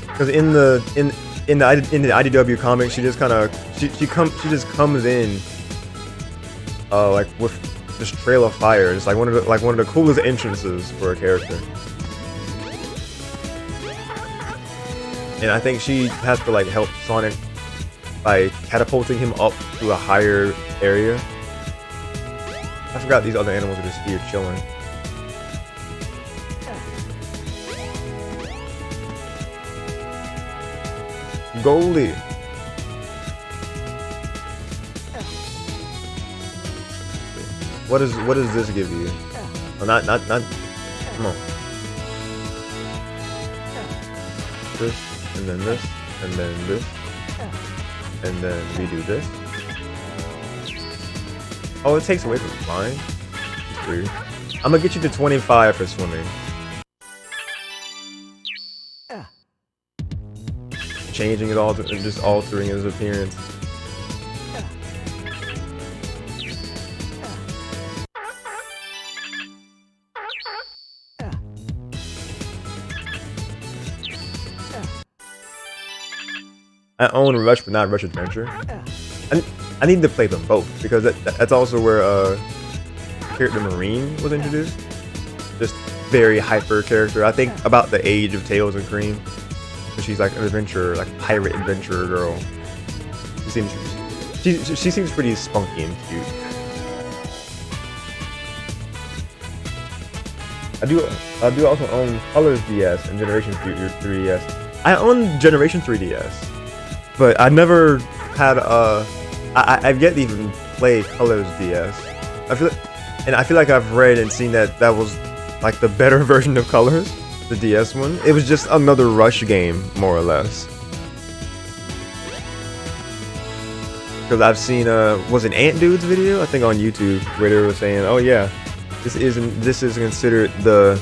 Because in the IDW comic, she just kind of she just comes in like with this trail of fire. It's like one of the coolest entrances for a character. And I think she has to like help Sonic by catapulting him up to a higher area. I forgot these other animals are just here chilling. Goldie. What does this give you? Oh, not. Come on. This, and then this, and then this, and then we do this. Oh, it takes away from flying. It's weird. I'm gonna get you to 25 for swimming. Changing it all and just altering his appearance. I own Rush, but not Rush Adventure. I need to play them both because that's also where the Marine was introduced. Just very hyper character. I think about the age of Tails and Cream. So she's like an adventurer, like pirate adventurer girl. She seems pretty spunky and cute. I do also own Colors DS and Generation 3DS. I own Generation 3DS, but I never had I've yet to even play Colors DS. I feel like I've read and seen that was like the better version of Colors, the DS one. It was just another Rush game, more or less. Because I've seen was it Ant Dude's video, I think on YouTube, where they were saying, oh yeah, this is considered the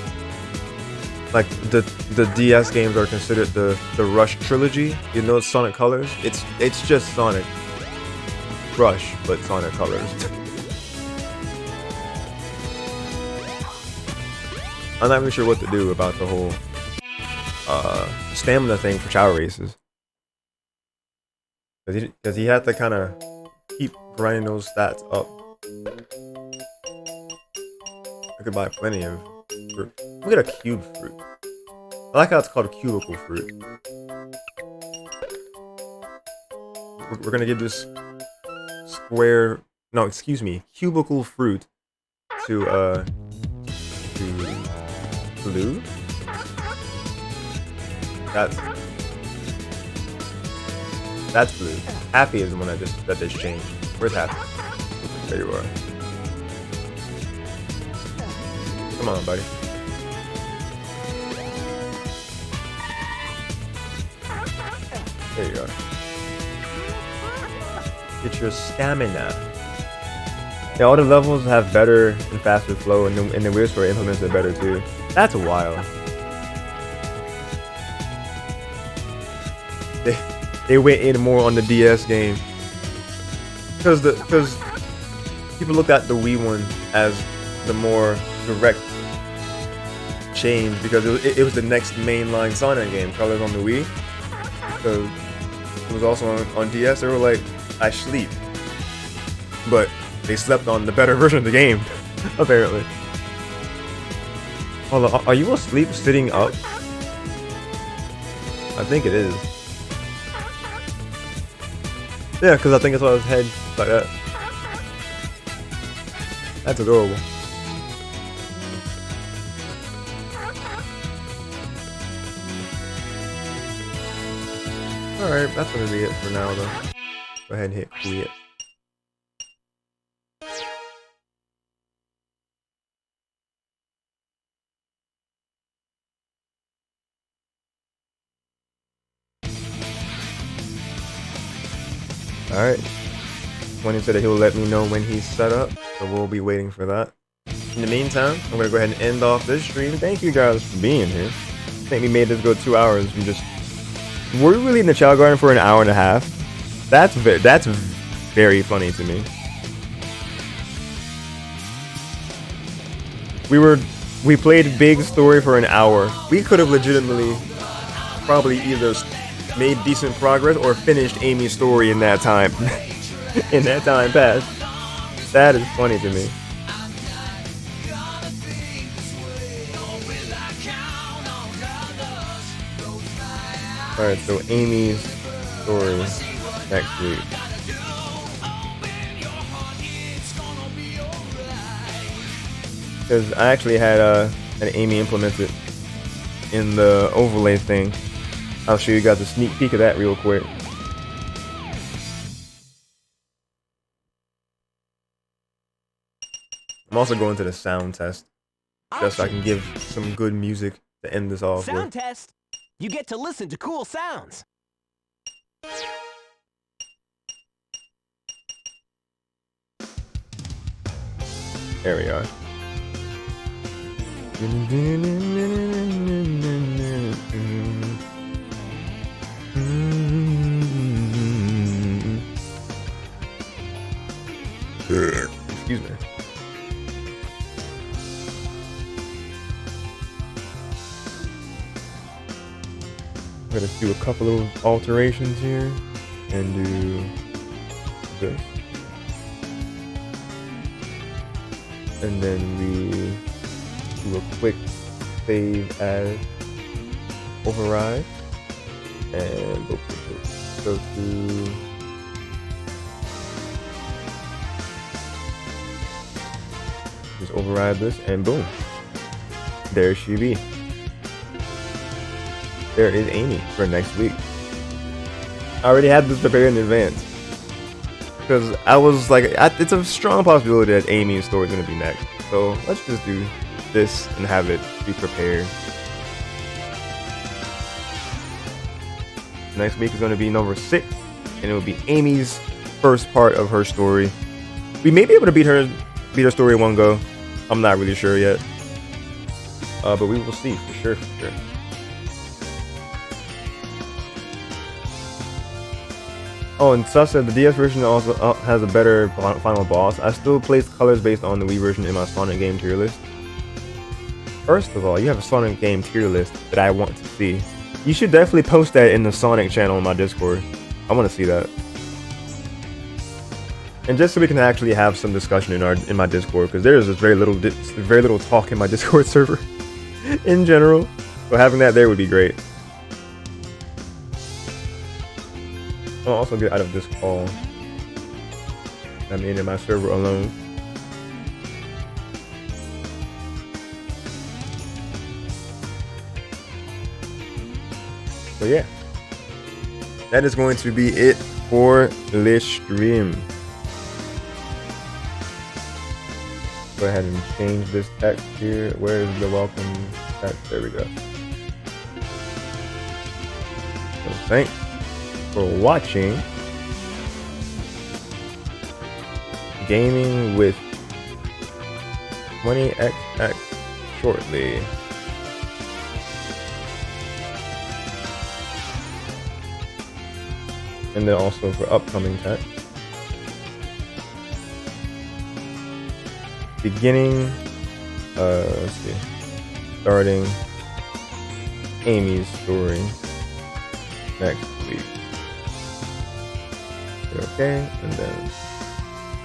DS games are considered the Rush trilogy. You know, Sonic Colors. It's just Sonic Rush, but Sonic Colors. I'm not even sure what to do about the whole stamina thing for Chow races. Because he had to kind of keep grinding those stats up. I could buy plenty of fruit. Look at a cube fruit. I like how it's called a cubicle fruit. We're gonna give this cubicle fruit to Blue. That's Blue. Happy is the one that just changed. Where's Happy? There you are. Come on, buddy. There you are. Get your stamina. Yeah, all the levels have better and faster flow, and the Weird Story implements it better too. That's wild. They went in more on the DS game because people looked at the Wii one as the more direct change because it was the next mainline Sonic game, Colors on the Wii. Because it was also on DS. They were like, I sleep, but they slept on the better version of the game, apparently. Hold on, are you asleep sitting up? I think it is. Yeah, because I think it's on his head like that. That's adorable. Alright, that's gonna be it for now though. Go ahead and hit quit. Alright. Twenty said that he'll let me know when he's set up, so we'll be waiting for that. In the meantime, I'm gonna go ahead and end off this stream. Thank you guys for being here. I think we made this go 2 hours. Were we really in the Chow Garden for an hour and a half? That's very funny to me. We played Big Story for an hour. We could have legitimately probably either made decent progress or finished Amy's story in that time. In that time passed. That is funny to me. Alright, so Amy's story next week. Because I actually had an Amy implemented in the overlay thing. I'll show you guys a sneak peek of that real quick. I'm also going to the sound test, just so I can give some good music to end this off with. Sound test. You get to listen to cool sounds. There we are. Excuse me. I'm gonna do a couple of alterations here. and do this. And then we do a quick save as override. And go to just override this, and boom, there she be. There is Amy for next week. I already had this prepared in advance because I was like, it's a strong possibility that Amy's story is going to be next. So let's just do this and have it be prepared. Next week is going to be number 6, and it will be Amy's first part of her story. We may be able to beat her story in one go. I'm not really sure yet, but we will see for sure. Oh, and Sus said the DS version also has a better final boss. I still place colors based on the Wii version in my Sonic game tier list. First of all, you have a Sonic game tier list that I want to see. You should definitely post that in the Sonic channel in my Discord. I want to see that. And just so we can actually have some discussion in my Discord, because there is just very little talk in my Discord server in general. So having that there would be great. I'll also get out of this call. I'm in my server alone. So yeah, that is going to be it for this stream. Go ahead and change this text here. Where is the welcome text? There we go. So thanks for watching Gaming with 20XX shortly. And then also for upcoming text. Beginning, let's see, starting Amy's story next week. Okay, and then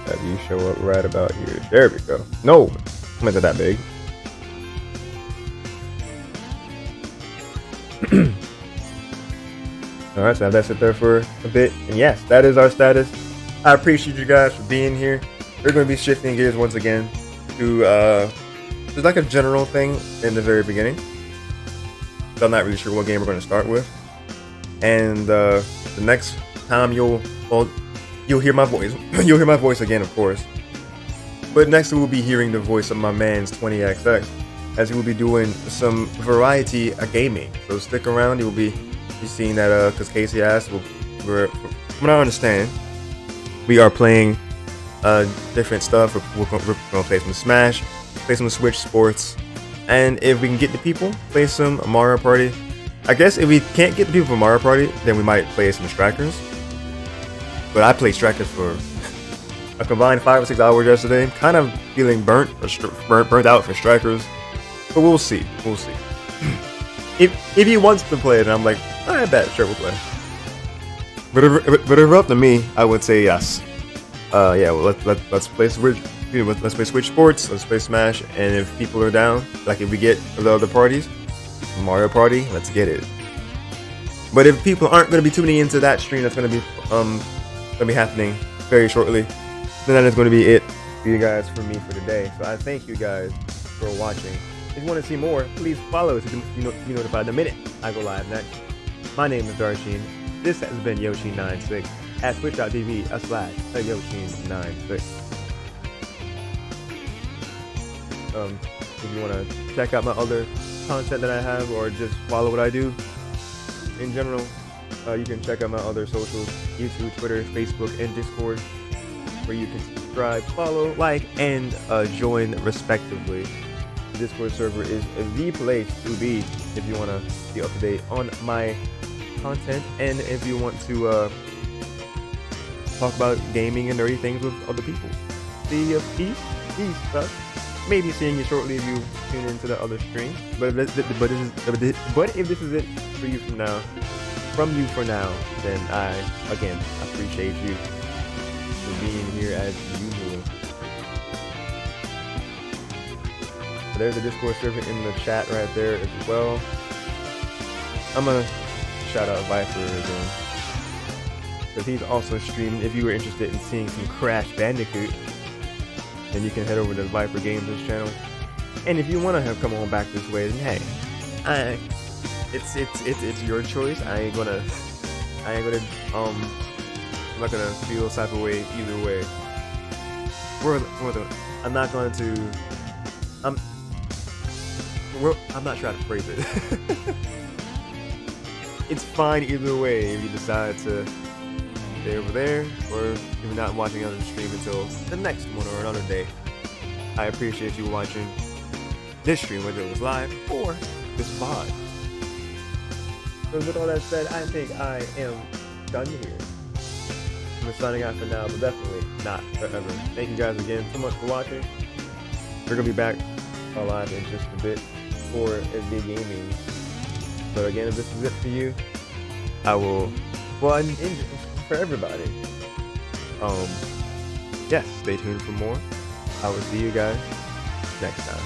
have you show up right about here. There we go. No, I'm not that big. Alright, so that's it there for a bit. And yes, that is our status. I appreciate you guys for being here. We're going to be shifting gears once again to there's like a general thing in the very beginning. So I'm not really sure what game we're going to start with. And the next time you'll hear my voice. You'll hear my voice again, of course. But next we'll be hearing the voice of my man's 20XX, as he will be doing some variety of gaming. So stick around. You'll be seeing that because Casey asked. From what I understand, we are playing different stuff. We're gonna play some Smash, play some Switch Sports, and if we can get the people, play some Mario Party. I guess if we can't get the people for Mario Party, then we might play some Strikers. But I played Strikers for a combined 5 or 6 hours yesterday. I'm kind of feeling burnt out for Strikers, but we'll see. We'll see. If he wants to play it, and I'm like, I bet, sure, we'll play. But if it's up to me, I would say yes. Yeah, well, let's play Switch. Let's play Switch Sports. Let's play Smash. And if people are down, like if we get the other parties, Mario Party, let's get it. But if people aren't going to be tuning into that stream, that's going to be happening very shortly, then that is going to be it for you guys, for me, for today. So I thank you guys for watching. If you want to see more, please follow so you can be notified the minute I go live next. My name is Darshin. This has been Yoshi96 at twitch.tv/Yoshi96. If you want to check out my other content that I have, or just follow what I do in general, you can check out my other socials: YouTube, Twitter, Facebook, and Discord, where you can subscribe, follow, like, and join respectively. The Discord server is the place to be if you want to be up to date on my content, and if you want to talk about gaming and nerdy things with other people. See you, peace, stuff. Maybe seeing you shortly if you tune into the other stream. But if this is it for you from now, from you for now, then I again appreciate you for being here as usual. So there's a Discord server in the chat right there as well. I'm gonna shout out Viper again, because he's also streaming. If you were interested in seeing some Crash Bandicoot, then you can head over to Viper Games' channel. And if you want to have come on back this way, then hey, it's your choice. I'm not gonna feel type of way either way. I'm not going to. I'm not trying to phrase it. It's fine either way if you decide to stay over there, or if you're not watching on the stream until the next one or another day. I appreciate you watching this stream, whether it was live or this VOD. So with all that said, I think I am done here. I'm signing out for now, but definitely not forever. Thank you guys again so much for watching. We're gonna be back live in just a bit for SD Gaming. But again, if this is it for you, I will, well, and for everybody, yes, stay tuned for more. I will see you guys next time.